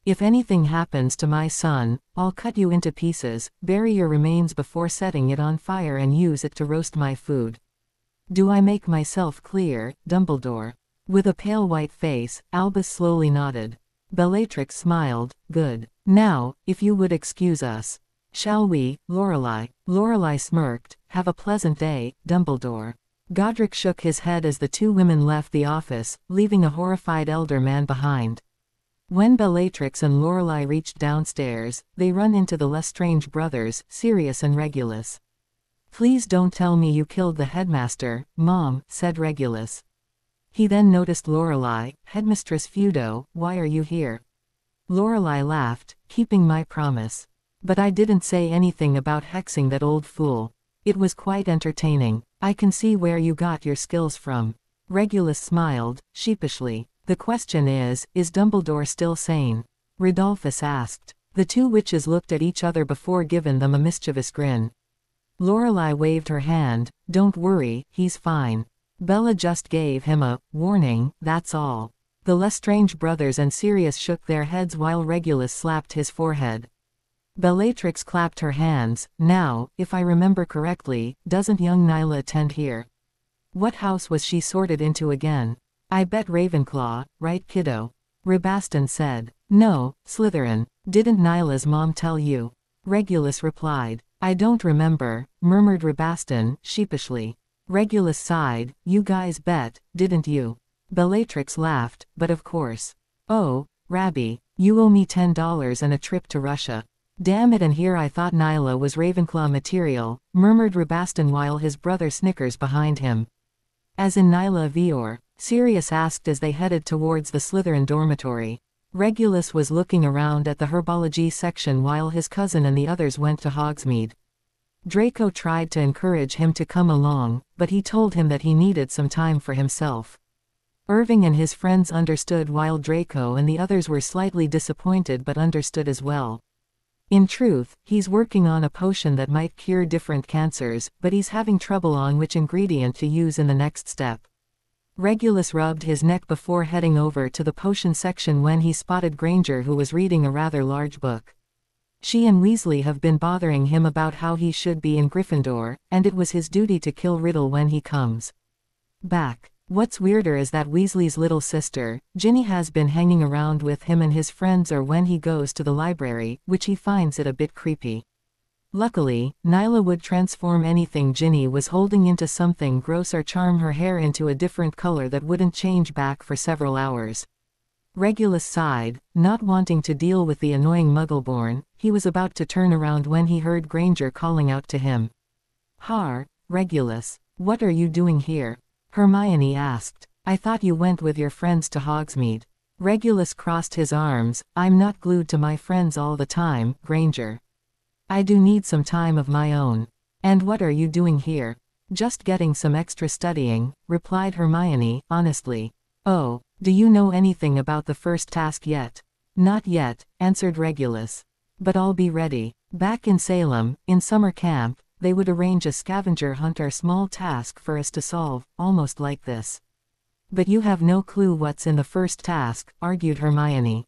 Speaker 2: "If anything happens to my son, I'll cut you into pieces, bury your remains before setting it on fire and use it to roast my food. Do I make myself clear, Dumbledore?" With a pale white face, Albus slowly nodded. Bellatrix smiled. "Good. Now, if you would excuse us. Shall we, Lorelei?" Lorelei smirked. "Have a pleasant day, Dumbledore." Godric shook his head as the two women left the office, leaving a horrified elder man behind. When Bellatrix and Lorelei reached downstairs, they run into the Lestrange brothers, Sirius and Regulus. "Please don't tell me you killed the headmaster, Mom," said Regulus. He then noticed Lorelei. "Headmistress Feudo, why are you here?" Lorelei laughed. "Keeping my promise. But I didn't say anything about hexing that old fool. It was quite entertaining. I can see where you got your skills from." Regulus smiled, sheepishly. "The question is Dumbledore still sane?" Rodolphus asked. The two witches looked at each other before giving them a mischievous grin. Lorelei waved her hand. "Don't worry, he's fine. Bella just gave him a warning, that's all." The Lestrange brothers and Sirius shook their heads while Regulus slapped his forehead. Bellatrix clapped her hands. "Now, if I remember correctly, doesn't young Nyla attend here? What house was she sorted into again?" "I bet Ravenclaw, right kiddo?" Rabaston said. "No, Slytherin. Didn't Nyla's mom tell you?" Regulus replied. "I don't remember," murmured Rabaston, sheepishly. Regulus sighed. "You guys bet, didn't you?" Bellatrix laughed. "But of course." "Oh, Rabbi, you owe me $10 and a trip to Russia." "Damn it, and here I thought Nyla was Ravenclaw material," murmured Rabaston while his brother snickers behind him. "As in Nyla Vior?" Sirius asked as they headed towards the Slytherin dormitory. Regulus was looking around at the herbology section while his cousin and the others went to Hogsmeade. Draco tried to encourage him to come along, but he told him that he needed some time for himself. Irving and his friends understood while Draco and the others were slightly disappointed but understood as well. In truth, he's working on a potion that might cure different cancers, but he's having trouble on which ingredient to use in the next step. Regulus rubbed his neck before heading over to the potion section when he spotted Granger, who was reading a rather large book. She and Weasley have been bothering him about how he should be in Gryffindor, and it was his duty to kill Riddle when he comes back. What's weirder is that Weasley's little sister, Ginny, has been hanging around with him and his friends or when he goes to the library, which he finds it a bit creepy. Luckily, Nyla would transform anything Ginny was holding into something gross or charm her hair into a different color that wouldn't change back for several hours. Regulus sighed, not wanting to deal with the annoying Muggleborn. He was about to turn around when he heard Granger calling out to him. "Har, Regulus, what are you doing here?" Hermione asked. "I thought you went with your friends to Hogsmeade." Regulus crossed his arms. "I'm not glued to my friends all the time, Granger. I do need some time of my own." "And what are you doing here?" "Just getting some extra studying," replied Hermione, honestly. "Oh, do you know anything about the first task yet?" "Not yet," answered Regulus. "But I'll be ready." Back in Salem, in summer camp, they would arrange a scavenger hunt or small task for us to solve, almost like this. "But you have no clue what's in the first task," argued Hermione.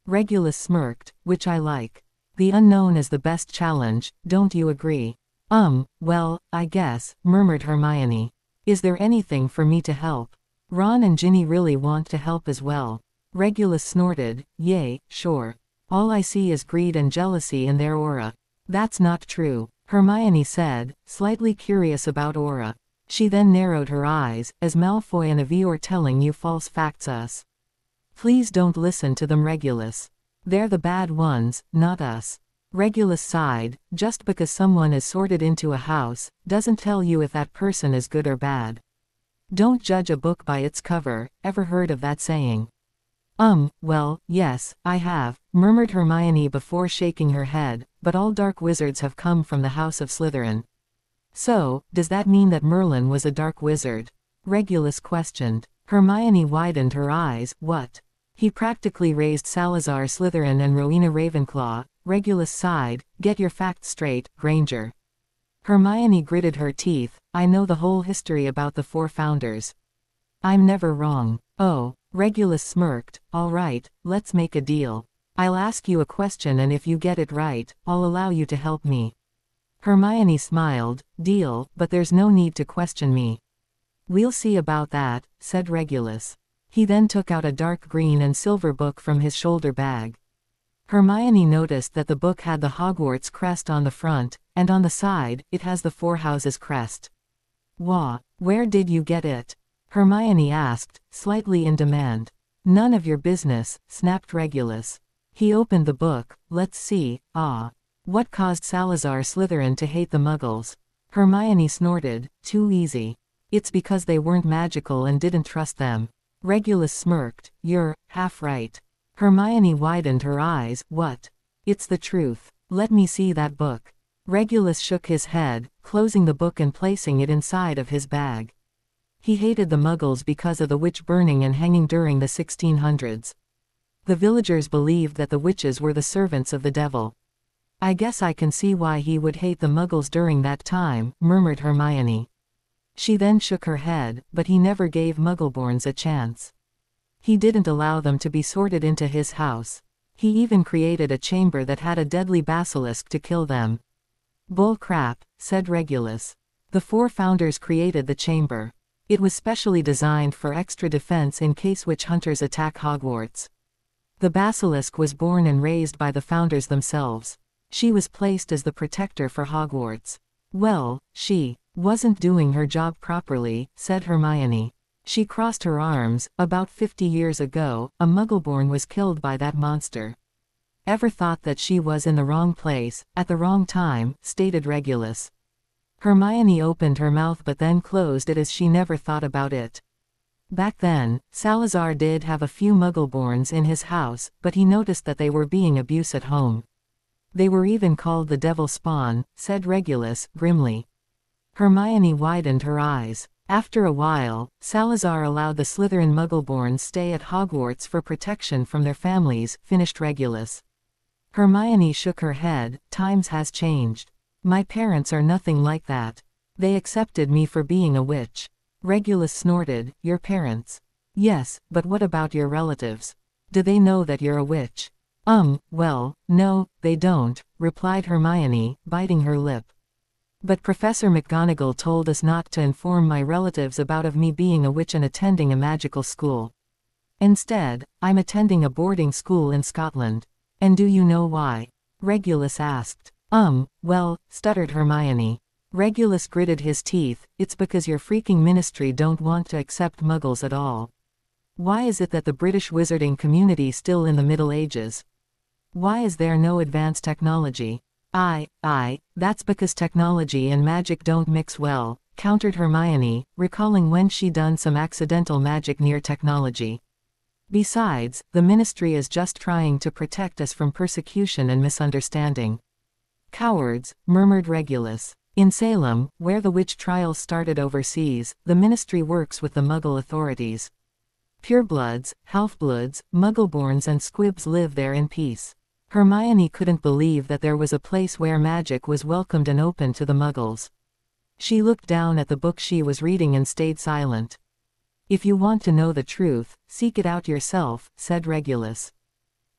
Speaker 2: Regulus smirked, "which I like. The unknown is the best challenge, don't you agree?" Well, I guess," murmured Hermione. "Is there anything for me to help?" "Ron and Ginny really want to help as well." Regulus snorted. "Yay, sure. All I see is greed and jealousy in their aura." "That's not true," Hermione said, slightly curious about aura. She then narrowed her eyes. "As Malfoy and Avior telling you false facts us." "Please don't listen to them, Regulus. They're the bad ones, not us." Regulus sighed. "Just because someone is sorted into a house, doesn't tell you if that person is good or bad. Don't judge a book by its cover. Ever heard of that saying?" Well, yes, I have," murmured Hermione before shaking her head, "but all dark wizards have come from the House of Slytherin." "So, does that mean that Merlin was a dark wizard?" Regulus questioned. Hermione widened her eyes. "What? He practically raised Salazar Slytherin and Rowena Ravenclaw." Regulus sighed. "Get your facts straight, Granger." Hermione gritted her teeth. "I know the whole history about the four founders." I'm never wrong. Oh, Regulus smirked. All right, let's make a deal. I'll ask you a question and if you get it right, I'll allow you to help me. Hermione smiled. Deal, but there's no need to question me. We'll see about that, said Regulus. He then took out a dark green and silver book from his shoulder bag. Hermione noticed that the book had the Hogwarts crest on the front, and on the side, it has the Four Houses crest. Wah, where did you get it? Hermione asked, slightly in demand. None of your business, snapped Regulus. He opened the book. Let's see. What caused Salazar Slytherin to hate the Muggles? Hermione snorted. Too easy. It's because they weren't magical and didn't trust them. Regulus smirked. You're half right. Hermione widened her eyes. What? It's the truth. Let me see that book. Regulus shook his head, closing the book and placing it inside of his bag. He hated the Muggles because of the witch burning and hanging during the 1600s. The villagers believed that the witches were the servants of the devil. I guess I can see why he would hate the Muggles during that time, murmured Hermione. She then shook her head, but he never gave Muggleborns a chance. He didn't allow them to be sorted into his house. He even created a chamber that had a deadly basilisk to kill them. Bull crap, said Regulus. The four founders created the chamber. It was specially designed for extra defense in case witch hunters attack Hogwarts. The basilisk was born and raised by the founders themselves. She was placed as the protector for Hogwarts. Well, she wasn't doing her job properly, said Hermione. She crossed her arms. About 50 years ago, a Muggleborn was killed by that monster. Ever thought that she was in the wrong place, at the wrong time, stated Regulus. Hermione opened her mouth but then closed it as she never thought about it. Back then, Salazar did have a few Muggleborns in his house, but he noticed that they were being abused at home. They were even called the devil spawn, said Regulus, grimly. Hermione widened her eyes. After a while, Salazar allowed the Slytherin Muggleborns stay at Hogwarts for protection from their families, finished Regulus. Hermione shook her head. Times has changed. My parents are nothing like that. They accepted me for being a witch. Regulus snorted. Your parents? Yes, but what about your relatives? Do they know that you're a witch? Well, no, they don't, replied Hermione, biting her lip. But Professor McGonagall told us not to inform my relatives about of me being a witch and attending a magical school. Instead, I'm attending a boarding school in Scotland. And do you know why? Regulus asked. Well, stuttered Hermione. Regulus gritted his teeth. It's because your freaking ministry don't want to accept Muggles at all. Why is it that the British wizarding community still in the Middle Ages? Why is there no advanced technology? That's because technology and magic don't mix well, countered Hermione, recalling when she done some accidental magic near technology. Besides, the ministry is just trying to protect us from persecution and misunderstanding. Cowards, murmured Regulus. In Salem, where the witch trials started overseas, the ministry works with the Muggle authorities. Purebloods, half-bloods, Muggleborns and squibs live there in peace. Hermione couldn't believe that there was a place where magic was welcomed and open to the Muggles. She looked down at the book she was reading and stayed silent. If you want to know the truth, seek it out yourself, said Regulus.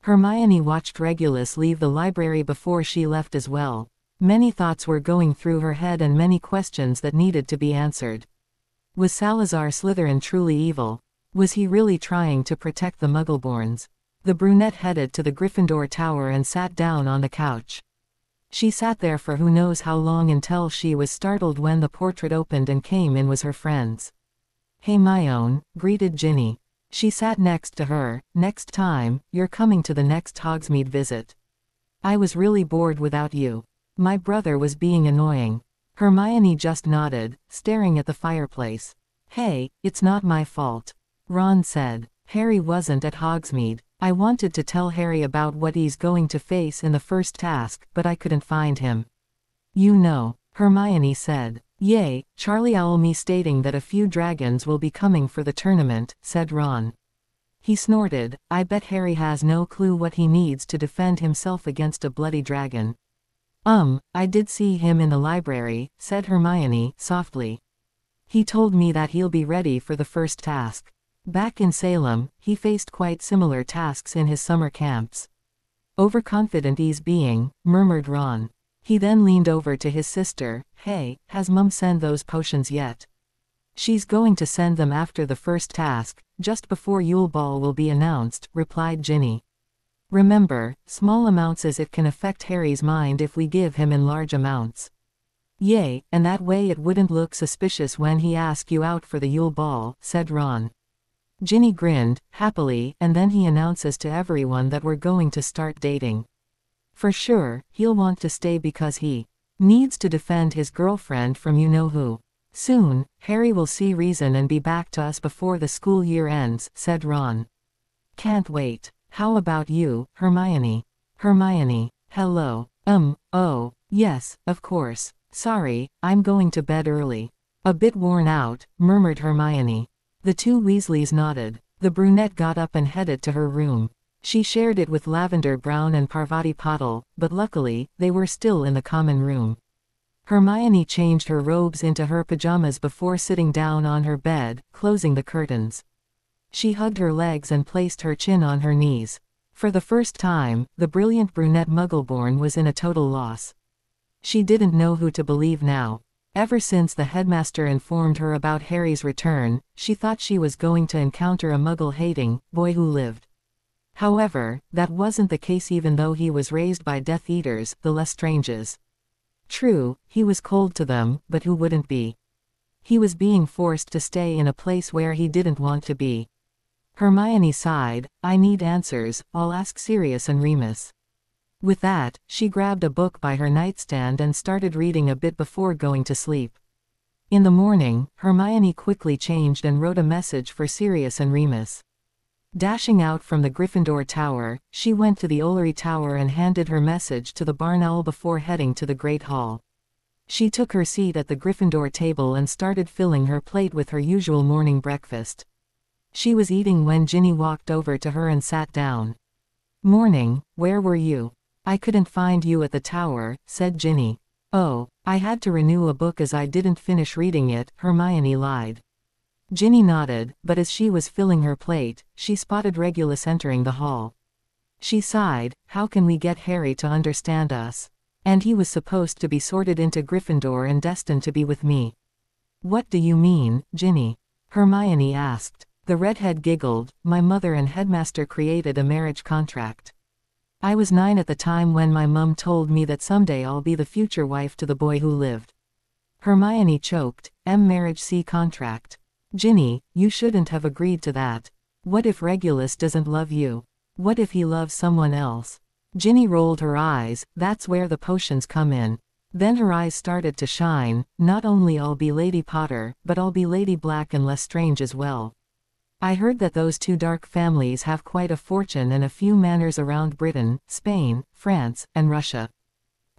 Speaker 2: Hermione watched Regulus leave the library before she left as well. Many thoughts were going through her head and many questions that needed to be answered. Was Salazar Slytherin truly evil? Was he really trying to protect the Muggleborns? The brunette headed to the Gryffindor Tower and sat down on the couch. She sat there for who knows how long until she was startled when the portrait opened and came in was her friends. Hey Myone, greeted Ginny. She sat next to her. Next time, you're coming to the next Hogsmeade visit. I was really bored without you. My brother was being annoying. Hermione just nodded, staring at the fireplace. Hey, it's not my fault. Ron said. Harry wasn't at Hogsmeade. I wanted to tell Harry about what he's going to face in the first task, but I couldn't find him. You know, Hermione said. Yay, Charlie Owl me stating that a few dragons will be coming for the tournament, said Ron. He snorted. I bet Harry has no clue what he needs to defend himself against a bloody dragon. I did see him in the library, said Hermione, softly. He told me that he'll be ready for the first task. Back in Salem, he faced quite similar tasks in his summer camps. Overconfident he's being, murmured Ron. He then leaned over to his sister. Hey, has Mum sent those potions yet? She's going to send them after the first task, just before Yule Ball will be announced, replied Ginny. Remember, small amounts as it can affect Harry's mind if we give him in large amounts. Yay, and that way it wouldn't look suspicious when he asks you out for the Yule Ball, said Ron. Ginny grinned, happily, and then he announces to everyone that we're going to start dating. For sure, he'll want to stay because he needs to defend his girlfriend from you-know-who. Soon, Harry will see reason and be back to us before the school year ends, said Ron. Can't wait. How about you, Hermione? Hermione, hello. Oh, yes, of course. Sorry, I'm going to bed early. A bit worn out, murmured Hermione. The two Weasleys nodded. The brunette got up and headed to her room. She shared it with Lavender Brown and Parvati Patil, but luckily, they were still in the common room. Hermione changed her robes into her pajamas before sitting down on her bed, closing the curtains. She hugged her legs and placed her chin on her knees. For the first time, the brilliant brunette Muggleborn was in a total loss. She didn't know who to believe now. Ever since the headmaster informed her about Harry's return, she thought she was going to encounter a Muggle-hating boy who lived. However, that wasn't the case even though he was raised by Death Eaters, the Lestranges. True, he was cold to them, but who wouldn't be? He was being forced to stay in a place where he didn't want to be. Hermione sighed. I need answers, I'll ask Sirius and Remus. With that, she grabbed a book by her nightstand and started reading a bit before going to sleep. In the morning, Hermione quickly changed and wrote a message for Sirius and Remus. Dashing out from the Gryffindor Tower, she went to the Ollery Tower and handed her message to the barn owl before heading to the Great Hall. She took her seat at the Gryffindor table and started filling her plate with her usual morning breakfast. She was eating when Ginny walked over to her and sat down. Morning, where were you? I couldn't find you at the tower, said Ginny. Oh, I had to renew a book as I didn't finish reading it, Hermione lied. Ginny nodded, but as she was filling her plate, she spotted Regulus entering the hall. She sighed, how can we get Harry to understand us? And he was supposed to be sorted into Gryffindor and destined to be with me. What do you mean, Ginny? Hermione asked. The redhead giggled, my mother and headmaster created a marriage contract. I was 9 at the time when my mum told me that someday I'll be the future wife to the boy who lived. Hermione choked, marriage C contract. Ginny, you shouldn't have agreed to that. What if Regulus doesn't love you? What if he loves someone else? Ginny rolled her eyes, that's where the potions come in. Then her eyes started to shine, not only I'll be Lady Potter, but I'll be Lady Black and Lestrange as well. I heard that those two dark families have quite a fortune and a few manors around Britain, Spain, France, and Russia.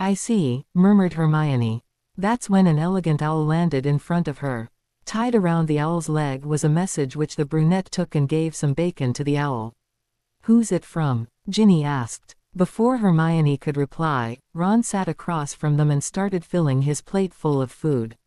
Speaker 2: I see, murmured Hermione. That's when an elegant owl landed in front of her. Tied around the owl's leg was a message which the brunette took and gave some bacon to the owl. Who's it from? Ginny asked. Before Hermione could reply, Ron sat across from them and started filling his plate full of food.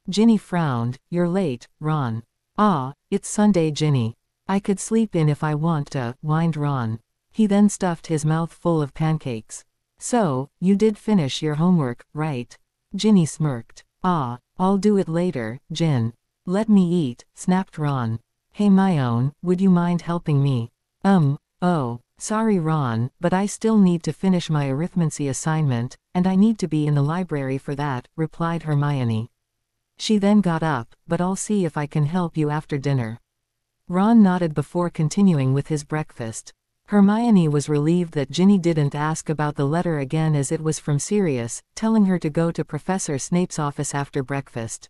Speaker 2: Ginny frowned. You're late, Ron. Ah, it's Sunday, Ginny. I could sleep in if I want to, whined Ron. He then stuffed his mouth full of pancakes. So, you did finish your homework, right? Ginny smirked. Ah, I'll do it later, Gin. Let me eat, snapped Ron. Hey Myone, would you mind helping me? Oh, sorry Ron, but I still need to finish my arithmancy assignment, and I need to be in the library for that, replied Hermione. She then got up, but I'll see if I can help you after dinner. Ron nodded before continuing with his breakfast. Hermione was relieved that Ginny didn't ask about the letter again as it was from Sirius, telling her to go to Professor Snape's office after breakfast.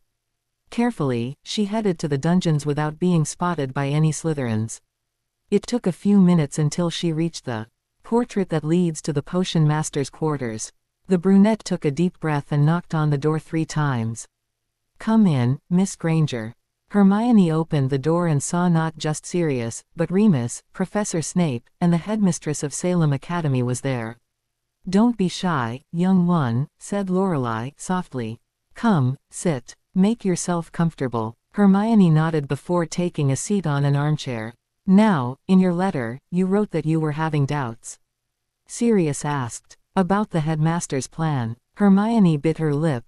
Speaker 2: Carefully, she headed to the dungeons without being spotted by any Slytherins. It took a few minutes until she reached the portrait that leads to the potion master's quarters. The brunette took a deep breath and knocked on the door 3 times. Come in, Miss Granger. Hermione opened the door and saw not just Sirius, but Remus, Professor Snape, and the headmistress of Salem Academy was there. Don't be shy, young one, said Lorelei, softly. Come, sit. Make yourself comfortable. Hermione nodded before taking a seat on an armchair. Now, in your letter, you wrote that you were having doubts. Sirius asked. About the headmaster's plan. Hermione bit her lip.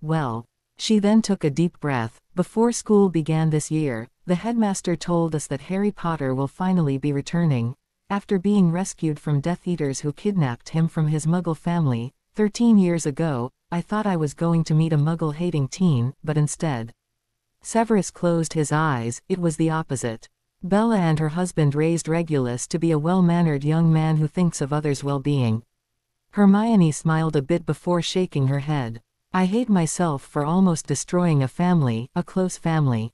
Speaker 2: Well. She then took a deep breath. Before school began this year, the headmaster told us that Harry Potter will finally be returning, after being rescued from Death Eaters who kidnapped him from his Muggle family. 13 years ago, I thought I was going to meet a Muggle-hating teen, but instead. Severus closed his eyes. It was the opposite. Bella and her husband raised Regulus to be a well-mannered young man who thinks of others' well-being. Hermione smiled a bit before shaking her head. I hate myself for almost destroying a family, a close family.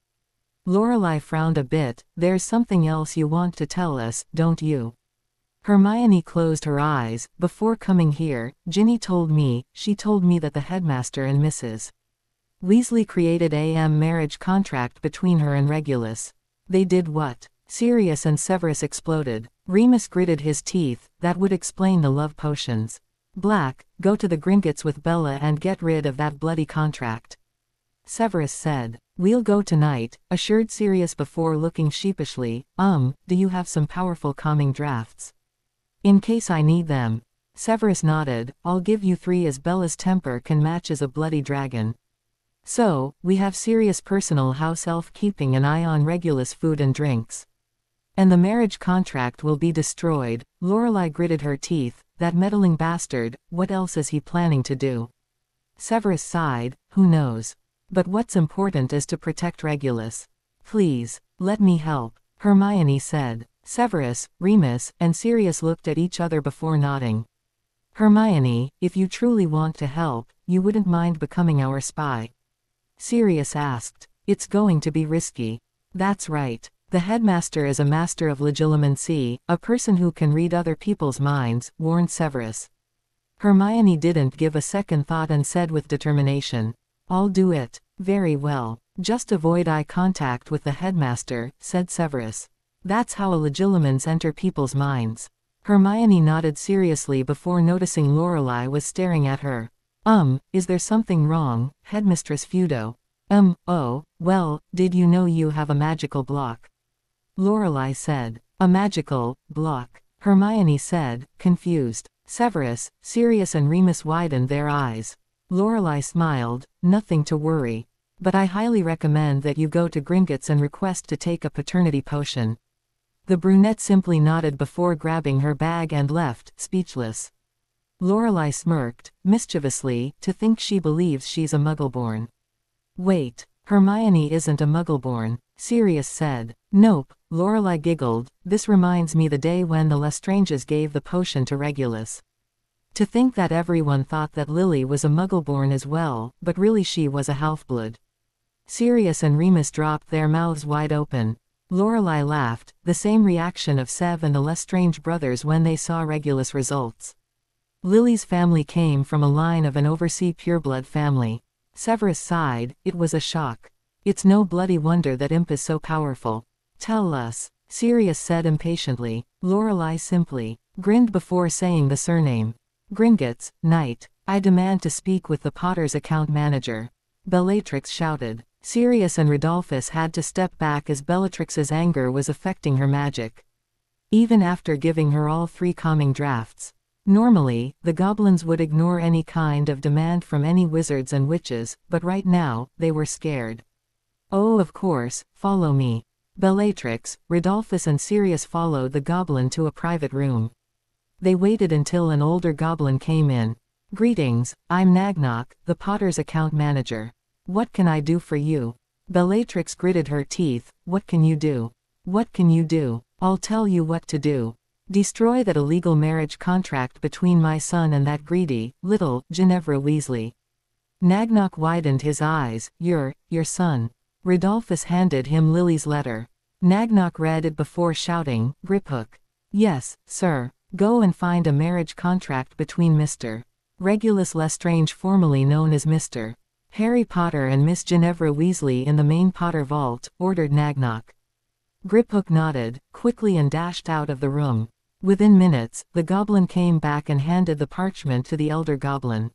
Speaker 2: Lorelai frowned a bit. There's something else you want to tell us, don't you? Hermione closed her eyes. Before coming here, Ginny told me that the headmaster and Mrs. Weasley created a marriage contract between her and Regulus. They did what? Sirius and Severus exploded. Remus gritted his teeth. That would explain the love potions. Black, go to the Gringotts with Bella and get rid of that bloody contract. Severus said. We'll go tonight, assured Sirius before looking sheepishly. Do you have some powerful calming drafts? In case I need them. Severus nodded. I'll give you 3 as Bella's temper can match as a bloody dragon. So, we have Sirius' personal house elf keeping an eye on Regulus' food and drinks. And the marriage contract will be destroyed. Lorelai gritted her teeth. That meddling bastard, what else is he planning to do? Severus sighed. Who knows? But what's important is to protect Regulus. Please, let me help, Hermione said. Severus, Remus, and Sirius looked at each other before nodding. Hermione, if you truly want to help, you wouldn't mind becoming our spy? Sirius asked. It's going to be risky. That's right. The headmaster is a master of legilimency, a person who can read other people's minds, warned Severus. Hermione didn't give a second thought and said with determination. I'll do it. Very well. Just avoid eye contact with the headmaster, said Severus. That's how legilimens enter people's minds. Hermione nodded seriously before noticing Lorelai was staring at her. Is there something wrong, Headmistress Feudo? Oh, well, did you know you have a magical block? Lorelai said. A magical block, Hermione said, confused. Severus, Sirius and Remus widened their eyes. Lorelai smiled. Nothing to worry. But I highly recommend that you go to Gringotts and request to take a paternity potion. The brunette simply nodded before grabbing her bag and left, speechless. Lorelai smirked, mischievously, to think she believes she's a Muggleborn. Wait, Hermione isn't a Muggleborn, Sirius said. Nope, Lorelai giggled. This reminds me the day when the Lestranges gave the potion to Regulus. To think that everyone thought that Lily was a Muggleborn as well, but really she was a half-blood. Sirius and Remus dropped their mouths wide open. Lorelai laughed, the same reaction of Sev and the Lestrange brothers when they saw Regulus' results. Lily's family came from a line of an oversea pureblood family. Severus sighed. It was a shock. It's no bloody wonder that Imp is so powerful. Tell us, Sirius said impatiently. Lorelai simply grinned before saying the surname. Gringotts, Knight. I demand to speak with the Potter's account manager. Bellatrix shouted. Sirius and Rodolphus had to step back as Bellatrix's anger was affecting her magic. Even after giving her all 3 calming drafts. Normally, the goblins would ignore any kind of demand from any wizards and witches, but right now, they were scared. Oh, of course, follow me. Bellatrix, Rodolphus and Sirius followed the goblin to a private room. They waited until an older goblin came in. Greetings, I'm Nagnok, the Potter's account manager. What can I do for you? Bellatrix gritted her teeth. What can you do? What can you do? I'll tell you what to do. Destroy that illegal marriage contract between my son and that greedy, little, Ginevra Weasley. Nagnok widened his eyes. Your son. Rodolphus handed him Lily's letter. Nagnok read it before shouting, Griphook. Yes, sir. Go and find a marriage contract between Mr. Regulus Lestrange, formerly known as Mr. Harry Potter and Miss Ginevra Weasley in the main Potter vault, ordered Nagnok. Griphook nodded, quickly and dashed out of the room. Within minutes, the goblin came back and handed the parchment to the elder goblin.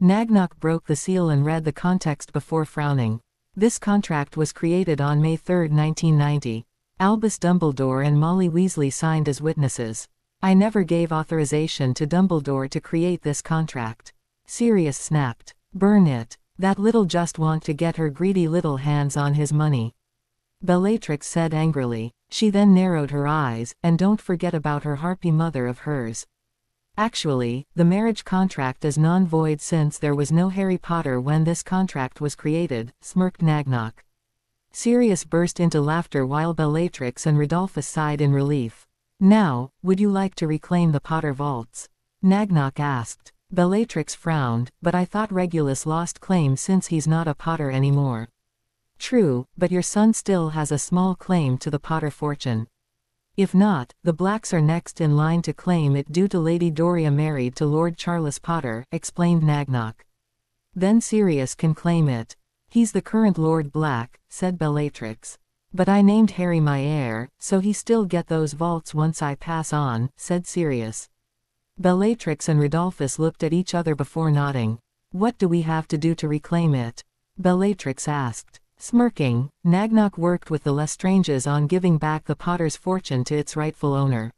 Speaker 2: Nagnok broke the seal and read the context before frowning. This contract was created on May 3, 1990. Albus Dumbledore and Molly Weasley signed as witnesses. I never gave authorization to Dumbledore to create this contract. Sirius snapped. Burn it. That little just want to get her greedy little hands on his money. Bellatrix said angrily. She then narrowed her eyes, and don't forget about her harpy mother of hers. Actually, the marriage contract is non-void since there was no Harry Potter when this contract was created, smirked Nagnok. Sirius burst into laughter while Bellatrix and Rodolphus sighed in relief. Now, would you like to reclaim the Potter vaults? Nagnok asked. Bellatrix frowned, but I thought Regulus lost claim since he's not a Potter anymore. True, but your son still has a small claim to the Potter fortune. If not, the Blacks are next in line to claim it due to Lady Doria married to Lord Charles Potter, explained Nagnok. Then Sirius can claim it. He's the current Lord Black, said Bellatrix. But I named Harry my heir, so he still get those vaults once I pass on, said Sirius. Bellatrix and Rodolphus looked at each other before nodding. What do we have to do to reclaim it? Bellatrix asked. Smirking, Nagnok worked with the Lestranges on giving back the Potter's fortune to its rightful owner.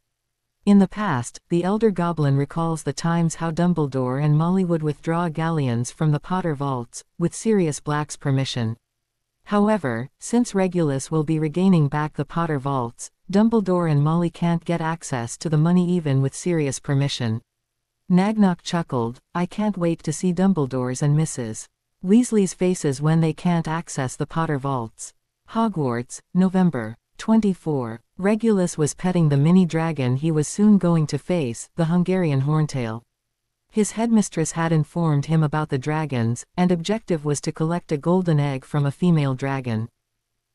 Speaker 2: In the past, the Elder Goblin recalls the times how Dumbledore and Molly would withdraw galleons from the Potter vaults, with Sirius Black's permission. However, since Regulus will be regaining back the Potter vaults, Dumbledore and Molly can't get access to the money even with Sirius' permission. Nagnok chuckled. I can't wait to see Dumbledore's and Mrs. Weasley's faces when they can't access the Potter vaults. Hogwarts, November 24. Regulus was petting the mini dragon he was soon going to face, the Hungarian Horntail. His headmistress had informed him about the dragons, and objective was to collect a golden egg from a female dragon.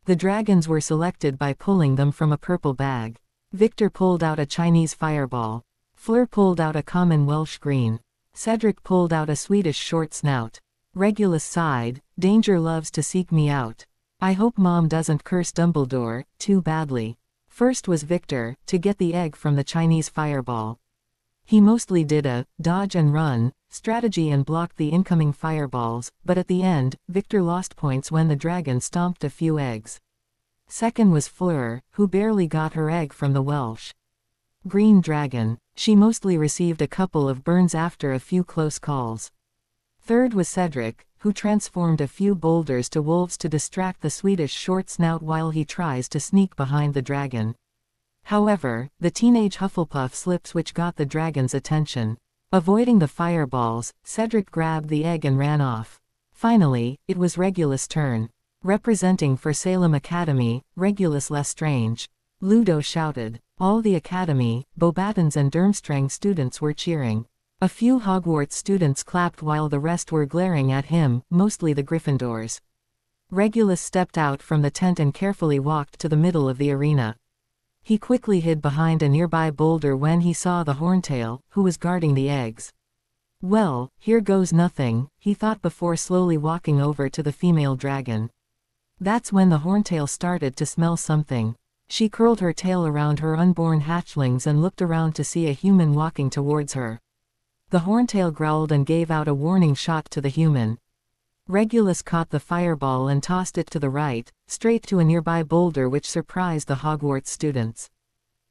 Speaker 2: The dragons were selected by pulling them from a purple bag. Victor pulled out a Chinese fireball. Fleur pulled out a common Welsh green. Cedric pulled out a Swedish short snout. Regulus sighed. Danger loves to seek me out. I hope Mom doesn't curse Dumbledore too badly. First was Victor, to get the egg from the Chinese fireball. He mostly did a dodge and run strategy and blocked the incoming fireballs, but at the end, Victor lost points when the dragon stomped a few eggs. Second was Fleur, who barely got her egg from the Welsh green dragon. She mostly received a couple of burns after a few close calls. Third was Cedric, who transformed a few boulders to wolves to distract the Swedish short snout while he tries to sneak behind the dragon. However, the teenage Hufflepuff slips which got the dragon's attention. Avoiding the fireballs, Cedric grabbed the egg and ran off. Finally, it was Regulus' turn. Representing for Salem Academy, Regulus Lestrange. Ludo shouted. All the Academy, Beauxbatons and Durmstrang students were cheering. A few Hogwarts students clapped while the rest were glaring at him, mostly the Gryffindors. Regulus stepped out from the tent and carefully walked to the middle of the arena. He quickly hid behind a nearby boulder when he saw the Horntail, who was guarding the eggs. Well, here goes nothing, he thought before slowly walking over to the female dragon. That's when the Horntail started to smell something. She curled her tail around her unborn hatchlings and looked around to see a human walking towards her. The Horntail growled and gave out a warning shot to the human. Regulus caught the fireball and tossed it to the right, straight to a nearby boulder which surprised the Hogwarts students.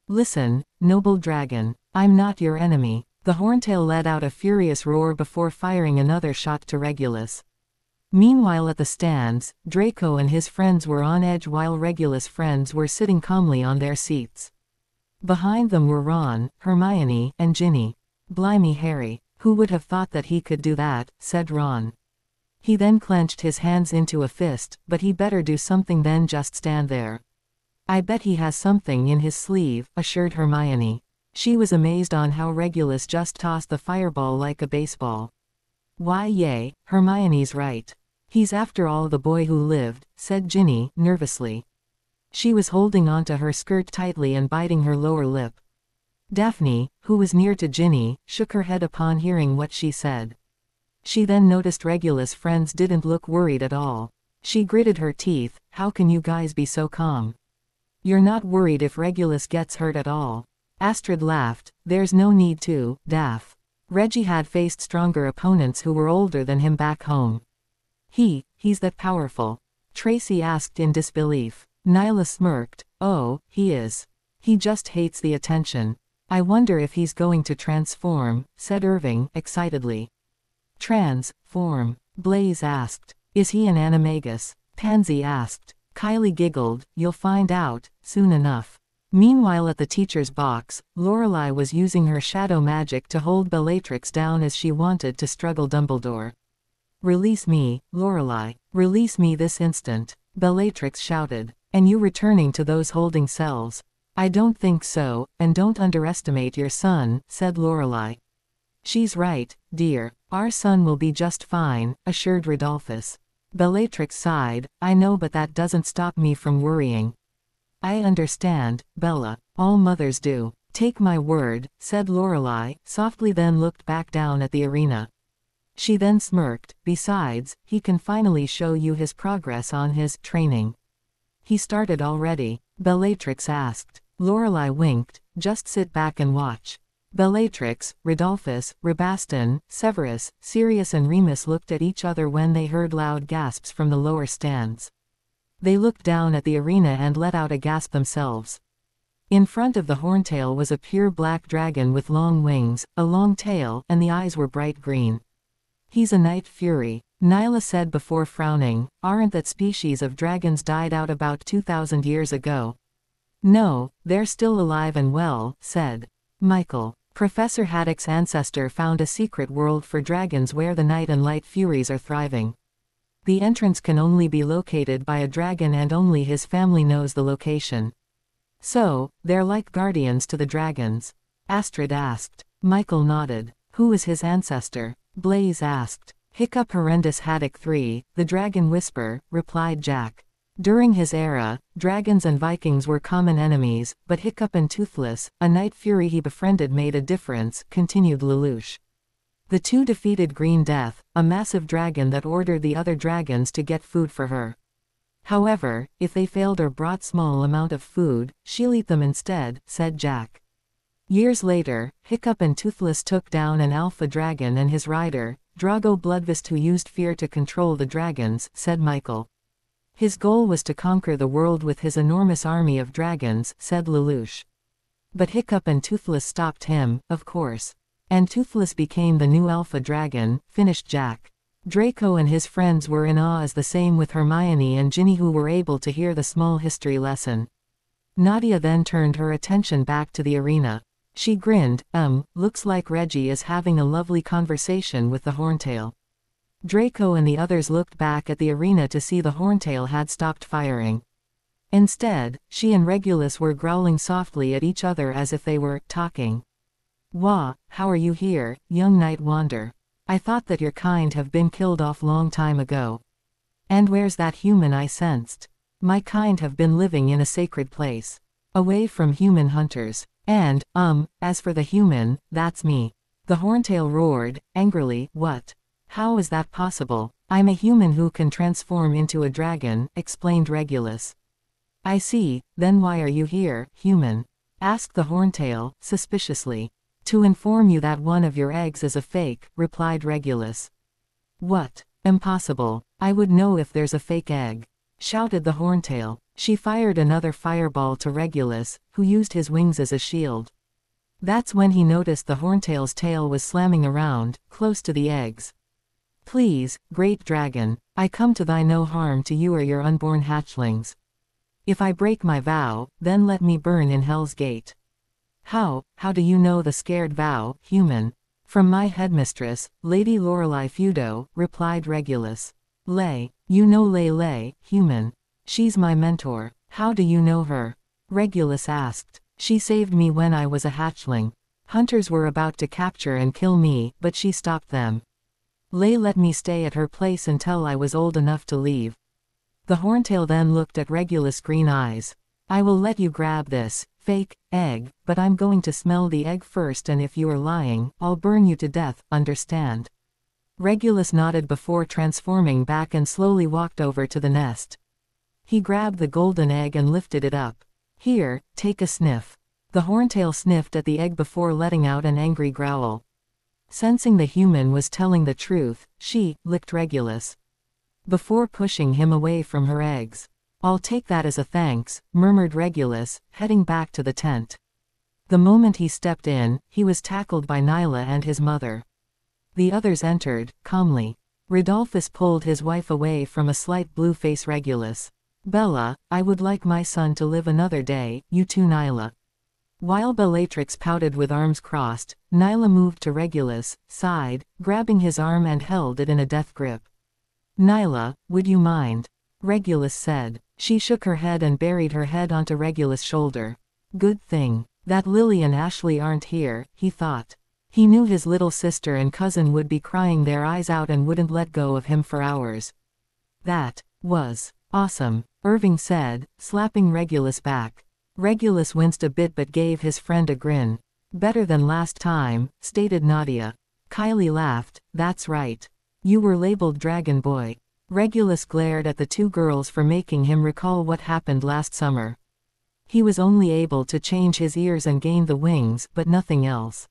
Speaker 2: Listen, noble dragon, I'm not your enemy. The Horntail let out a furious roar before firing another shot to Regulus. Meanwhile at the stands, Draco and his friends were on edge while Regulus' friends were sitting calmly on their seats. Behind them were Ron, Hermione, and Ginny. Blimey Harry, who would have thought that he could do that, said Ron. He then clenched his hands into a fist, but he better do something than just stand there. I bet he has something in his sleeve, assured Hermione. She was amazed on how Regulus just tossed the fireball like a baseball. Why yay, Hermione's right. He's after all the boy who lived, said Ginny, nervously. She was holding onto her skirt tightly and biting her lower lip. Daphne, who was near to Ginny, shook her head upon hearing what she said. She then noticed Regulus' friends didn't look worried at all. She gritted her teeth. How can you guys be so calm? You're not worried if Regulus gets hurt at all. Astrid laughed. There's no need to, Daph. Reggie had faced stronger opponents who were older than him back home. He's that powerful? Tracy asked in disbelief. Nyla smirked. Oh, he is. He just hates the attention. I wonder if he's going to transform, said Irving, excitedly. Transform? Blaze asked. Is he an animagus? Pansy asked. Kylie giggled. You'll find out, soon enough. Meanwhile at the teacher's box, Lorelai was using her shadow magic to hold Bellatrix down as she wanted to struggle Dumbledore. Release me, Lorelai. Release me this instant, Bellatrix shouted. And you returning to those holding cells? I don't think so, and don't underestimate your son, said Lorelai. She's right, dear. Our son will be just fine, assured Rodolphus. Bellatrix sighed. I know, but that doesn't stop me from worrying. I understand, Bella. All mothers do. Take my word, said Lorelai, softly, then looked back down at the arena. She then smirked. Besides, he can finally show you his progress on his training. He started already? Bellatrix asked. Lorelai winked. Just sit back and watch. Bellatrix, Rodolphus, Rabaston, Severus, Sirius and Remus looked at each other when they heard loud gasps from the lower stands. They looked down at the arena and let out a gasp themselves. In front of the Horntail was a pure black dragon with long wings, a long tail, and the eyes were bright green. He's a night fury, Nyla said before frowning. Aren't that species of dragons died out about 2,000 years ago? No, they're still alive and well, said Michael. Professor Haddock's ancestor found a secret world for dragons where the night and light furies are thriving. The entrance can only be located by a dragon and only his family knows the location. So, they're like guardians to the dragons? Astrid asked. Michael nodded. Who is his ancestor? Blaze asked. Hiccup Horrendous Haddock III, the Dragon Whisper, replied Jack. During his era, dragons and Vikings were common enemies, but Hiccup and Toothless, a night fury he befriended, made a difference, continued Lelouch. The two defeated Green Death, a massive dragon that ordered the other dragons to get food for her. However, if they failed or brought small amount of food, she'll eat them instead, said Jack. Years later, Hiccup and Toothless took down an alpha dragon and his rider, Drago Bloodfist, who used fear to control the dragons, said Michael. His goal was to conquer the world with his enormous army of dragons, said Lelouch. But Hiccup and Toothless stopped him, of course. And Toothless became the new alpha dragon, finished Jack. Draco and his friends were in awe, as the same with Hermione and Ginny, who were able to hear the small history lesson. Nadia then turned her attention back to the arena. She grinned. Looks like Reggie is having a lovely conversation with the Horntail. Draco and the others looked back at the arena to see the Horntail had stopped firing. Instead, she and Regulus were growling softly at each other as if they were talking. Wah, how are you here, young Night Wander? I thought that your kind have been killed off long time ago. And where's that human I sensed? My kind have been living in a sacred place. Away from human hunters. And, as for the human, that's me. The Horntail roared, angrily. What? How is that possible? I'm a human who can transform into a dragon, explained Regulus. I see, then why are you here, human? Asked the Horntail, suspiciously. To inform you that one of your eggs is a fake, replied Regulus. What? Impossible. I would know if there's a fake egg, shouted the Horntail. She fired another fireball to Regulus, who used his wings as a shield. That's when he noticed the Horntail's tail was slamming around, close to the eggs. Please, great dragon, I come to thy no harm to you or your unborn hatchlings. If I break my vow, then let me burn in Hell's Gate. How do you know the scared vow, human? From my headmistress, Lady Lorelei Feudo, replied Regulus. You know Lay, human. She's my mentor. How do you know her? Regulus asked. She saved me when I was a hatchling. Hunters were about to capture and kill me, but she stopped them. Lay let me stay at her place until I was old enough to leave. The Horntail then looked at Regulus' green eyes. I will let you grab this fake egg, but I'm going to smell the egg first, and if you are lying, I'll burn you to death, understand? Regulus nodded before transforming back and slowly walked over to the nest. He grabbed the golden egg and lifted it up. Here, take a sniff. The Horntail sniffed at the egg before letting out an angry growl. Sensing the human was telling the truth, she licked Regulus before pushing him away from her eggs. "I'll take that as a thanks," murmured Regulus, heading back to the tent. The moment he stepped in, he was tackled by Nyla and his mother. The others entered, calmly. Rodolphus pulled his wife away from a slight blue face Regulus. "Bella, I would like my son to live another day, you too Nyla." While Bellatrix pouted with arms crossed, Nyla moved to Regulus' side, grabbing his arm and held it in a death grip. "Nyla, would you mind?" Regulus said. She shook her head and buried her head onto Regulus' shoulder. Good thing that Lily and Ashley aren't here, he thought. He knew his little sister and cousin would be crying their eyes out and wouldn't let go of him for hours. "That was awesome," Irving said, slapping Regulus back. Regulus winced a bit but gave his friend a grin. "Better than last time," stated Nadia. Kylie laughed. "That's right. You were labeled Dragon Boy." Regulus glared at the two girls for making him recall what happened last summer. He was only able to change his ears and gain the wings, but nothing else.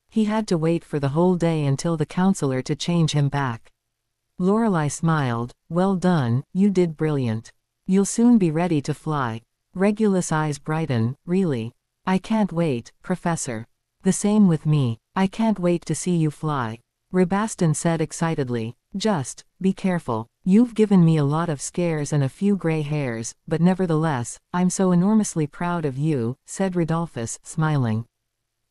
Speaker 2: He had to wait for the whole day until the counselor to change him back. Lorelei smiled. "Well done, you did brilliant. You'll soon be ready to fly." Regulus' eyes brighten. "Really? I can't wait, Professor." "The same with me. I can't wait to see you fly," Rabaston said excitedly. "Just be careful. You've given me a lot of scares and a few gray hairs, but nevertheless, I'm so enormously proud of you," said Rodolphus, smiling.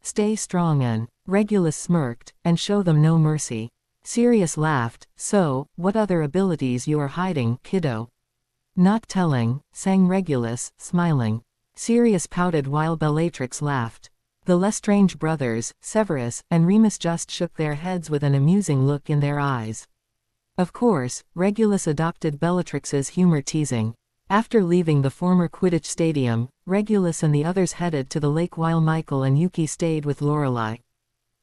Speaker 2: "Stay strong and," Regulus smirked, "and show them no mercy." Sirius laughed. "So, what other abilities you are hiding, kiddo?" "Not telling," sang Regulus, smiling. Sirius pouted while Bellatrix laughed. The Lestrange brothers, Severus and Remus just shook their heads with an amusing look in their eyes. Of course, Regulus adopted Bellatrix's humor teasing. After leaving the former Quidditch stadium, Regulus and the others headed to the lake while Michael and Yuki stayed with Lorelei.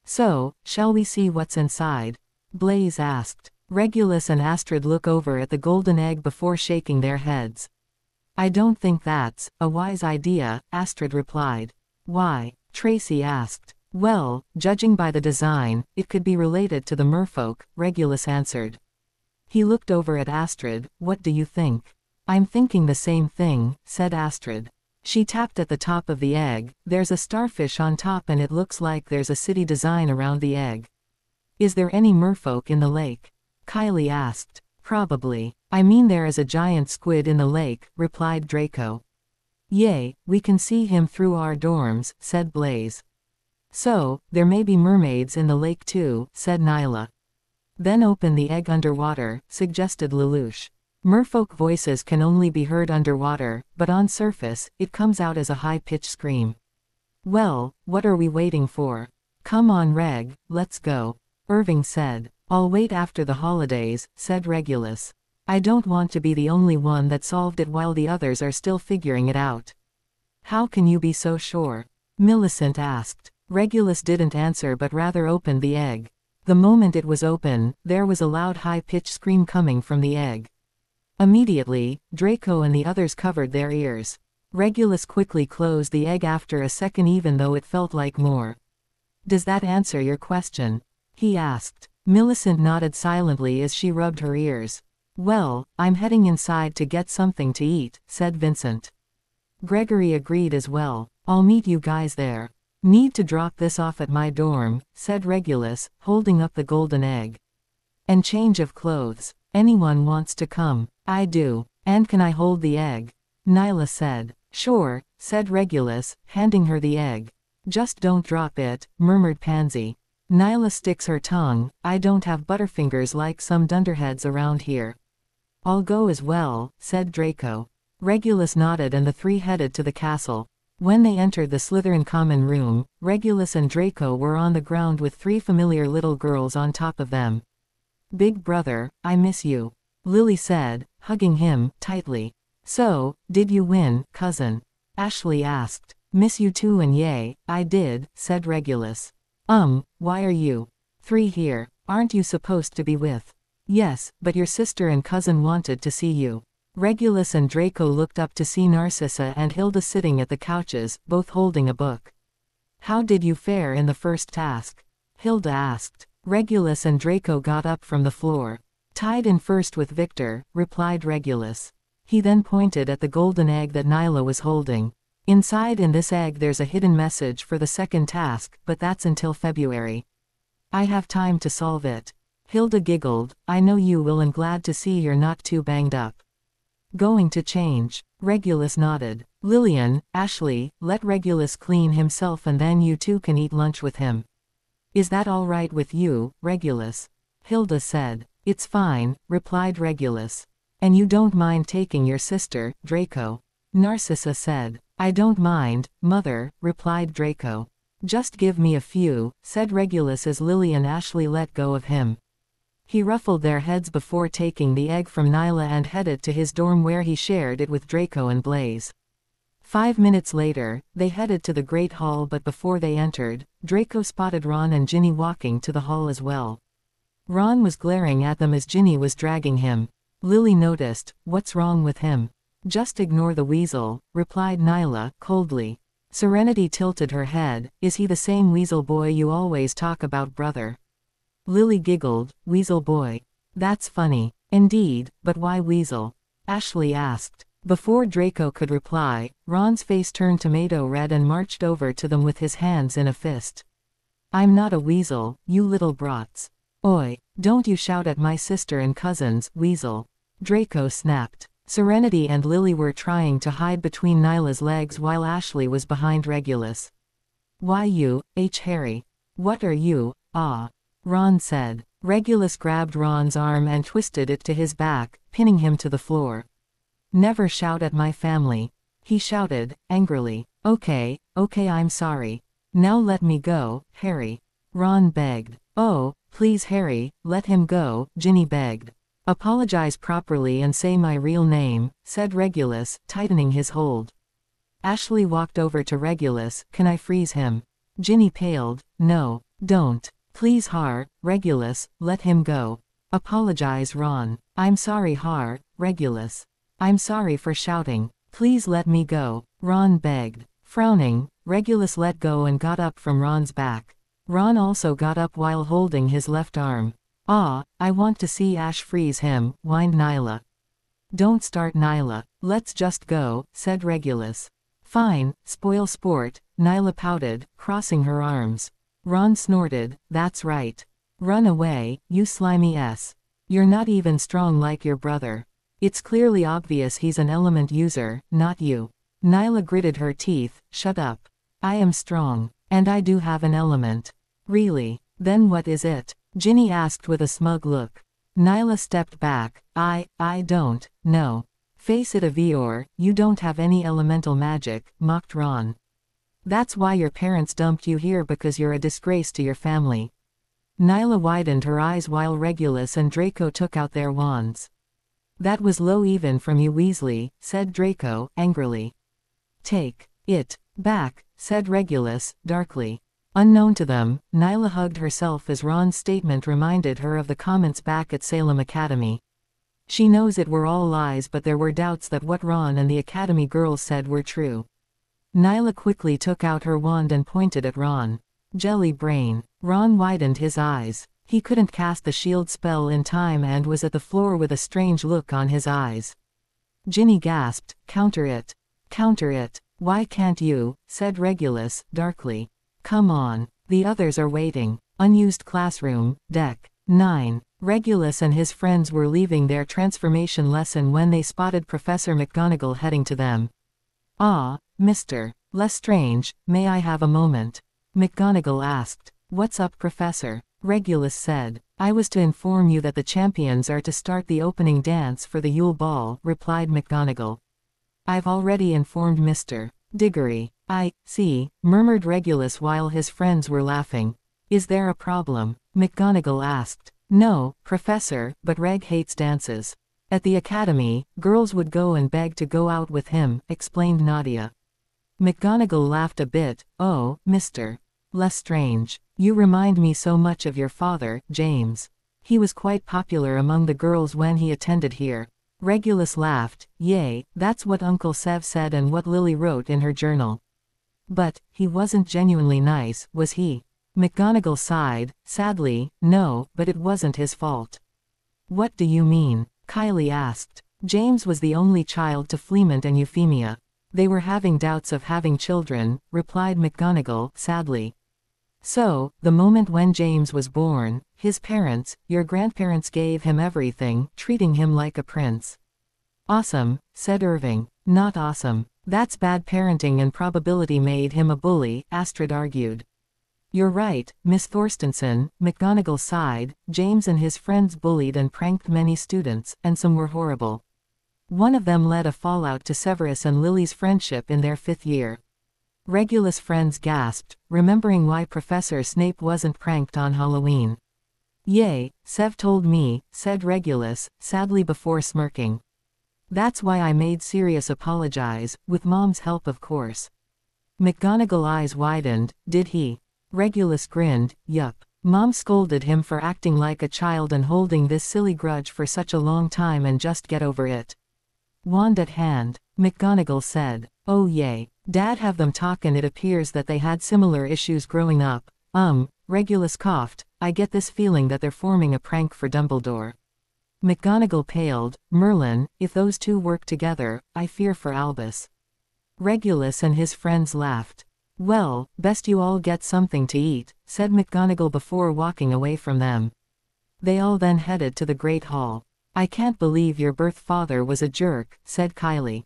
Speaker 2: "So, shall we see what's inside?" Blaise asked. Regulus and Astrid look over at the golden egg before shaking their heads. "I don't think that's a wise idea," Astrid replied. "Why?" Tracy asked. "Well, judging by the design, it could be related to the merfolk," Regulus answered. He looked over at Astrid. "What do you think?" "I'm thinking the same thing," said Astrid. She tapped at the top of the egg. "There's a starfish on top and it looks like there's a city design around the egg." "Is there any merfolk in the lake?" Kylie asked. "Probably. I mean there is a giant squid in the lake," replied Draco. "Yay, we can see him through our dorms," said Blaise. "So, there may be mermaids in the lake too," said Nyla. "Then open the egg underwater," suggested Lelouch. Merfolk voices can only be heard underwater, but on surface, it comes out as a high-pitched scream. "Well, what are we waiting for? Come on Reg, let's go," Irving said. "I'll wait after the holidays," said Regulus. "I don't want to be the only one that solved it while the others are still figuring it out." "How can you be so sure?" Millicent asked. Regulus didn't answer but rather opened the egg. The moment it was open, there was a loud high-pitched scream coming from the egg. Immediately, Draco and the others covered their ears. Regulus quickly closed the egg after a second even though it felt like more. "Does that answer your question?" he asked. Millicent nodded silently as she rubbed her ears. "Well, I'm heading inside to get something to eat," said Vincent. Gregory agreed as well. "I'll meet you guys there." "Need to drop this off at my dorm," said Regulus, holding up the golden egg. "And change of clothes. Anyone wants to come?" "I do. And can I hold the egg?" Nyla said. "Sure," said Regulus, handing her the egg. "Just don't drop it," murmured Pansy. Nyla sticks her tongue. "I don't have butterfingers like some dunderheads around here." "I'll go as well," said Draco. Regulus nodded and the three headed to the castle. When they entered the Slytherin common room, Regulus and Draco were on the ground with three familiar little girls on top of them. "Big brother, I miss you," Lily said, hugging him tightly. "So, did you win, cousin?" Ashley asked. "Miss you too and yay, I did," said Regulus. Why are you three here? Aren't you supposed to be with?" "Yes, but your sister and cousin wanted to see you." Regulus and Draco looked up to see Narcissa and Hilda sitting at the couches, both holding a book. "How did you fare in the first task?" Hilda asked. Regulus and Draco got up from the floor. Tied in first with Victor, replied Regulus. He then pointed at the golden egg that Nyla was holding. Inside in this egg there's a hidden message for the second task, but that's until February. I have time to solve it. Hilda giggled. I know you will, and glad to see you're not too banged up. Going to change. Regulus nodded. Lillian, Ashley, let Regulus clean himself and then you two can eat lunch with him. Is that all right with you, Regulus? Hilda said. It's fine, replied Regulus. And you don't mind taking your sister, Draco? Narcissa said. I don't mind, Mother, replied Draco. Just give me a few, said Regulus as Lily and Ashley let go of him. He ruffled their heads before taking the egg from Nyla and headed to his dorm where he shared it with Draco and Blaze. 5 minutes later, they headed to the Great Hall, but before they entered, Draco spotted Ron and Ginny walking to the hall as well. Ron was glaring at them as Ginny was dragging him. Lily noticed. What's wrong with him? Just ignore the weasel, replied Nyla, coldly. Serenity tilted her head. Is he the same weasel boy you always talk about, brother? Lily giggled. Weasel boy. That's funny. Indeed, but why weasel? Ashley asked. Before Draco could reply, Ron's face turned tomato red and marched over to them with his hands in a fist. I'm not a weasel, you little brats. Oi, don't you shout at my sister and cousins, weasel. Draco snapped. Serenity and Lily were trying to hide between Nyla's legs while Ashley was behind Regulus. Why you, Harry? What are you? Ah. Ron said. Regulus grabbed Ron's arm and twisted it to his back, pinning him to the floor. Never shout at my family. He shouted, angrily. Okay, I'm sorry. Now let me go, Harry. Ron begged. Oh, please Harry, let him go, Ginny begged. Apologize properly and say my real name, said Regulus, tightening his hold. Ashley walked over to Regulus. Can I freeze him? Ginny paled. No, don't. Please Regulus, let him go. Apologize Ron. I'm sorry Regulus. I'm sorry for shouting. Please let me go, Ron begged. Frowning, Regulus let go and got up from Ron's back. Ron also got up while holding his left arm. Ah, I want to see Ash freeze him, whined Nyla. Don't start Nyla, let's just go, said Regulus. Fine, spoil sport, Nyla pouted, crossing her arms. Ron snorted, that's right. Run away, you slimy s. You're not even strong like your brother. It's clearly obvious he's an element user, not you. Nyla gritted her teeth. Shut up. I am strong. And I do have an element. Really? Then what is it? Ginny asked with a smug look. Nyla stepped back. I don't know. Face it, Avior, you don't have any elemental magic, mocked Ron. That's why your parents dumped you here, because you're a disgrace to your family. Nyla widened her eyes while Regulus and Draco took out their wands. That was low even from you, Weasley, said Draco, angrily. Take it back, said Regulus, darkly. Unknown to them, Nyla hugged herself as Ron's statement reminded her of the comments back at Salem Academy. She knows it were all lies, but there were doubts that what Ron and the Academy girls said were true. Nyla quickly took out her wand and pointed at Ron. Jelly brain. Ron widened his eyes. He couldn't cast the shield spell in time and was at the floor with a strange look on his eyes. Ginny gasped, Counter it. Counter it. Why can't you? Said Regulus, darkly. Come on. The others are waiting. Unused classroom, deck 9. Regulus and his friends were leaving their transformation lesson when they spotted Professor McGonagall heading to them. Ah, Mr. Lestrange, may I have a moment? McGonagall asked. What's up, Professor? Regulus said. I was to inform you that the champions are to start the opening dance for the Yule Ball, replied McGonagall. I've already informed Mr. Diggory. I see, murmured Regulus while his friends were laughing. Is there a problem? McGonagall asked. No, Professor, but Reg hates dances. At the academy, girls would go and beg to go out with him, explained Nadia. McGonagall laughed a bit. Oh, Mr. Lestrange. You remind me so much of your father, James. He was quite popular among the girls when he attended here. Regulus laughed. Yay, that's what Uncle Sev said and what Lily wrote in her journal. But, he wasn't genuinely nice, was he? McGonagall sighed, sadly, no, but it wasn't his fault. What do you mean? Kylie asked. James was the only child to Fleamont and Euphemia. They were having doubts of having children, replied McGonagall, sadly. So, the moment when James was born, his parents, your grandparents gave him everything, treating him like a prince. Awesome, said Irving. Not awesome. That's bad parenting and probability made him a bully, Astrid argued. You're right, Miss Thorstenson, McGonagall sighed. James and his friends bullied and pranked many students, and some were horrible. One of them led a fallout to Severus and Lily's friendship in their 5th year. Regulus' friends gasped, remembering why Professor Snape wasn't pranked on Halloween. Yay, Sev told me, said Regulus, sadly before smirking. That's why I made Sirius apologize, with Mom's help of course. McGonagall eyes widened. Did he? Regulus grinned. Yup. Mom scolded him for acting like a child and holding this silly grudge for such a long time, and just get over it. Wand at hand, McGonagall said. Oh yay. Dad have them talk, and it appears that they had similar issues growing up. Regulus coughed. I get this feeling that they're forming a prank for Dumbledore. McGonagall paled. Merlin, if those two work together, I fear for Albus. Regulus and his friends laughed. Well, best you all get something to eat, said McGonagall before walking away from them. They all then headed to the Great Hall. I can't believe your birth father was a jerk, said Kylie.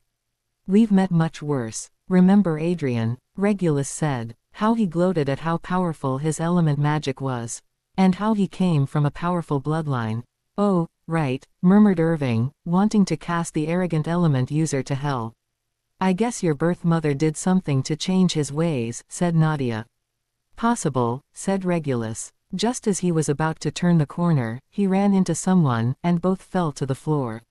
Speaker 2: We've met much worse. Remember Adrian? Regulus said. How he gloated at how powerful his element magic was. And how he came from a powerful bloodline. Oh, right, murmured Irving, wanting to cast the arrogant element user to hell. I guess your birth mother did something to change his ways, said Nadia. Possible, said Regulus. Just as he was about to turn the corner, he ran into someone, and both fell to the floor.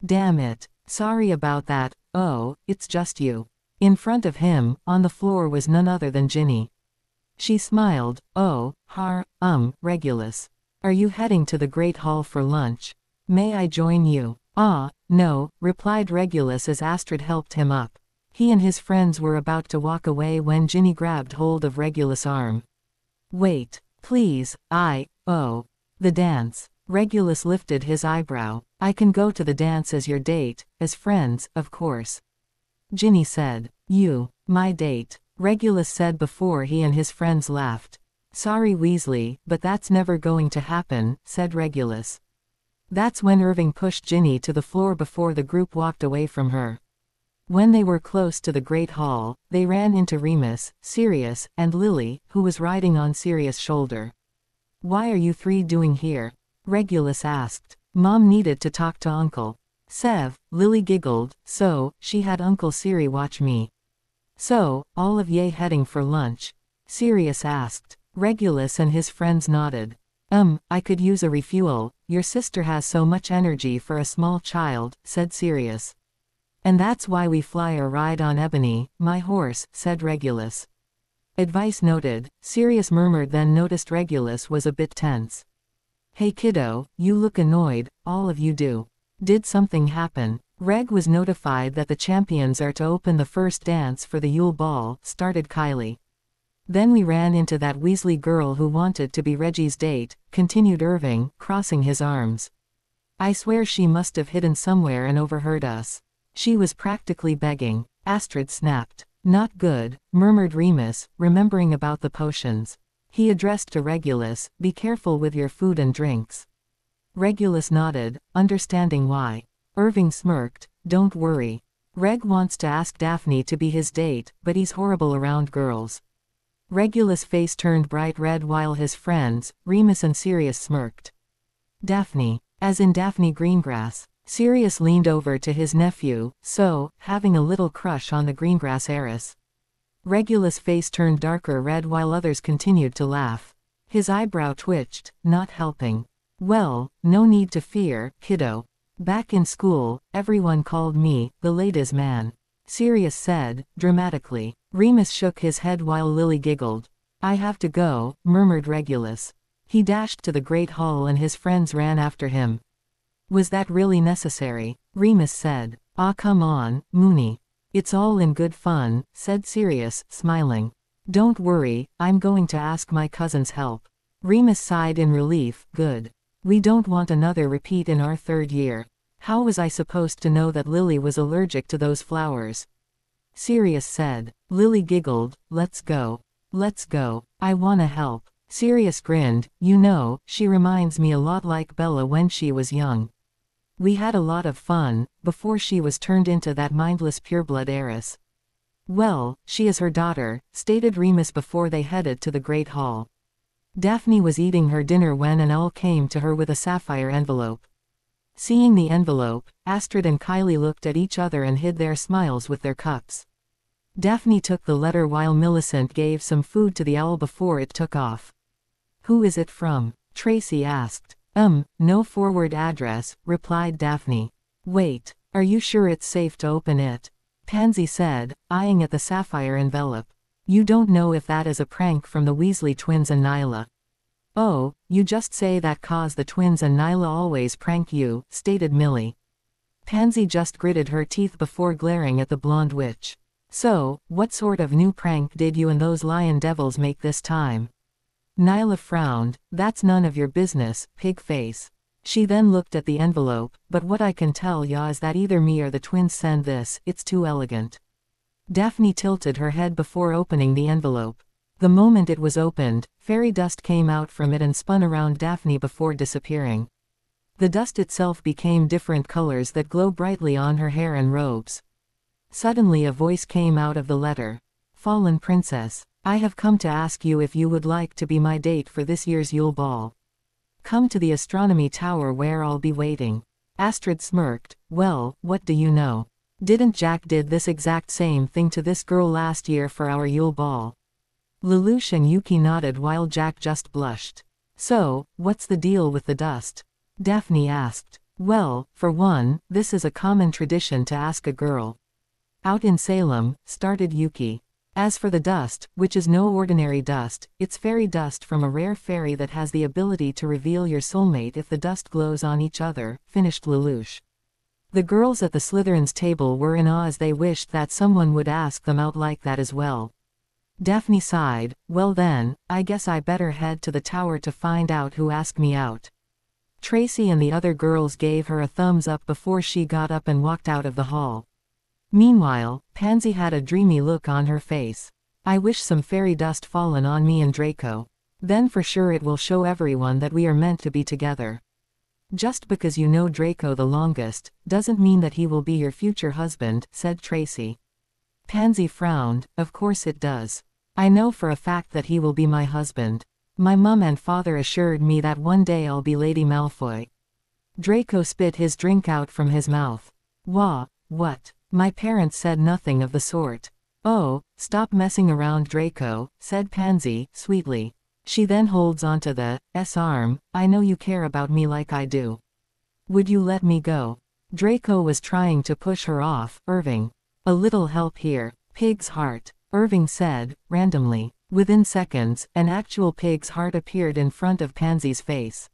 Speaker 2: Damn it. Sorry about that. Oh, it's just you. In front of him, on the floor, was none other than Ginny. She smiled. Oh, Regulus. Are you heading to the Great Hall for lunch? May I join you? No, replied Regulus as Astrid helped him up. He and his friends were about to walk away when Ginny grabbed hold of Regulus' arm. Wait, please, the dance. Regulus lifted his eyebrow. I can go to the dance as your date, as friends, of course. Ginny said. You, my date, Regulus said before he and his friends laughed. Sorry Weasley, but that's never going to happen, said Regulus. That's when Irving pushed Ginny to the floor before the group walked away from her. When they were close to the Great Hall, they ran into Remus, Sirius, and Lily, who was riding on Sirius' shoulder. Why are you three doing here? Regulus asked. Mom needed to talk to Uncle Sev. Lily giggled. So, she had Uncle Siri watch me. So, all of ye heading for lunch? Sirius asked. Regulus and his friends nodded. I could use a refuel. Your sister has so much energy for a small child, said Sirius. And that's why we fly or ride on Ebony, my horse, said Regulus. Advice noted, Sirius murmured, then noticed Regulus was a bit tense. Hey kiddo, you look annoyed, all of you do. Did something happen? Reg was notified that the champions are to open the first dance for the Yule Ball, started Kylie. Then we ran into that Weasley girl who wanted to be Reggie's date, continued Irving, crossing his arms. I swear she must have hidden somewhere and overheard us. She was practically begging. Astrid snapped. Not good, murmured Remus, remembering about the potions. He addressed to Regulus, be careful with your food and drinks. Regulus nodded, understanding why. Irving smirked, don't worry. Reg wants to ask Daphne to be his date, but he's horrible around girls. Regulus' face turned bright red while his friends, Remus and Sirius, smirked. Daphne, as in Daphne Greengrass. Sirius leaned over to his nephew, so, having a little crush on the Greengrass heiress. Regulus' face turned darker red while others continued to laugh. His eyebrow twitched, not helping. Well, no need to fear, kiddo. Back in school, everyone called me, the ladies' man. Sirius said, dramatically. Remus shook his head while Lily giggled. I have to go, murmured Regulus. He dashed to the Great Hall and his friends ran after him. Was that really necessary? Remus said. Ah, come on, Moony. It's all in good fun, said Sirius, smiling. Don't worry, I'm going to ask my cousin's help. Remus sighed in relief. Good. We don't want another repeat in our 3rd year. How was I supposed to know that Lily was allergic to those flowers? Sirius said. Lily giggled. Let's go. Let's go. I wanna help. Sirius grinned. You know, she reminds me a lot like Bella when she was young. We had a lot of fun, before she was turned into that mindless pureblood heiress. Well, she is her daughter, stated Remus before they headed to the Great Hall. Daphne was eating her dinner when an owl came to her with a sapphire envelope. Seeing the envelope, Astrid and Kylie looked at each other and hid their smiles with their cups. Daphne took the letter while Millicent gave some food to the owl before it took off. Who is it from? Tracy asked. No forward address, replied Daphne. Wait, are you sure it's safe to open it? Pansy said, eyeing at the sapphire envelope. You don't know if that is a prank from the Weasley twins and Nyla. Oh, you just say that 'cause the twins and Nyla always prank you, stated Millie. Pansy just gritted her teeth before glaring at the blonde witch. So, what sort of new prank did you and those lion devils make this time? Nyla frowned. That's none of your business, pig face. She then looked at the envelope, but what I can tell ya is that either me or the twins send this, it's too elegant. Daphne tilted her head before opening the envelope. The moment it was opened, fairy dust came out from it and spun around Daphne before disappearing. The dust itself became different colors that glow brightly on her hair and robes. Suddenly a voice came out of the letter. Fallen Princess, I have come to ask you if you would like to be my date for this year's Yule Ball. Come to the astronomy tower where I'll be waiting. Astrid smirked. Well, what do you know? Didn't Jack did this exact same thing to this girl last year for our Yule Ball? Lelouch and Yuki nodded while Jack just blushed. So, what's the deal with the dust? Daphne asked. Well, for one, this is a common tradition to ask a girl. Out in Salem, started Yuki. As for the dust, which is no ordinary dust, it's fairy dust from a rare fairy that has the ability to reveal your soulmate if the dust glows on each other, finished Lelouch. The girls at the Slytherins table were in awe as they wished that someone would ask them out like that as well. Daphne sighed. Well then, I guess I better head to the tower to find out who asked me out. Tracy and the other girls gave her a thumbs up before she got up and walked out of the hall. Meanwhile, Pansy had a dreamy look on her face. I wish some fairy dust fallen on me and Draco. Then for sure it will show everyone that we are meant to be together. Just because you know Draco the longest, doesn't mean that he will be your future husband, said Tracy. Pansy frowned. Of course it does. I know for a fact that he will be my husband. My mum and father assured me that one day I'll be Lady Malfoy. Draco spit his drink out from his mouth. Wah, what? My parents said nothing of the sort. Oh, stop messing around, Draco, said Pansy, sweetly. She then holds onto the arm. I know you care about me like I do. Would you let me go? Draco was trying to push her off. Irving. A little help here. Pig's heart. Irving said, randomly. Within seconds, an actual pig's heart appeared in front of Pansy's face.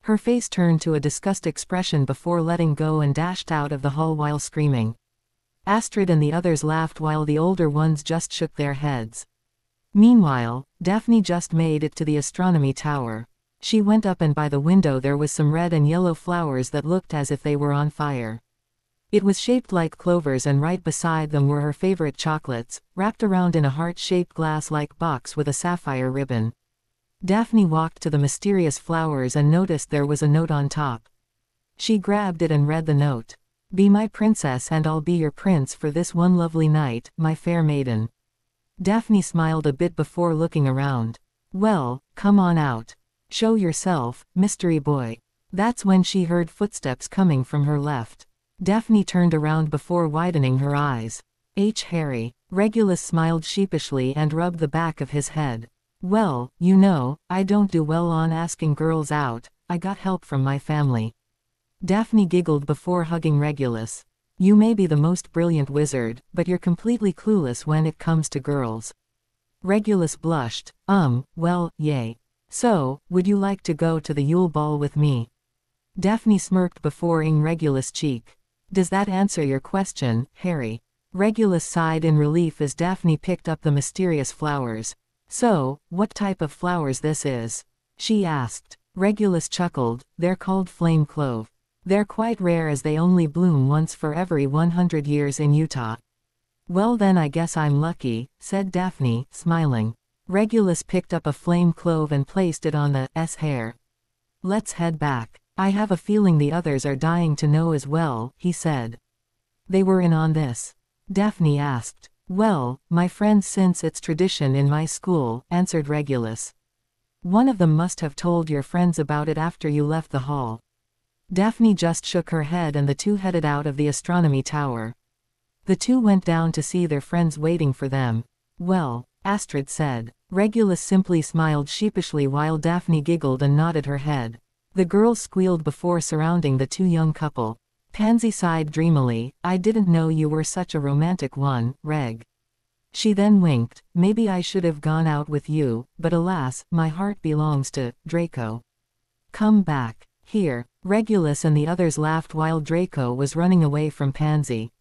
Speaker 2: Her face turned to a disgust expression before letting go and dashed out of the hall while screaming. Astrid and the others laughed while the older ones just shook their heads. Meanwhile, Daphne just made it to the astronomy tower. She went up and by the window there was some red and yellow flowers that looked as if they were on fire. It was shaped like clovers and right beside them were her favorite chocolates, wrapped around in a heart-shaped glass-like box with a sapphire ribbon. Daphne walked to the mysterious flowers and noticed there was a note on top. She grabbed it and read the note. Be my princess and I'll be your prince for this one lovely night, my fair maiden. Daphne smiled a bit before looking around. Well, come on out. Show yourself, mystery boy. That's when she heard footsteps coming from her left. Daphne turned around before widening her eyes. Harry. Regulus smiled sheepishly and rubbed the back of his head. Well, you know, I don't do well on asking girls out, I got help from my family. Daphne giggled before hugging Regulus. You may be the most brilliant wizard, but you're completely clueless when it comes to girls. Regulus blushed. Well, yay. So, would you like to go to the Yule Ball with me? Daphne smirked before eyeing Regulus' cheek. Does that answer your question, Harry? Regulus sighed in relief as Daphne picked up the mysterious flowers. "So, what type of flowers this is?" she asked. Regulus chuckled. "They're called flame clove. They're quite rare as they only bloom once for every 100 years in Utah." "Well then I guess I'm lucky," said Daphne, smiling. Regulus picked up a flame clove and placed it on the heir. "Let's head back. I have a feeling the others are dying to know as well," he said. "They were in on this?" Daphne asked. "Well, my friends, since it's tradition in my school," answered Regulus. "One of them must have told your friends about it after you left the hall." Daphne just shook her head and the two headed out of the astronomy tower. The two went down to see their friends waiting for them. "Well," Astrid said. Regulus simply smiled sheepishly while Daphne giggled and nodded her head. The girls squealed before surrounding the two young couple. Pansy sighed dreamily. "I didn't know you were such a romantic one, Reg." She then winked. "Maybe I should have gone out with you, but alas, my heart belongs to Draco. Come back here." Regulus and the others laughed while Draco was running away from Pansy.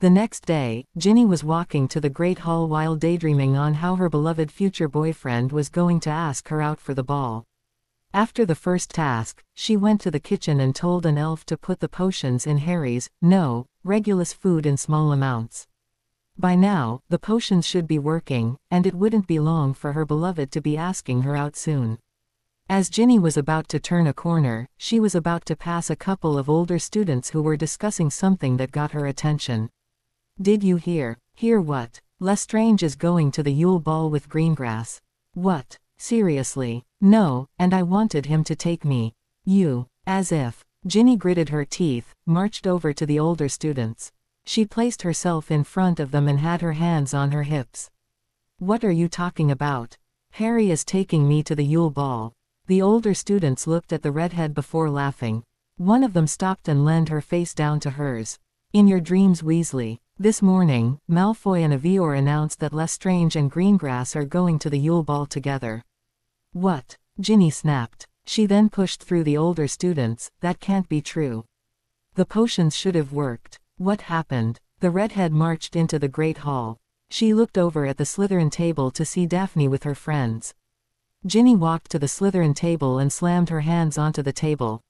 Speaker 2: The next day, Ginny was walking to the Great Hall while daydreaming on how her beloved future boyfriend was going to ask her out for the ball. After the first task, she went to the kitchen and told an elf to put the potions in Harry's, no, Regulus food in small amounts. By now, the potions should be working, and it wouldn't be long for her beloved to be asking her out soon. As Ginny was about to turn a corner, she was about to pass a couple of older students who were discussing something that got her attention. "Did you hear?" "Hear what?" "Lestrange is going to the Yule Ball with Greengrass." "What? Seriously?" "No, and I wanted him to take me." "You?" As if. Ginny gritted her teeth, marched over to the older students. She placed herself in front of them and had her hands on her hips. "What are you talking about?" "Harry is taking me to the Yule Ball." The older students looked at the redhead before laughing. One of them stopped and leaned her face down to hers. "In your dreams, Weasley." This morning, Malfoy and Avior announced that Lestrange and Greengrass are going to the Yule Ball together. "What?" Ginny snapped. She then pushed through the older students. "That can't be true. The potions should have worked. What happened?" The redhead marched into the Great Hall. She looked over at the Slytherin table to see Daphne with her friends. Ginny walked to the Slytherin table and slammed her hands onto the table.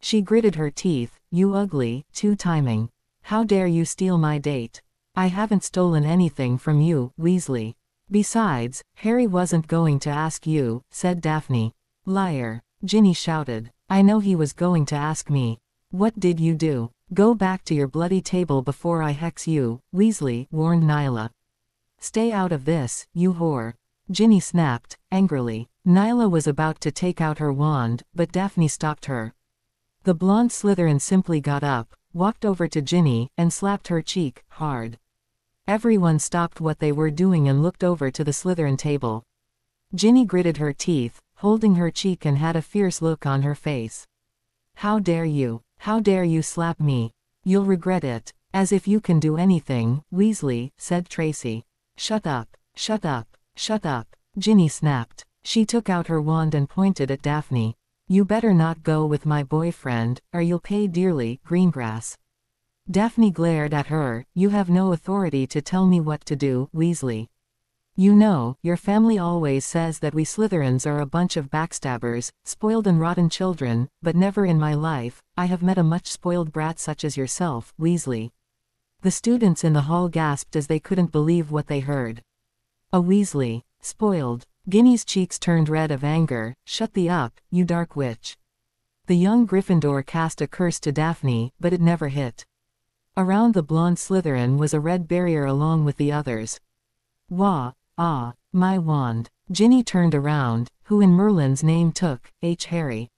Speaker 2: She gritted her teeth. "You ugly, two-timing. How dare you steal my date?" "I haven't stolen anything from you, Weasley. Besides, Harry wasn't going to ask you," said Daphne. "Liar," Ginny shouted. "I know he was going to ask me." "What did you do?" "Go back to your bloody table before I hex you," Weasley warned Nyla. "Stay out of this, you whore," Ginny snapped, angrily. Nyla was about to take out her wand, but Daphne stopped her. The blonde Slytherin simply got up, walked over to Ginny, and slapped her cheek, hard. Everyone stopped what they were doing and looked over to the Slytherin table. Ginny gritted her teeth, holding her cheek, and had a fierce look on her face. "How dare you? How dare you slap me? You'll regret it." "As if you can do anything, Weasley," said Tracy. "Shut up, shut up, shut up," Ginny snapped. She took out her wand and pointed at Daphne. "You better not go with my boyfriend, or you'll pay dearly, Greengrass." Daphne glared at her. "You have no authority to tell me what to do, Weasley. You know, your family always says that we Slytherins are a bunch of backstabbers, spoiled and rotten children, but never in my life I have met a much spoiled brat such as yourself, Weasley." The students in the hall gasped as they couldn't believe what they heard. A Weasley. Spoiled. Ginny's cheeks turned red of anger. "Shut the up, you dark witch." The young Gryffindor cast a curse to Daphne, but it never hit. Around the blonde Slytherin was a red barrier along with the others. "Wah, ah, my wand." Ginny turned around. "Who in Merlin's name took Harry?"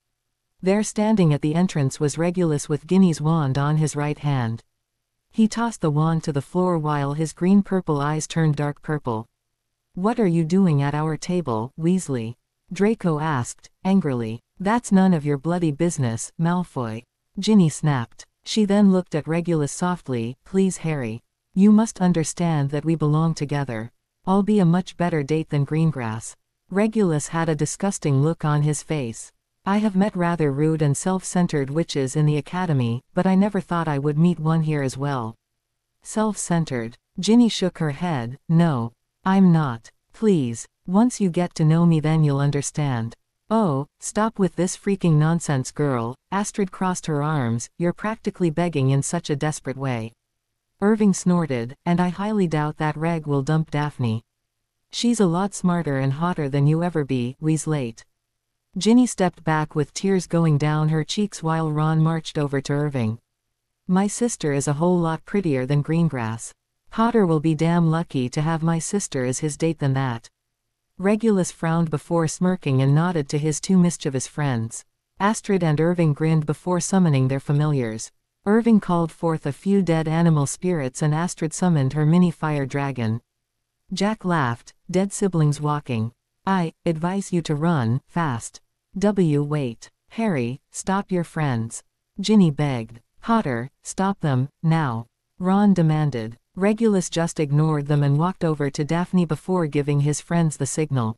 Speaker 2: There standing at the entrance was Regulus with Ginny's wand on his right hand. He tossed the wand to the floor while his green-purple eyes turned dark purple. "What are you doing at our table, Weasley?" Draco asked, angrily. "That's none of your bloody business, Malfoy," Ginny snapped. She then looked at Regulus softly. "Please, Harry. You must understand that we belong together. I'll be a much better date than Greengrass." Regulus had a disgusting look on his face. "I have met rather rude and self-centered witches in the academy, but I never thought I would meet one here as well." self-centered. Ginny shook her head. No. I'm not. Please. Once you get to know me then you'll understand. Oh, stop with this freaking nonsense, girl. Astrid crossed her arms. You're practically begging in such a desperate way. Irving snorted, and I highly doubt that Reg will dump Daphne. She's a lot smarter and hotter than you ever be, Weasley. Ginny stepped back with tears going down her cheeks while Ron marched over to Irving. My sister is a whole lot prettier than Greengrass. Potter will be damn lucky to have my sister as his date than that. Regulus frowned before smirking and nodded to his two mischievous friends. Astrid and Irving grinned before summoning their familiars. Irving called forth a few dead animal spirits and Astrid summoned her mini fire dragon. Jack laughed. Dead siblings walking. I advise you to run fast. Wait. Harry, stop your friends. Ginny begged. Potter, stop them, now. Ron demanded. Regulus just ignored them and walked over to Daphne before giving his friends the signal.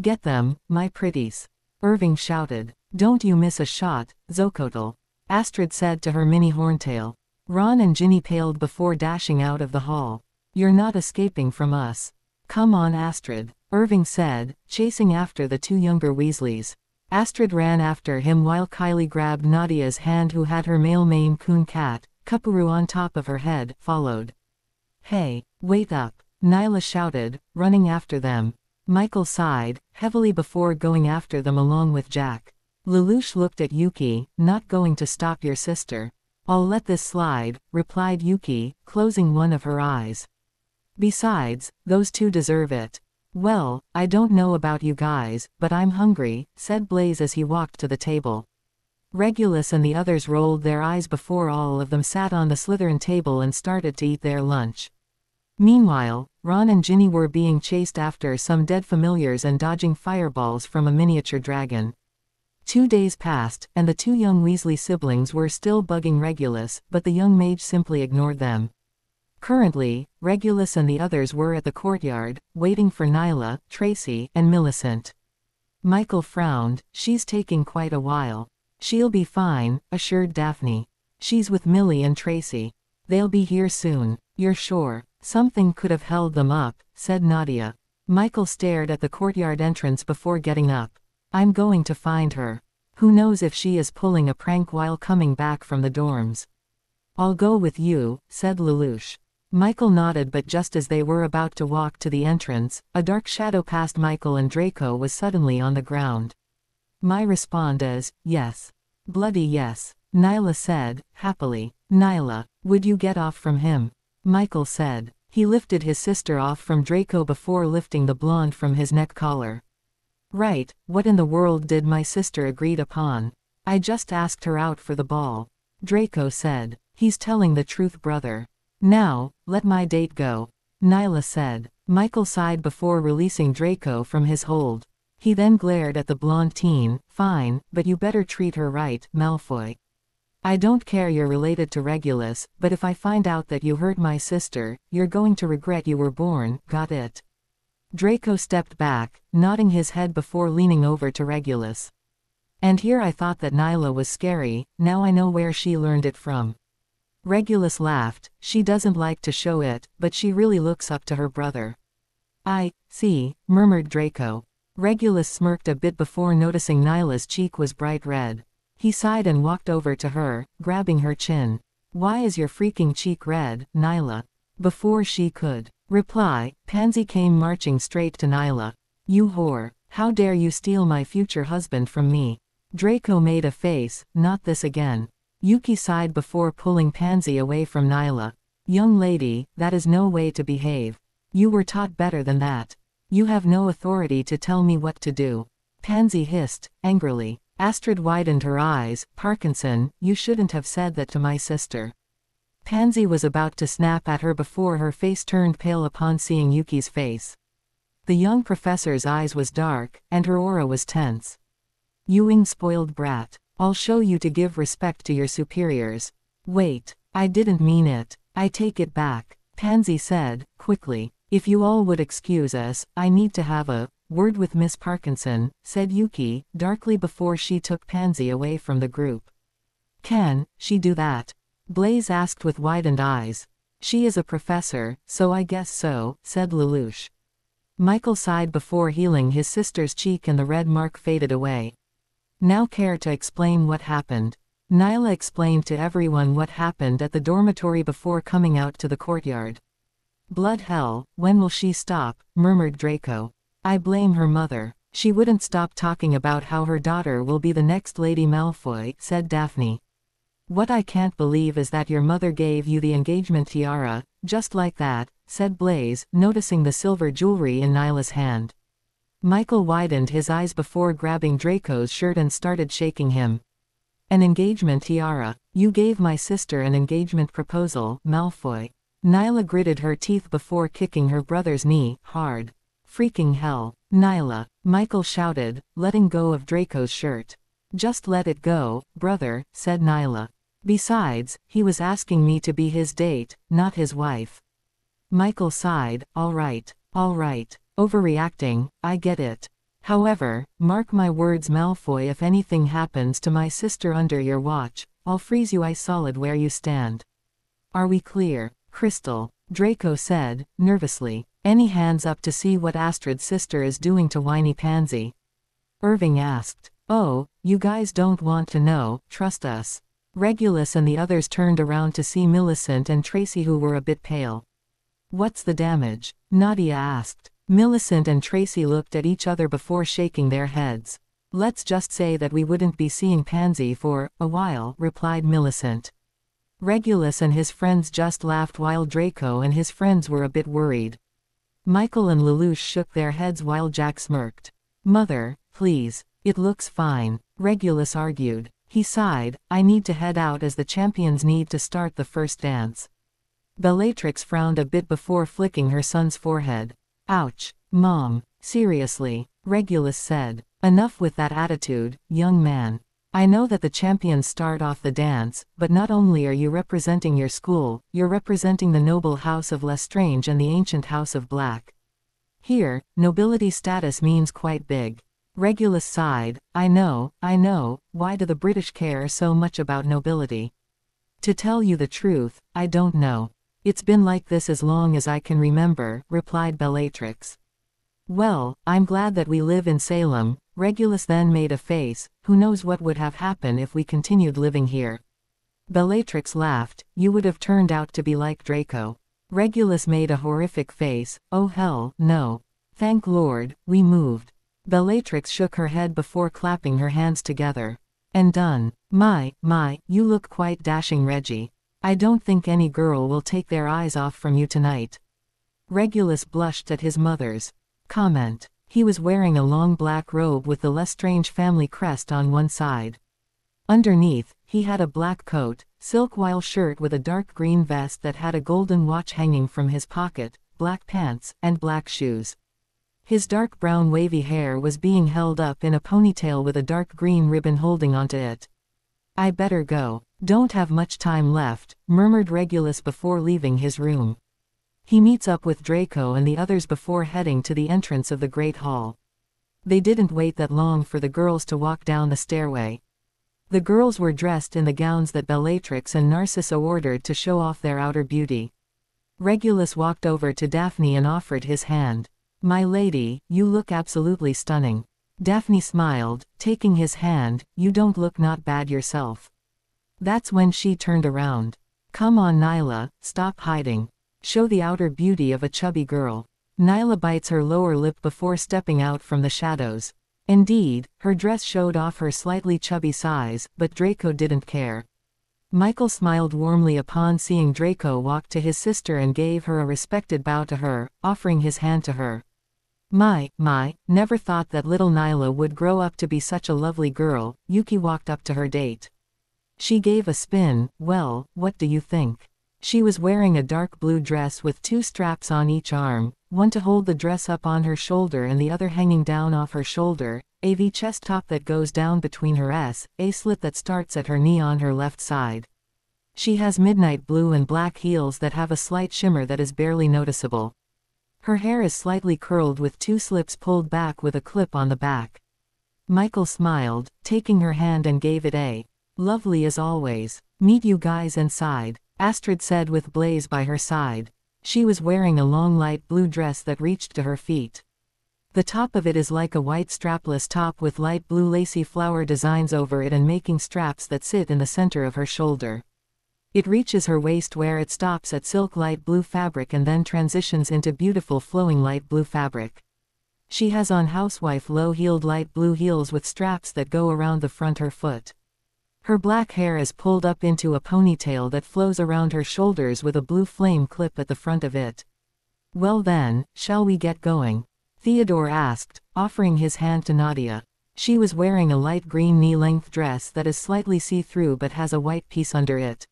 Speaker 2: Get them, my pretties. Irving shouted. Don't you miss a shot, Zocotl. Astrid said to her mini horntail. Ron and Ginny paled before dashing out of the hall. You're not escaping from us. Come on, Astrid, Irving said, chasing after the two younger Weasleys. Astrid ran after him while Kylie grabbed Nadia's hand, who had her male Maine Coon cat, Kupuru, on top of her head, followed. Hey, wait up, Nyla shouted, running after them. Michael sighed, heavily before going after them along with Jack. Lelouch looked at Yuki. Not going to stop your sister. I'll let this slide, replied Yuki, closing one of her eyes. Besides, those two deserve it. Well, I don't know about you guys, but I'm hungry, said Blaze as he walked to the table. Regulus and the others rolled their eyes before all of them sat on the Slytherin table and started to eat their lunch. Meanwhile, Ron and Ginny were being chased after some dead familiars and dodging fireballs from a miniature dragon. 2 days passed, and the two young Weasley siblings were still bugging Regulus, but the young mage simply ignored them. Currently, Regulus and the others were at the courtyard, waiting for Nyla, Tracy, and Millicent. Michael frowned. She's taking quite a while. She'll be fine, assured Daphne. She's with Millie and Tracy. They'll be here soon. You're sure? Something could have held them up, said Nadia. Michael stared at the courtyard entrance before getting up. I'm going to find her. Who knows if she is pulling a prank while coming back from the dorms. I'll go with you, said Lelouch. Michael nodded, but just as they were about to walk to the entrance, a dark shadow past Michael and Draco was suddenly on the ground. My response is, yes. Bloody yes, Nyla said, happily. Nyla, would you get off from him? Michael said. He lifted his sister off from Draco before lifting the blonde from his neck collar. Right, what in the world did my sister agreed upon? I just asked her out for the ball. Draco said. He's telling the truth, brother. Now, let my date go. Nyla said. Michael sighed before releasing Draco from his hold. He then glared at the blonde teen. Fine, but you better treat her right, Malfoy. I don't care you're related to Regulus, but if I find out that you hurt my sister, you're going to regret you were born, got it? Draco stepped back, nodding his head before leaning over to Regulus. And here I thought that Nyla was scary, now I know where she learned it from. Regulus laughed. She doesn't like to show it, but she really looks up to her brother. I see, murmured Draco. Regulus smirked a bit before noticing Nyla's cheek was bright red. He sighed and walked over to her, grabbing her chin. Why is your freaking cheek red, Nyla? Before she could reply, Pansy came marching straight to Nyla. You whore, how dare you steal my future husband from me? Draco made a face. Not this again. Yuki sighed before pulling Pansy away from Nyla. Young lady, that is no way to behave. You were taught better than that. You have no authority to tell me what to do. Pansy hissed, angrily. Astrid widened her eyes. Parkinson, you shouldn't have said that to my sister. Pansy was about to snap at her before her face turned pale upon seeing Yuki's face. The young professor's eyes was dark, and her aura was tense. You spoiled brat. I'll show you to give respect to your superiors. Wait, I didn't mean it. I take it back, Pansy said, quickly. If you all would excuse us, I need to have a word with Miss Parkinson, said Yuki, darkly before she took Pansy away from the group. Can she do that? Blaze asked with widened eyes. She is a professor, so I guess so, said Lelouch. Michael sighed before healing his sister's cheek and the red mark faded away. Now care to explain what happened? Nyla explained to everyone what happened at the dormitory before coming out to the courtyard. Blood hell, when will she stop? Murmured Draco. I blame her mother. She wouldn't stop talking about how her daughter will be the next Lady Malfoy, said Daphne. What I can't believe is that your mother gave you the engagement tiara, just like that, said Blaze, noticing the silver jewelry in Nyla's hand. Michael widened his eyes before grabbing Draco's shirt and started shaking him. An engagement tiara. You gave my sister an engagement proposal, Malfoy. Nyla gritted her teeth before kicking her brother's knee, hard. Freaking hell. Nyla, Michael shouted, letting go of Draco's shirt. Just let it go, brother, said Nyla. Besides, he was asking me to be his date, not his wife. Michael sighed, all right. Overreacting, I get it. However, mark my words Malfoy, if anything happens to my sister under your watch, I'll freeze you ice solid where you stand. Are we clear? Crystal, Draco said, nervously. Any hands up to see what Astrid's sister is doing to whiny Pansy? Irving asked. Oh, you guys don't want to know, trust us. Regulus and the others turned around to see Millicent and Tracy, who were a bit pale. What's the damage? Nadia asked. Millicent and Tracy looked at each other before shaking their heads. Let's just say that we wouldn't be seeing Pansy for a while, replied Millicent. Regulus and his friends just laughed while Draco and his friends were a bit worried. Michael and Lelouch shook their heads while Jack smirked. Mother, please. It looks fine, Regulus argued. He sighed, I need to head out as the champions need to start the first dance. Bellatrix frowned a bit before flicking her son's forehead. Ouch, Mom, seriously, Regulus said. Enough with that attitude, young man. I know that the champions start off the dance, but not only are you representing your school, you're representing the noble house of Lestrange and the ancient house of Black. Here, nobility status means quite big. Regulus sighed, I know, why do the British care so much about nobility? To tell you the truth, I don't know. It's been like this as long as I can remember, replied Bellatrix. Well, I'm glad that we live in Salem. Regulus then made a face, who knows what would have happened if we continued living here. Bellatrix laughed, you would have turned out to be like Draco. Regulus made a horrific face, oh hell, no. Thank Lord, we moved. Bellatrix shook her head before clapping her hands together. And done. My, you look quite dashing, Reggie. I don't think any girl will take their eyes off from you tonight. Regulus blushed at his mother's comment. He was wearing a long black robe with the Lestrange family crest on one side. Underneath, he had a black coat, silk wool shirt with a dark green vest that had a golden watch hanging from his pocket, black pants, and black shoes. His dark brown wavy hair was being held up in a ponytail with a dark green ribbon holding onto it. I better go. Don't have much time left, murmured Regulus before leaving his room. He meets up with Draco and the others before heading to the entrance of the Great Hall. They didn't wait that long for the girls to walk down the stairway. The girls were dressed in the gowns that Bellatrix and Narcissa ordered to show off their outer beauty. Regulus walked over to Daphne and offered his hand. My lady, you look absolutely stunning. Daphne smiled, taking his hand, you don't look not bad yourself. That's when she turned around. Come on Nyla, stop hiding. Show the outer beauty of a chubby girl. Nyla bites her lower lip before stepping out from the shadows. Indeed, her dress showed off her slightly chubby size, but Draco didn't care. Michael smiled warmly upon seeing Draco walk to his sister and gave her a respected bow to her, offering his hand to her. My, never thought that little Nyla would grow up to be such a lovely girl. Yuki walked up to her date. She gave a spin. Well, what do you think? She was wearing a dark blue dress with two straps on each arm, one to hold the dress up on her shoulder and the other hanging down off her shoulder, a V chest top that goes down between her a slit that starts at her knee on her left side. She has midnight blue and black heels that have a slight shimmer that is barely noticeable. Her hair is slightly curled with two slips pulled back with a clip on the back. Michael smiled, taking her hand and gave it a lovely as always. Meet you guys inside. Astrid said with Blaze by her side. She was wearing a long light blue dress that reached to her feet. The top of it is like a white strapless top with light blue lacy flower designs over it and making straps that sit in the center of her shoulder. It reaches her waist where it stops at silk light blue fabric and then transitions into beautiful flowing light blue fabric. She has on housewife low-heeled light blue heels with straps that go around the front her foot. Her black hair is pulled up into a ponytail that flows around her shoulders with a blue flame clip at the front of it. "Well then, shall we get going?" Theodore asked, offering his hand to Nadia. She was wearing a light green knee-length dress that is slightly see-through but has a white piece under it.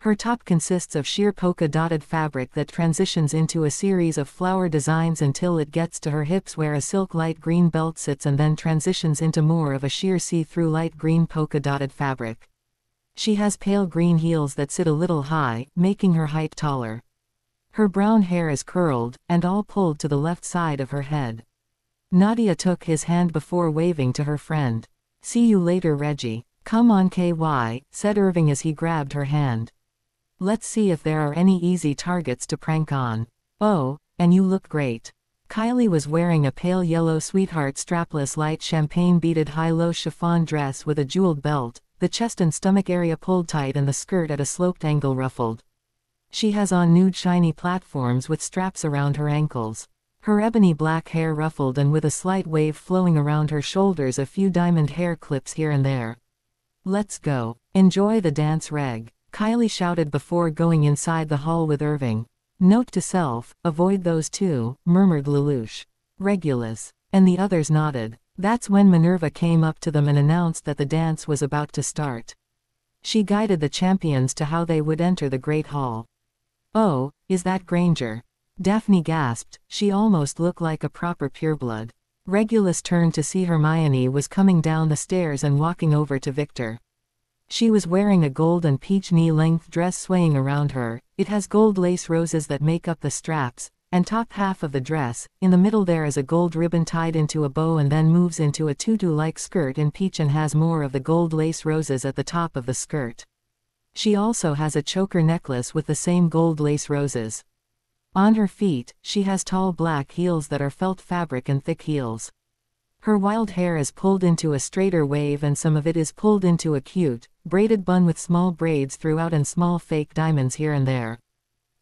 Speaker 2: Her top consists of sheer polka-dotted fabric that transitions into a series of flower designs until it gets to her hips where a silk light green belt sits and then transitions into more of a sheer see-through light green polka-dotted fabric. She has pale green heels that sit a little high, making her height taller. Her brown hair is curled, and all pulled to the left side of her head. Nadia took his hand before waving to her friend. "See you later, Reggie." "Come on, KY, said Irving as he grabbed her hand. "Let's see if there are any easy targets to prank on." "Oh, and you look great." Kylie was wearing a pale yellow sweetheart strapless light champagne beaded high-low chiffon dress with a jeweled belt, the chest and stomach area pulled tight and the skirt at a sloped angle ruffled. She has on nude shiny platforms with straps around her ankles. Her ebony black hair ruffled and with a slight wave flowing around her shoulders, a few diamond hair clips here and there. "Let's go. Enjoy the dance, Reg," Kylie shouted before going inside the hall with Irving. "Note to self, avoid those two," murmured Lelouch. "Regulus." And the others nodded. That's when Minerva came up to them and announced that the dance was about to start. She guided the champions to how they would enter the Great Hall. "Oh, is that Granger?" Daphne gasped. She almost looked like a proper pureblood. Regulus turned to see Hermione was coming down the stairs and walking over to Victor. She was wearing a gold and peach knee-length dress swaying around her. It has gold lace roses that make up the straps, and top half of the dress. In the middle there is a gold ribbon tied into a bow and then moves into a tutu-like skirt in peach and has more of the gold lace roses at the top of the skirt. She also has a choker necklace with the same gold lace roses. On her feet, she has tall black heels that are felt fabric and thick heels. Her wild hair is pulled into a straighter wave and some of it is pulled into a cute, braided bun with small braids throughout and small fake diamonds here and there.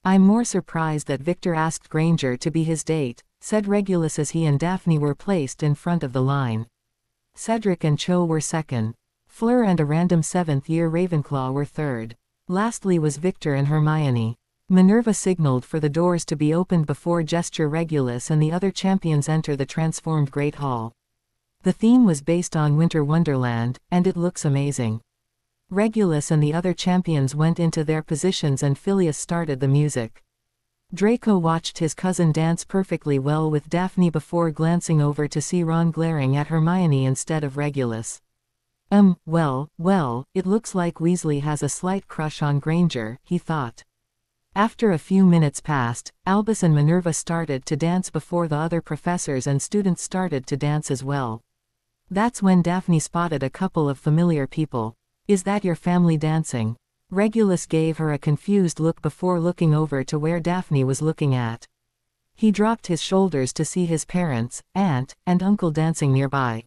Speaker 2: "I'm more surprised that Victor asked Granger to be his date," said Regulus as he and Daphne were placed in front of the line. Cedric and Cho were second. Fleur and a random 7th-year Ravenclaw were third. Lastly was Victor and Hermione. Minerva signaled for the doors to be opened before Gesture Regulus and the other champions enter the transformed Great Hall. The theme was based on Winter Wonderland, and it looks amazing. Regulus and the other champions went into their positions and Phileas started the music. Draco watched his cousin dance perfectly well with Daphne before glancing over to see Ron glaring at Hermione instead of Regulus. Well, it looks like Weasley has a slight crush on Granger," he thought. After a few minutes passed, Albus and Minerva started to dance before the other professors and students started to dance as well. That's when Daphne spotted a couple of familiar people. "Is that your family dancing?" Regulus gave her a confused look before looking over to where Daphne was looking at. He dropped his shoulders to see his parents, aunt, and uncle dancing nearby.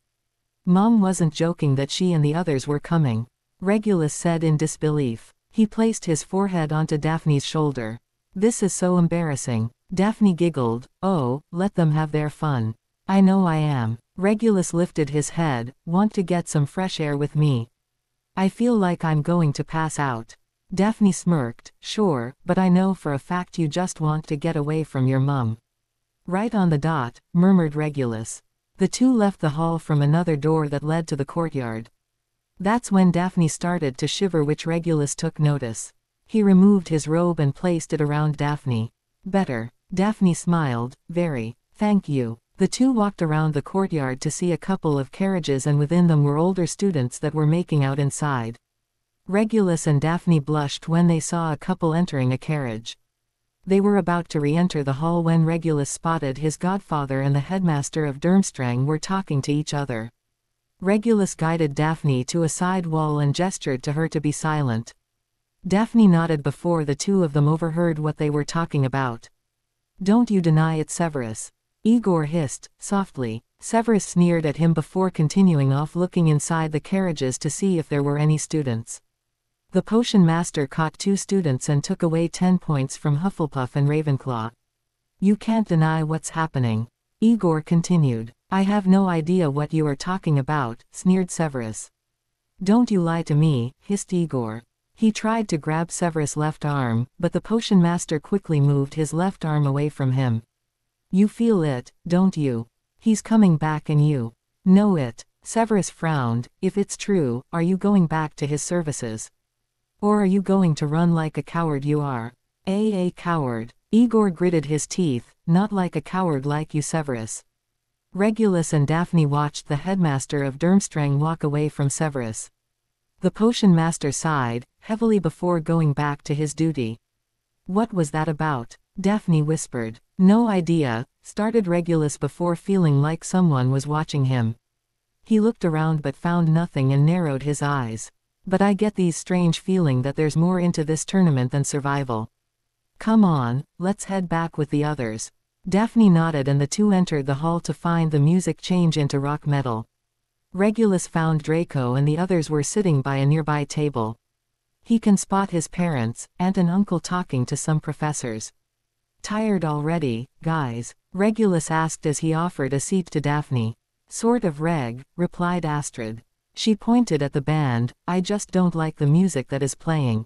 Speaker 2: Mom wasn't joking that she and the others were coming. Regulus said in disbelief. He placed his forehead onto Daphne's shoulder. "This is so embarrassing." Daphne giggled. "Oh, let them have their fun. I know I am." Regulus lifted his head. "Want to get some fresh air with me?" "I feel like I'm going to pass out." Daphne smirked. "Sure, but I know for a fact you just want to get away from your mum." "Right on the dot," murmured Regulus. The two left the hall from another door that led to the courtyard. That's when Daphne started to shiver, which Regulus took notice. He removed his robe and placed it around Daphne. "Better." Daphne smiled. "Very. Thank you." The two walked around the courtyard to see a couple of carriages and within them were older students that were making out inside. Regulus and Daphne blushed when they saw a couple entering a carriage. They were about to re-enter the hall when Regulus spotted his godfather and the headmaster of Durmstrang were talking to each other. Regulus guided Daphne to a side wall and gestured to her to be silent. Daphne nodded before the two of them overheard what they were talking about. Don't you deny it, Severus. Igor hissed, softly. Severus sneered at him before continuing off, looking inside the carriages to see if there were any students. The potion master caught 2 students and took away 10 points from Hufflepuff and Ravenclaw. You can't deny what's happening. Igor continued. I have no idea what you are talking about, sneered Severus. Don't you lie to me, hissed Igor. He tried to grab Severus' left arm, but the potion master quickly moved his left arm away from him. You feel it, don't you? He's coming back and you know it. Severus frowned. If it's true, are you going back to his services? Or are you going to run like a coward you are? A coward. Igor gritted his teeth. Not like a coward like you, Severus. Regulus and Daphne watched the headmaster of Durmstrang walk away from Severus. The potion master sighed heavily before going back to his duty. What was that about? Daphne whispered. No idea, started Regulus before feeling like someone was watching him. He looked around but found nothing and narrowed his eyes. But I get these strange feeling that there's more into this tournament than survival. Come on, let's head back with the others. Daphne nodded and the two entered the hall to find the music change into rock metal. Regulus found Draco and the others were sitting by a nearby table. He can spot his parents, aunt and uncle talking to some professors. Tired already, guys? Regulus asked as he offered a seat to Daphne. Sort of, Reg, replied Astrid. She pointed at the band. I just don't like the music that is playing.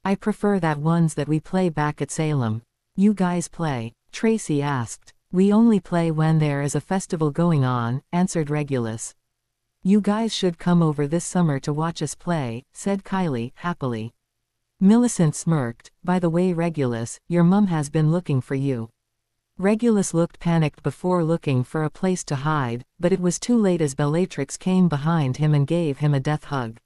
Speaker 2: I prefer that ones that we play back at Salem. You guys play? Tracy asked. We only play when there is a festival going on, answered Regulus. You guys should come over this summer to watch us play, said Kylie, happily. Millicent smirked. By the way, Regulus, your mum has been looking for you. Regulus looked panicked before looking for a place to hide, but it was too late as Bellatrix came behind him and gave him a death hug.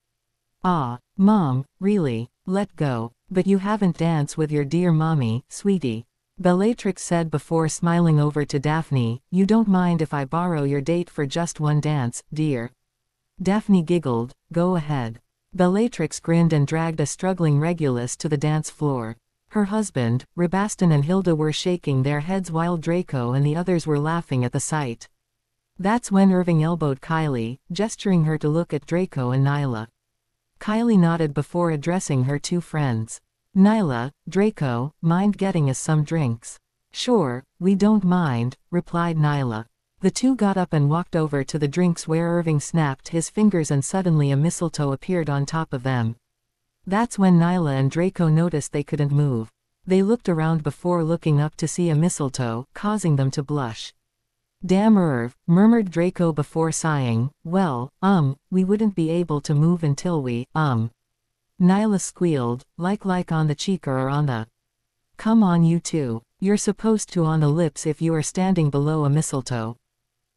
Speaker 2: Ah, Mom, really? Let go. But you haven't danced with your dear mommy, sweetie. Bellatrix said before smiling over to Daphne. You don't mind if I borrow your date for just one dance, dear? Daphne giggled. Go ahead. Bellatrix grinned and dragged a struggling Regulus to the dance floor. Her husband, Rabaston and Hilda were shaking their heads while Draco and the others were laughing at the sight. That's when Irving elbowed Kylie, gesturing her to look at Draco and Nyla. Kylie nodded before addressing her 2 friends. Nyla, Draco, mind getting us some drinks? Sure, we don't mind, replied Nyla. The two got up and walked over to the drinks where Irving snapped his fingers and suddenly a mistletoe appeared on top of them. That's when Nyla and Draco noticed they couldn't move. They looked around before looking up to see a mistletoe, causing them to blush. Damn Irv, murmured Draco before sighing. Well, we wouldn't be able to move until we, Nyla squealed, like on the cheek or on the. Come on you two. You're supposed to on the lips if you are standing below a mistletoe.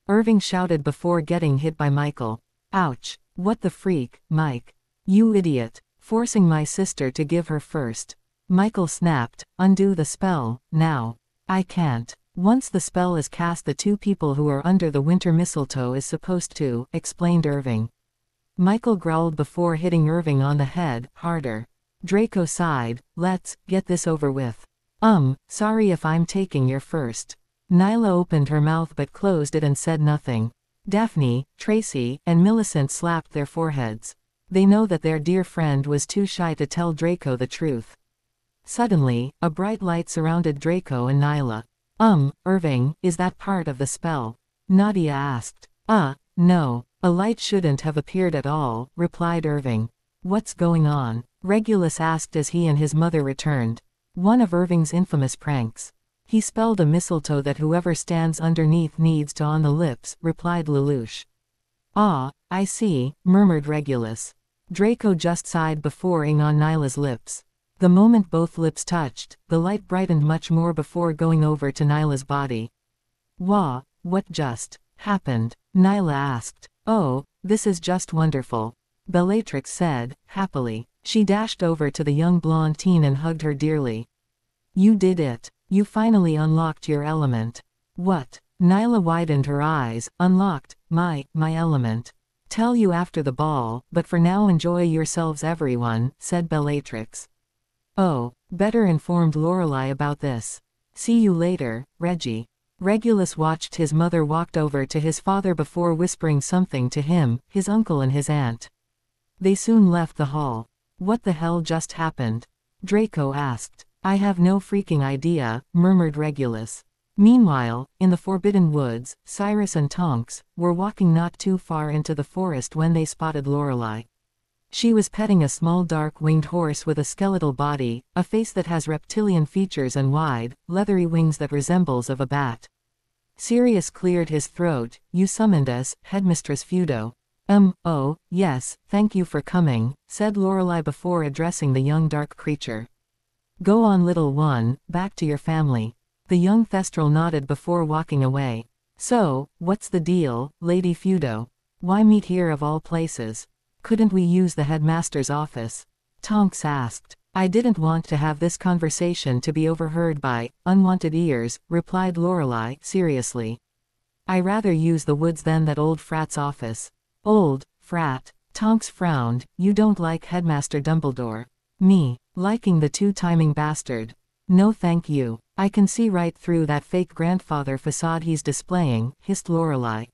Speaker 2: Irving shouted before getting hit by Michael. Ouch. What the freak, Mike. You idiot. Forcing my sister to give her first. Michael snapped. Undo the spell, now. I can't. Once the spell is cast, the 2 people who are under the winter mistletoe is supposed to, explained Irving. Michael growled before hitting Irving on the head, harder. Draco sighed. Let's get this over with. Sorry if I'm taking your first. Nyla opened her mouth but closed it and said nothing. Daphne, Tracy, and Millicent slapped their foreheads. They know that their dear friend was too shy to tell Draco the truth. Suddenly, a bright light surrounded Draco and Nyla. Irving, is that part of the spell? Nadia asked. No. A light shouldn't have appeared at all, replied Irving. What's going on? Regulus asked as he and his mother returned. One of Irving's infamous pranks. He spelled a mistletoe that whoever stands underneath needs to on the lips, replied Lelouch. Ah, I see, murmured Regulus. Draco just sighed before ing on Nyla's lips. The moment both lips touched, the light brightened much more before going over to Nyla's body. Wah, what just happened? Nyla asked. Oh, this is just wonderful. Bellatrix said, happily. She dashed over to the young blonde teen and hugged her dearly. You did it. You finally unlocked your element. What? Nyla widened her eyes. Unlocked, my element. Tell you after the ball, but for now enjoy yourselves everyone, said Bellatrix. Oh, better informed Lorelei about this. See you later, Reggie. Regulus watched his mother walked over to his father before whispering something to him, his uncle and his aunt. They soon left the hall. What the hell just happened? Draco asked. I have no freaking idea, murmured Regulus. Meanwhile, in the Forbidden Woods, Cyrus and Tonks were walking not too far into the forest when they spotted Lorelei. She was petting a small dark-winged horse with a skeletal body, a face that has reptilian features and wide, leathery wings that resembles of a bat. Sirius cleared his throat. You summoned us, Headmistress Feudo. Oh, yes, thank you for coming, said Lorelei before addressing the young dark creature. Go on little one, back to your family. The young Thestral nodded before walking away. So, what's the deal, Lady Feudo? Why meet here of all places? Couldn't we use the headmaster's office? Tonks asked. I didn't want to have this conversation to be overheard by unwanted ears, replied Lorelei seriously. I rather use the woods than that old frat's office. Old frat. Tonks frowned. You don't like Headmaster Dumbledore. Me. Liking the two-timing bastard. No thank you. I can see right through that fake grandfather facade he's displaying, hissed Lorelei.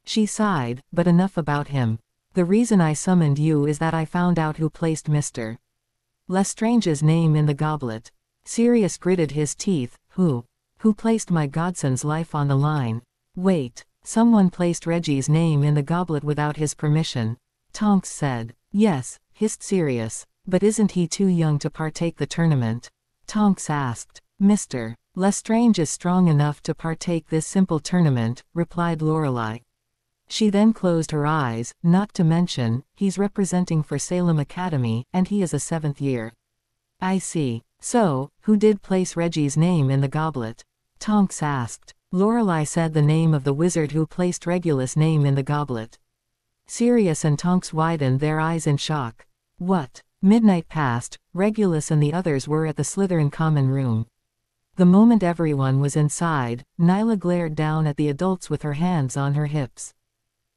Speaker 2: She sighed, but enough about him. The reason I summoned you is that I found out who placed Mr. Lestrange's name in the goblet. Sirius gritted his teeth. Who? Who placed my godson's life on the line? Wait. Someone placed Reggie's name in the goblet without his permission. Tonks said. Yes, hissed Sirius. But isn't he too young to partake the tournament? Tonks asked. Mr. Lestrange is strong enough to partake this simple tournament, replied Lorelei. She then closed her eyes, not to mention, he's representing for Salem Academy, and he is a 7th year. I see. So, who did place Reggie's name in the goblet? Tonks asked. Lorelei said the name of the wizard who placed Regulus' name in the goblet. Sirius and Tonks widened their eyes in shock. What? Midnight passed, Regulus and the others were at the Slytherin common room. The moment everyone was inside, Nyla glared down at the adults with her hands on her hips.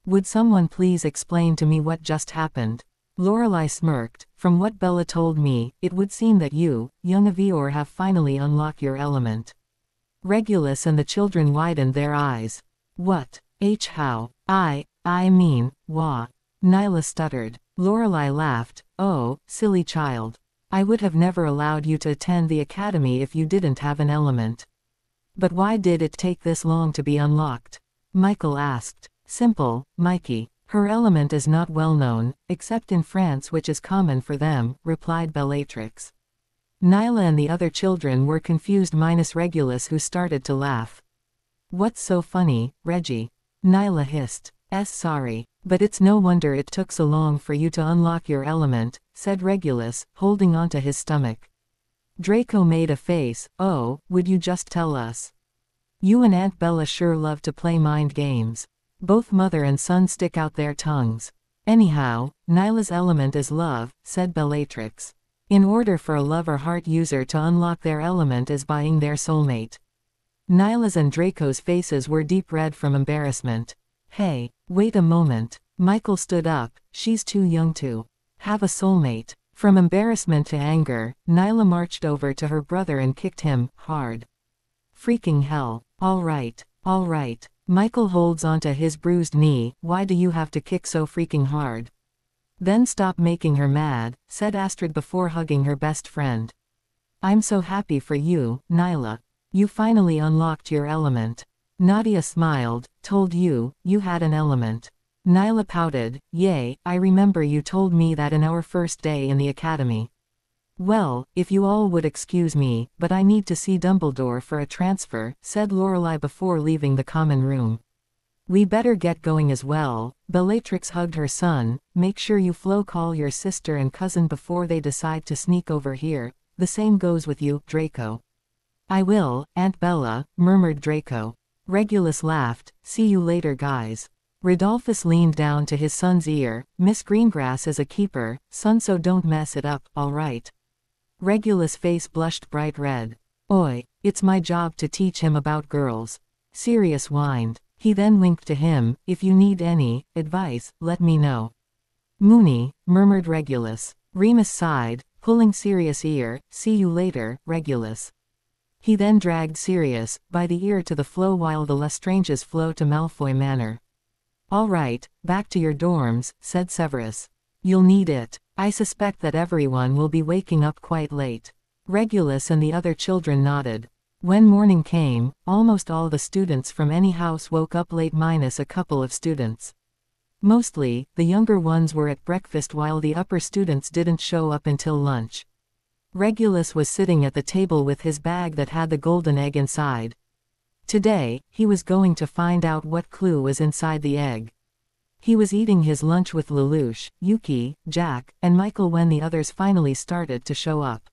Speaker 2: Would someone please explain to me what just happened? Lorelei smirked. From what Bella told me, it would seem that you, young Avior, have finally unlocked your element. Regulus and the children widened their eyes. What? How? I mean, wah. Nyla stuttered. Lorelei laughed. Oh, silly child. I would have never allowed you to attend the academy if you didn't have an element. But why did it take this long to be unlocked? Michael asked. Simple, Mikey. Her element is not well known, except in France, which is common for them, replied Bellatrix. Nyla and the other children were confused minus Regulus, who started to laugh. What's so funny, Reggie? Nyla hissed. Sorry. But it's no wonder it took so long for you to unlock your element, said Regulus, holding onto his stomach. Draco made a face. Oh, would you just tell us? You and Aunt Bella sure love to play mind games. Both mother and son stick out their tongues. Anyhow, Nyla's element is love, said Bellatrix. In order for a love or heart user to unlock their element is buying their soulmate. Nyla's and Draco's faces were deep red from embarrassment. Hey, wait a moment. Michael stood up. She's too young to have a soulmate. From embarrassment to anger, Nyla marched over to her brother and kicked him hard. Freaking hell. All right. Michael holds onto his bruised knee. Why do you have to kick so freaking hard? Then stop making her mad, said Astrid before hugging her best friend. I'm so happy for you, Nyla. You finally unlocked your element. Nadia smiled. Told you had an element. Nyla pouted. Yay, I remember you told me that in our first day in the academy. Well, if you all would excuse me, but I need to see Dumbledore for a transfer, said Lorelei before leaving the common room. We better get going as well. Bellatrix hugged her son. Make sure you call your sister and cousin before they decide to sneak over here. The same goes with you, Draco. I will, Aunt Bella, murmured Draco. Regulus laughed. See you later, guys. Rodolphus leaned down to his son's ear. Miss Greengrass is a keeper, son, so don't mess it up, all right? Regulus' face blushed bright red. Oi, it's my job to teach him about girls. Sirius whined. He then winked to him. If you need any advice, let me know. Moony, murmured Regulus. Remus sighed. pulling Sirius' ear. See you later, Regulus. He then dragged Sirius by the ear to the flow while the Lestranges flew to Malfoy Manor. All right, back to your dorms, said Severus. You'll need it. I suspect that everyone will be waking up quite late. Regulus and the other children nodded. When morning came, almost all the students from any house woke up late minus a couple of students. Mostly, the younger ones were at breakfast while the upper students didn't show up until lunch. Regulus was sitting at the table with his bag that had the golden egg inside. Today, he was going to find out what clue was inside the egg. He was eating his lunch with Lelouch, Yuki, Jack, and Michael when the others finally started to show up.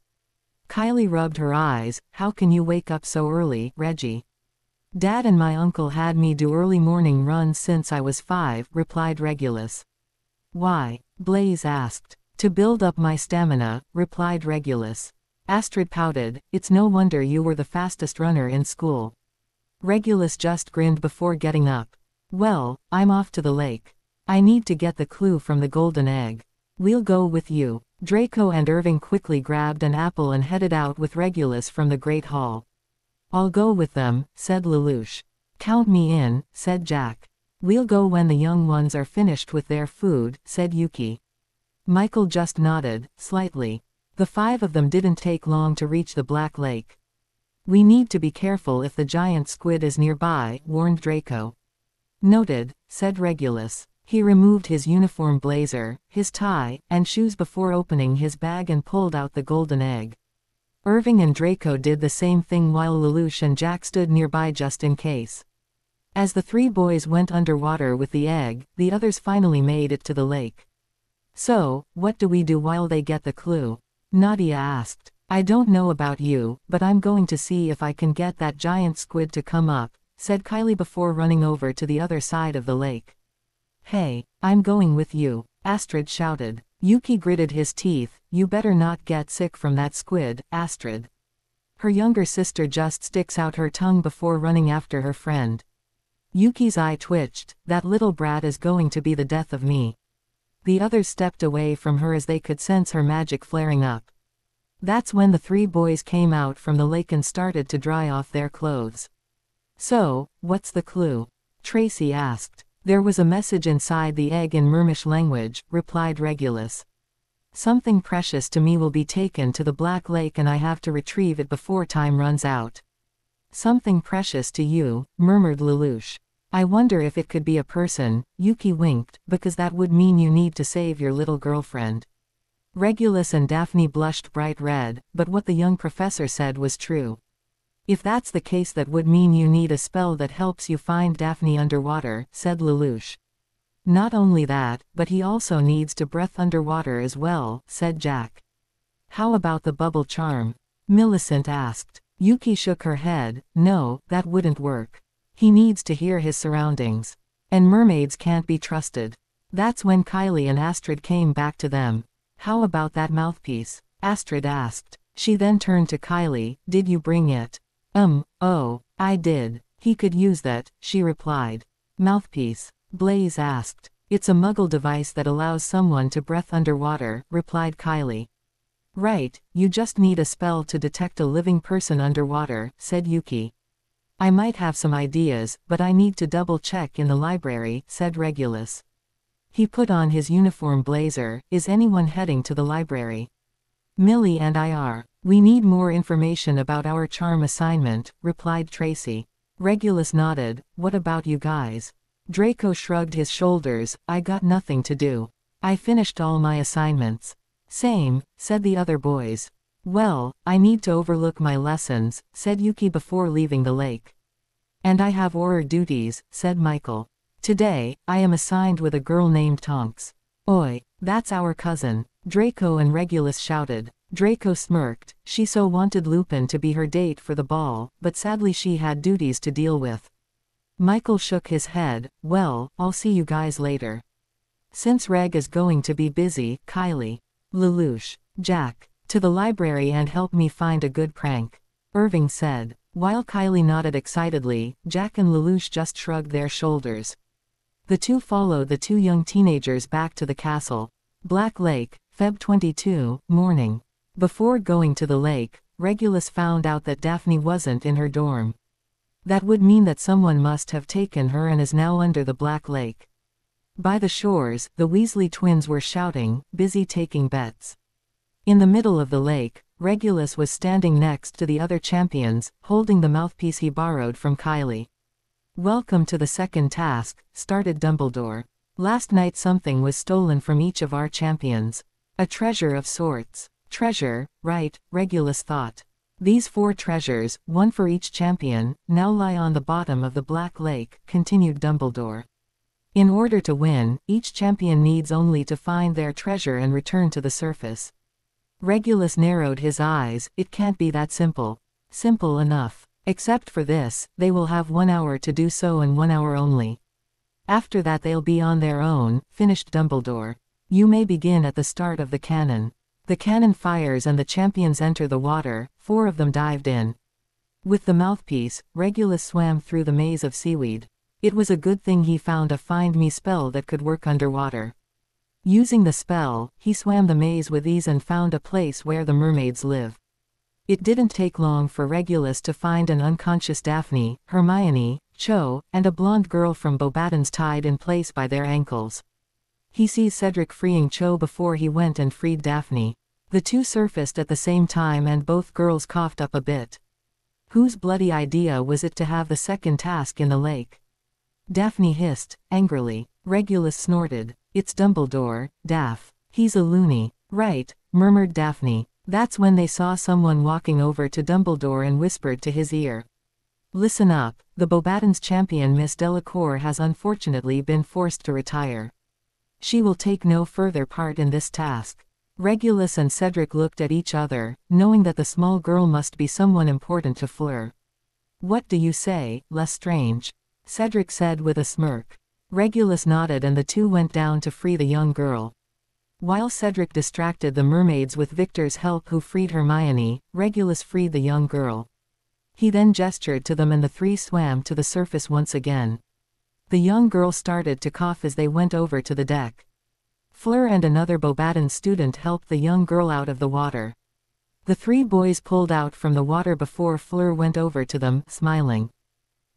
Speaker 2: Kylie rubbed her eyes. How can you wake up so early, Reggie? Dad and my uncle had me do early morning runs since I was 5, replied Regulus. Why? Blaze asked. To build up my stamina, replied Regulus. Astrid pouted. It's no wonder you were the fastest runner in school. Regulus just grinned before getting up. Well, I'm off to the lake. I need to get the clue from the golden egg. We'll go with you. Draco and Irving quickly grabbed an apple and headed out with Regulus from the Great Hall. I'll go with them, said Lelouch. Count me in, said Jack. We'll go when the young ones are finished with their food, said Yuki. Michael just nodded, slightly. The 5 of them didn't take long to reach the Black Lake. We need to be careful if the giant squid is nearby, warned Draco. Noted, said Regulus. He removed his uniform blazer, his tie, and shoes before opening his bag and pulled out the golden egg. Irving and Draco did the same thing while Lelouch and Jack stood nearby just in case. As the 3 boys went underwater with the egg, the others finally made it to the lake. So, what do we do while they get the clue? Nadia asked. I don't know about you, but I'm going to see if I can get that giant squid to come up, said Kylie before running over to the other side of the lake. Hey, I'm going with you, Astrid shouted. Yuki gritted his teeth. You better not get sick from that squid, Astrid. Her younger sister just sticks out her tongue before running after her friend. Yuki's eye twitched. That little brat is going to be the death of me. The others stepped away from her as they could sense her magic flaring up. That's when the 3 boys came out from the lake and started to dry off their clothes. So, what's the clue? Tracy asked. There was a message inside the egg in Mermish language, replied Regulus. Something precious to me will be taken to the Black Lake and I have to retrieve it before time runs out. Something precious to you, murmured Lelouch. I wonder if it could be a person, Yuki winked, because that would mean you need to save your little girlfriend. Regulus and Daphne blushed bright red, but what the young professor said was true. If that's the case, that would mean you need a spell that helps you find Daphne underwater, said Lelouch. Not only that, but he also needs to breathe underwater as well, said Jack. How about the bubble charm? Millicent asked. Yuki shook her head. No, that wouldn't work. He needs to hear his surroundings. And mermaids can't be trusted. That's when Kylie and Astrid came back to them. How about that mouthpiece? Astrid asked. She then turned to Kylie. Did you bring it? Oh, I did. He could use that, she replied. Mouthpiece? Blaze asked. It's a muggle device that allows someone to breathe underwater, replied Kylie. Right, you just need a spell to detect a living person underwater, said Yuki. I might have some ideas, but I need to double check in the library, said Regulus. He put on his uniform blazer. Is anyone heading to the library? Millie and I are. We need more information about our charm assignment, replied Tracy. Regulus nodded. What about you guys? Draco shrugged his shoulders. I got nothing to do. I finished all my assignments. Same, said the other boys. Well, I need to overlook my lessons, said Yuki before leaving the lake. And I have oral duties, said Michael. Today, I am assigned with a girl named Tonks. Oi, that's our cousin. Draco and Regulus shouted. Draco smirked. She so wanted Lupin to be her date for the ball, but sadly she had duties to deal with. Michael shook his head. Well, I'll see you guys later. Since Reg is going to be busy, Kylie. Lelouch. Jack. To the library and help me find a good prank. Irving said. While Kylie nodded excitedly, Jack and Lelouch just shrugged their shoulders. The two followed the 2 young teenagers back to the castle. Black Lake, Feb 22, morning. Before going to the lake, Regulus found out that Daphne wasn't in her dorm. That would mean that someone must have taken her and is now under the Black Lake. By the shores, the Weasley twins were shouting, busy taking bets. In the middle of the lake, Regulus was standing next to the other champions, holding the mouthpiece he borrowed from Kylie. "Welcome to the second task," started Dumbledore. "Last night something was stolen from each of our champions. A treasure of sorts." "Treasure, right," Regulus thought. "These 4 treasures, one for each champion, now lie on the bottom of the Black Lake," continued Dumbledore. "In order to win, each champion needs only to find their treasure and return to the surface." Regulus narrowed his eyes. "It can't be that simple." "Simple enough. Except for this, they will have 1 hour to do so and 1 hour only. After that they'll be on their own," finished Dumbledore. "You may begin at the start of the cannon." The cannon fires and the champions enter the water. 4 of them dived in. With the mouthpiece, Regulus swam through the maze of seaweed. It was a good thing he found a Find Me spell that could work underwater. Using the spell, he swam the maze with ease and found a place where the mermaids live. It didn't take long for Regulus to find an unconscious Daphne, Hermione, Cho, and a blonde girl from Beauxbatons tied in place by their ankles. He sees Cedric freeing Cho before he went and freed Daphne. The 2 surfaced at the same time and both girls coughed up a bit. Whose bloody idea was it to have the second task in the lake? Daphne hissed, angrily. Regulus snorted. "It's Dumbledore, Daff. He's a loony." "Right," murmured Daphne. That's when they saw someone walking over to Dumbledore and whispered to his ear. "Listen up, the Beauxbatons champion Miss Delacour has unfortunately been forced to retire. She will take no further part in this task." Regulus and Cedric looked at each other, knowing that the small girl must be someone important to Fleur. "What do you say, Lestrange?" Cedric said with a smirk. Regulus nodded and the 2 went down to free the young girl. While Cedric distracted the mermaids with Victor's help who freed Hermione, Regulus freed the young girl. He then gestured to them and the 3 swam to the surface once again. The young girl started to cough as they went over to the deck. Fleur and another Beauxbatons student helped the young girl out of the water. The 3 boys pulled out from the water before Fleur went over to them, smiling.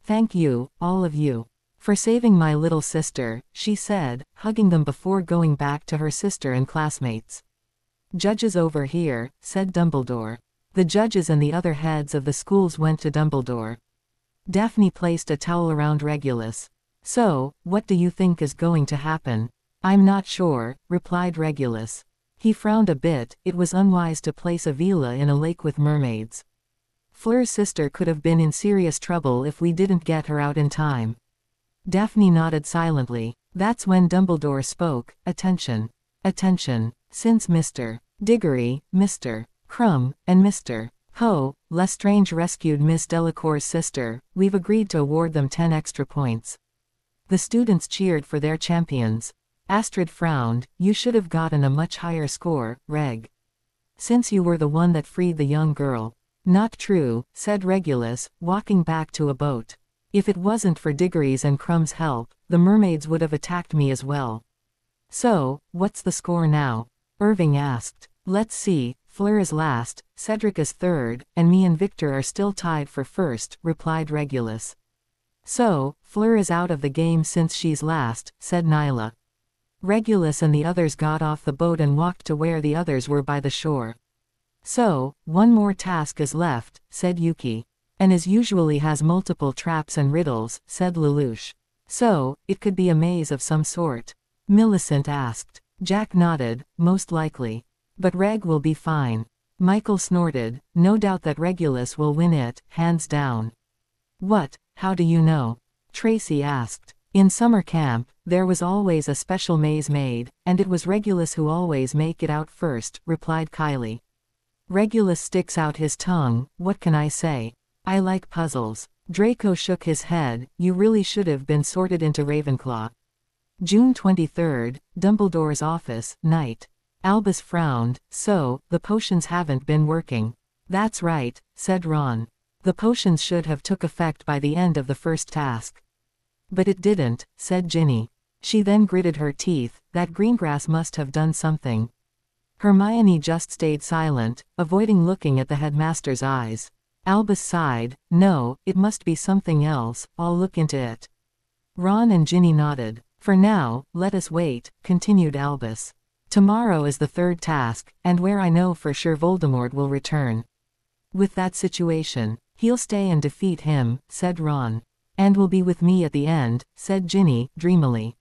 Speaker 2: "Thank you, all of you, for saving my little sister," she said, hugging them before going back to her sister and classmates. "Judges over here," said Dumbledore. The judges and the other heads of the schools went to Dumbledore. Daphne placed a towel around Regulus. "So, what do you think is going to happen?" "I'm not sure," replied Regulus. He frowned a bit. It was unwise to place a villa in a lake with mermaids. Fleur's sister could have been in serious trouble if we didn't get her out in time. Daphne nodded silently. That's when Dumbledore spoke. "Attention. Attention. Since Mr. Diggory, Mr. Crumb, and Mr. Ho, Lestrange rescued Miss Delacour's sister, we've agreed to award them 10 extra points." The students cheered for their champions. Astrid frowned. "You should have gotten a much higher score, Reg. Since you were the one that freed the young girl." "Not true," said Regulus, walking back to a boat. "If it wasn't for Diggory's and Crumb's help, the mermaids would have attacked me as well." "So, what's the score now?" Irving asked. "Let's see, Fleur is last, Cedric is third, and me and Victor are still tied for first," replied Regulus. "So, Fleur is out of the game since she's last," said Nyla. Regulus and the others got off the boat and walked to where the others were by the shore. "So, one more task is left," said Yuki. "And as usually has multiple traps and riddles," said Lelouch. "So, it could be a maze of some sort?" Millicent asked. Jack nodded. "Most likely. But Reg will be fine." Michael snorted. "No doubt that Regulus will win it, hands down." "What, how do you know?" Tracy asked. "In summer camp, there was always a special maze made, and it was Regulus who always make it out first," replied Kylie. Regulus sticks out his tongue. "What can I say? I like puzzles." Draco shook his head. "You really should have been sorted into Ravenclaw." June 23rd, Dumbledore's office, night. Albus frowned. "So, the potions haven't been working." "That's right," said Ron. "The potions should have took effect by the end of the first task." "But it didn't," said Ginny. She then gritted her teeth. "That Greengrass must have done something." Hermione just stayed silent, avoiding looking at the headmaster's eyes. Albus sighed. No, it must be something else, I'll look into it. Ron and Ginny nodded. For now, let us wait, continued Albus. Tomorrow is the third task, and where I know for sure Voldemort will return. With that situation, he'll stay and defeat him, said Ron. And will be with me at the end, said Ginny, dreamily.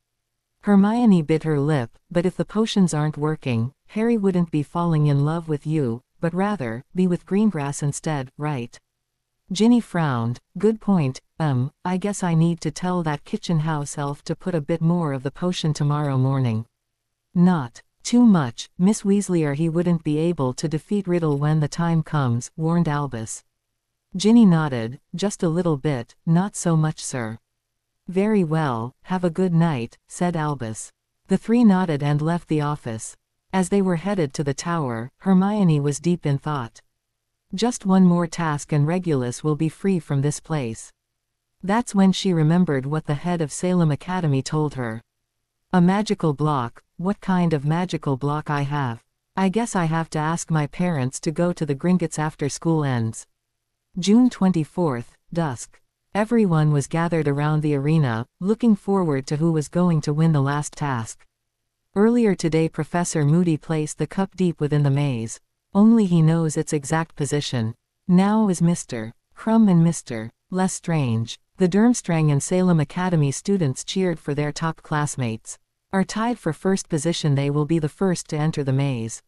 Speaker 2: Hermione bit her lip, but if the potions aren't working, Harry wouldn't be falling in love with you, but rather, be with Greengrass instead, right? Ginny frowned. Good point, I guess I need to tell that kitchen house elf to put a bit more of the potion tomorrow morning. Not too much, Miss Weasley, or he wouldn't be able to defeat Riddle when the time comes, warned Albus. Ginny nodded. Just a little bit, not so much, sir. Very well, have a good night, said Albus. The three nodded and left the office. As they were headed to the tower, Hermione was deep in thought. Just one more task and Regulus will be free from this place. That's when she remembered what the head of Salem Academy told her. A magical block. What kind of magical block I have? I guess I have to ask my parents to go to the Gringotts after school ends. June 24th, dusk. Everyone was gathered around the arena, looking forward to who was going to win the last task. Earlier today Professor Moody placed the cup deep within the maze. Only he knows its exact position. Now is Mr. Crumb and Mr. Lestrange. The Durmstrang and Salem Academy students cheered for their top classmates. Are tied for first position, they will be the first to enter the maze.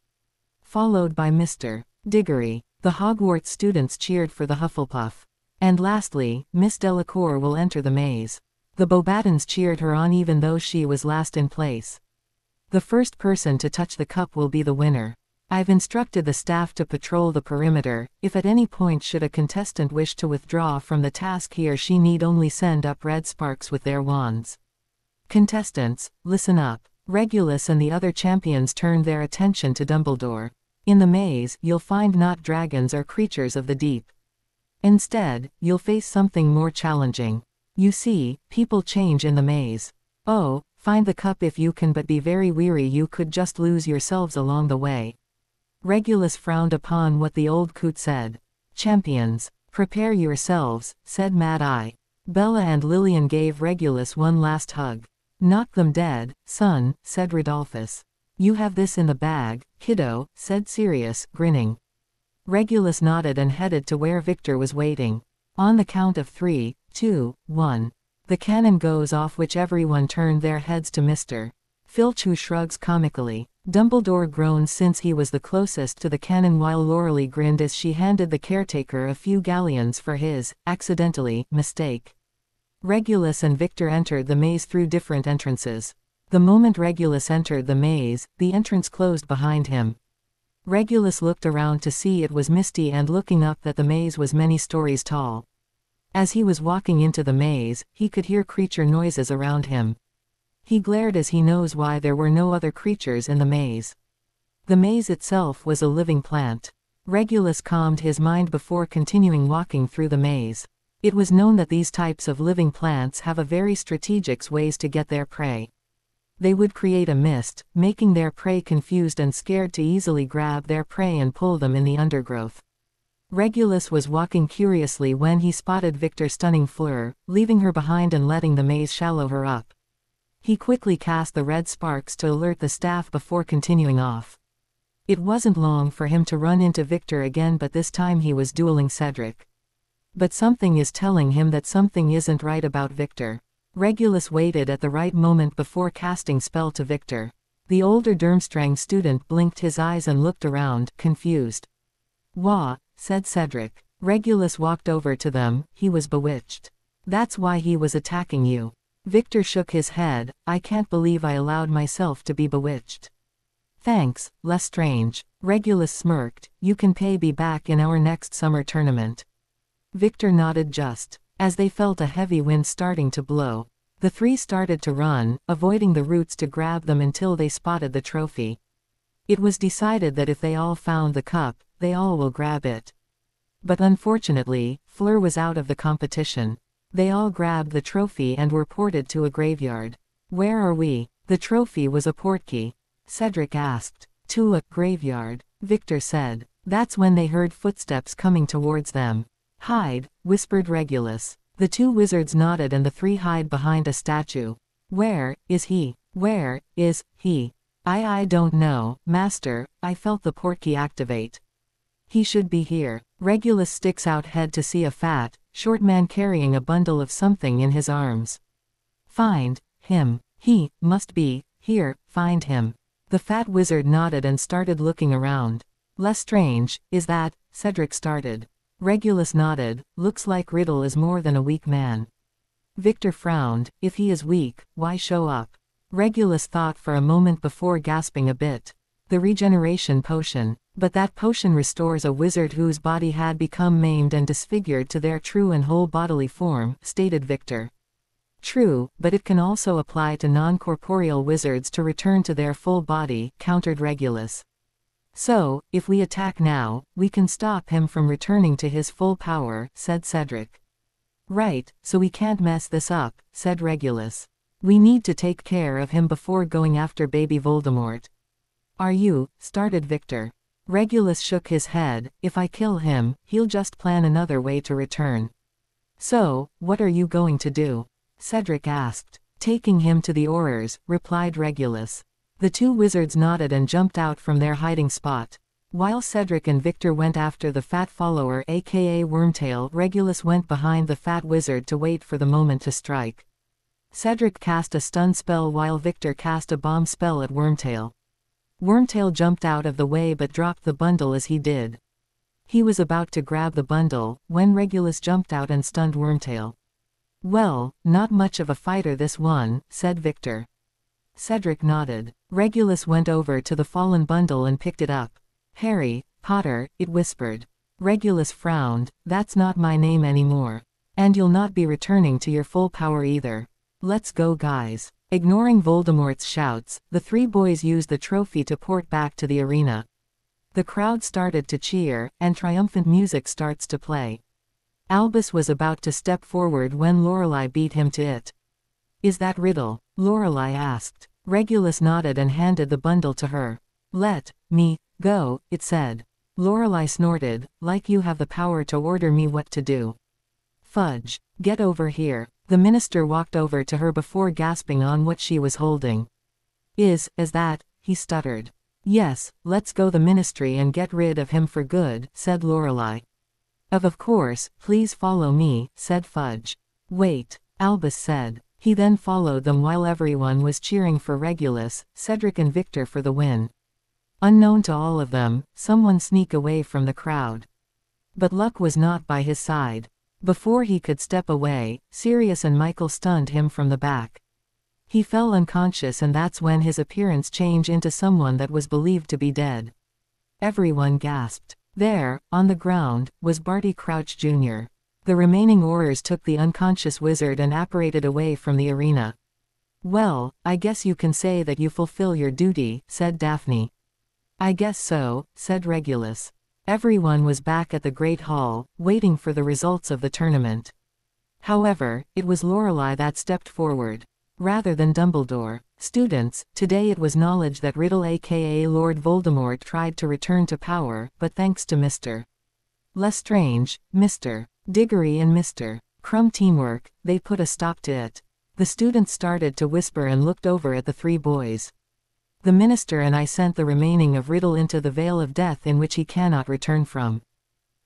Speaker 2: Followed by Mr. Diggory. The Hogwarts students cheered for the Hufflepuff. And lastly, Miss Delacour will enter the maze. The Beauxbatons cheered her on even though she was last in place. The first person to touch the cup will be the winner. I've instructed the staff to patrol the perimeter. If at any point should a contestant wish to withdraw from the task, he or she need only send up red sparks with their wands. Contestants, listen up. Regulus and the other champions turned their attention to Dumbledore. In the maze, you'll find not dragons or creatures of the deep. Instead, you'll face something more challenging. You see, people change in the maze. Oh, find the cup if you can, but be very wary, you could just lose yourselves along the way. Regulus frowned upon what the old coot said. Champions, prepare yourselves, said Mad Eye. Bella and Lillian gave Regulus one last hug. Knock them dead, son, said Rodolphus. You have this in the bag, kiddo, said Sirius, grinning. Regulus nodded and headed to where Victor was waiting. On the count of 3, 2, 1. The cannon goes off, which everyone turned their heads to Mr. Filch, who shrugs comically. Dumbledore groaned since he was the closest to the cannon, while Loralee grinned as she handed the caretaker a few galleons for his, accidentally, mistake. Regulus and Victor entered the maze through different entrances. The moment Regulus entered the maze, the entrance closed behind him. Regulus looked around to see it was misty, and looking up that the maze was many stories tall. As he was walking into the maze, he could hear creature noises around him. He glared as he knows why there were no other creatures in the maze. The maze itself was a living plant. Regulus calmed his mind before continuing walking through the maze. It was known that these types of living plants have a very strategic ways to get their prey. They would create a mist, making their prey confused and scared to easily grab their prey and pull them in the undergrowth. Regulus was walking curiously when he spotted Victor stunning Fleur, leaving her behind and letting the maze shallow her up. He quickly cast the red sparks to alert the staff before continuing off. It wasn't long for him to run into Victor again, but this time he was dueling Cedric. But something is telling him that something isn't right about Victor. Regulus waited at the right moment before casting spell to Victor. The older Durmstrang student blinked his eyes and looked around, confused. "Wah," said Cedric. Regulus walked over to them. He was bewitched. "That's why he was attacking you." Victor shook his head. "I can't believe I allowed myself to be bewitched." "Thanks, Lestrange." Regulus smirked. "You can be back in our next summer tournament." Victor nodded just. As they felt a heavy wind starting to blow, the three started to run, avoiding the roots to grab them until they spotted the trophy. It was decided that if they all found the cup, they all will grab it. But unfortunately, Fleur was out of the competition. They all grabbed the trophy and were ported to a graveyard. "Where are we?" The trophy was a portkey. Cedric asked. To a graveyard, Victor said. That's when they heard footsteps coming towards them. Hide, whispered Regulus. The two wizards nodded and the three hid behind a statue. Where is he? Where is he? I don't know, master, I felt the portkey activate. He should be here. Regulus sticks out head to see a fat, short man carrying a bundle of something in his arms. Find him. He must be here, find him. The fat wizard nodded and started looking around. Lestrange, is that? Cedric started. Regulus nodded, looks like Riddle is more than a weak man. Victor frowned, if he is weak, why show up? Regulus thought for a moment before gasping a bit. The regeneration potion. But that potion restores a wizard whose body had become maimed and disfigured to their true and whole bodily form, stated Victor. True, but it can also apply to non-corporeal wizards to return to their full body, countered Regulus. So, if we attack now, we can stop him from returning to his full power, said Cedric. Right, so we can't mess this up, said Regulus. We need to take care of him before going after baby Voldemort. Are you, started Victor. Regulus shook his head, if I kill him, he'll just plan another way to return. So, what are you going to do? Cedric asked. Taking him to the Aurors, replied Regulus. The two wizards nodded and jumped out from their hiding spot. While Cedric and Victor went after the fat follower aka Wormtail, Regulus went behind the fat wizard to wait for the moment to strike. Cedric cast a stun spell while Victor cast a bomb spell at Wormtail. Wormtail jumped out of the way but dropped the bundle as he did. He was about to grab the bundle, when Regulus jumped out and stunned Wormtail. Well, not much of a fighter this one, said Victor. Cedric nodded. Regulus went over to the fallen bundle and picked it up. Harry Potter, it whispered. Regulus frowned, that's not my name anymore. And you'll not be returning to your full power either. Let's go guys. Ignoring Voldemort's shouts, the three boys used the trophy to port back to the arena. The crowd started to cheer, and triumphant music starts to play. Albus was about to step forward when Lorelei beat him to it. Is that Riddle? Lorelei asked. Regulus nodded and handed the bundle to her. Let me go, it said. Lorelei snorted, like you have the power to order me what to do. Fudge. Get over here. The minister walked over to her before gasping on what she was holding. Is that, he stuttered. Yes, let's go the ministry and get rid of him for good, said Lorelei. Of course, please follow me, said Fudge. Wait, Albus said. He then followed them while everyone was cheering for Regulus, Cedric and Victor for the win. Unknown to all of them, someone sneaked away from the crowd. But luck was not by his side. Before he could step away, Sirius and Michael stunned him from the back. He fell unconscious and that's when his appearance changed into someone that was believed to be dead. Everyone gasped. There, on the ground, was Barty Crouch Jr. The remaining Aurors took the unconscious wizard and apparated away from the arena. Well, I guess you can say that you fulfill your duty, said Daphne. I guess so, said Regulus. Everyone was back at the Great Hall, waiting for the results of the tournament. However, it was Lorelei that stepped forward. Rather than Dumbledore. Students, today it was knowledge that Riddle aka Lord Voldemort tried to return to power, but thanks to Mr. Lestrange, Mr. Diggory and Mr. Crumb teamwork, they put a stop to it. The students started to whisper and looked over at the three boys. The minister and I sent the remaining of Riddle into the Vale of Death in which he cannot return from.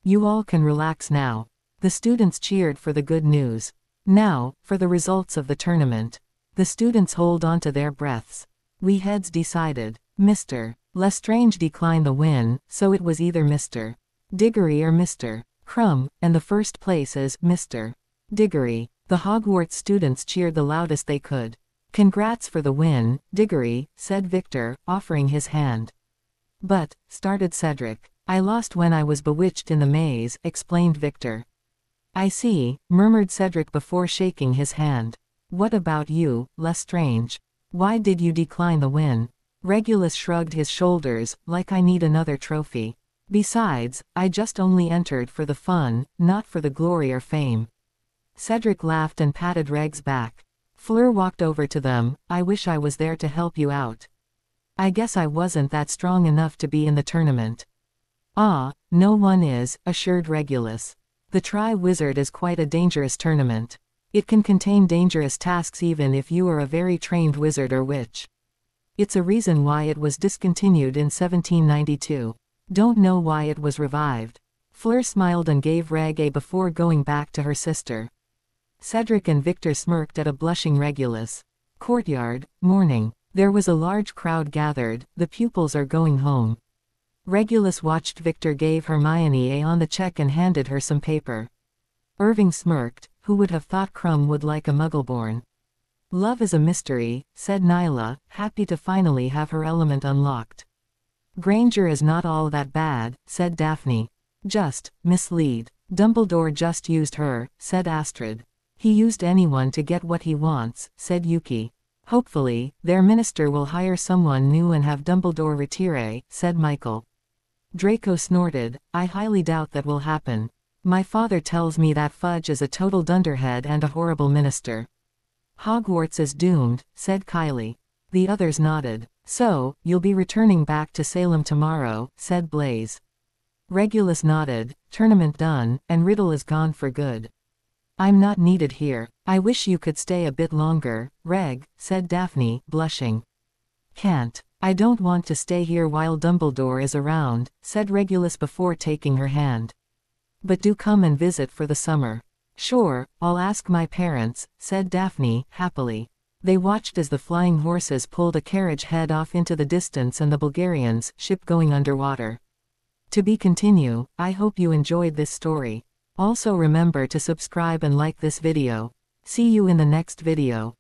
Speaker 2: You all can relax now. The students cheered for the good news. Now, for the results of the tournament. The students hold on to their breaths. We heads decided. Mr. Lestrange declined the win, so it was either Mr. Diggory or Mr. Crumb, and the first place is Mr. Diggory. The Hogwarts students cheered the loudest they could. Congrats for the win, Diggory, said Victor, offering his hand. But, started Cedric. I lost when I was bewitched in the maze, explained Victor. I see, murmured Cedric before shaking his hand. What about you, Lestrange? Why did you decline the win? Regulus shrugged his shoulders, like I need another trophy. Besides, I just only entered for the fun, not for the glory or fame. Cedric laughed and patted Reg's back. Fleur walked over to them. I wish I was there to help you out. I guess I wasn't that strong enough to be in the tournament. Ah, no one is, assured Regulus. The Tri-Wizard is quite a dangerous tournament. It can contain dangerous tasks even if you are a very trained wizard or witch. It's a reason why it was discontinued in 1792. Don't know why it was revived. Fleur smiled and gave Reg a before going back to her sister. Cedric and Victor smirked at a blushing Regulus. Courtyard, morning. There was a large crowd gathered, the pupils are going home. Regulus watched Victor gave Hermione a on the check and handed her some paper. Irving smirked, who would have thought Crumb would like a Muggleborn. Love is a mystery, said Nyla, happy to finally have her element unlocked. Granger is not all that bad, said Daphne. Just, mislead. Dumbledore just used her, said Astrid. He used anyone to get what he wants, said Yuki. Hopefully, their minister will hire someone new and have Dumbledore retire, said Michael. Draco snorted, I highly doubt that will happen. My father tells me that Fudge is a total dunderhead and a horrible minister. Hogwarts is doomed, said Kylie. The others nodded. So, you'll be returning back to Salem tomorrow, said Blaze. Regulus nodded, tournament done, and Riddle is gone for good. I'm not needed here. I wish you could stay a bit longer, Reg, said Daphne, blushing. Can't. I don't want to stay here while Dumbledore is around, said Regulus before taking her hand. But do come and visit for the summer. Sure, I'll ask my parents, said Daphne, happily. They watched as the flying horses pulled a carriage head off into the distance and the Bulgarians' ship going underwater. To be continue, I hope you enjoyed this story. Also remember to subscribe and like this video. See you in the next video.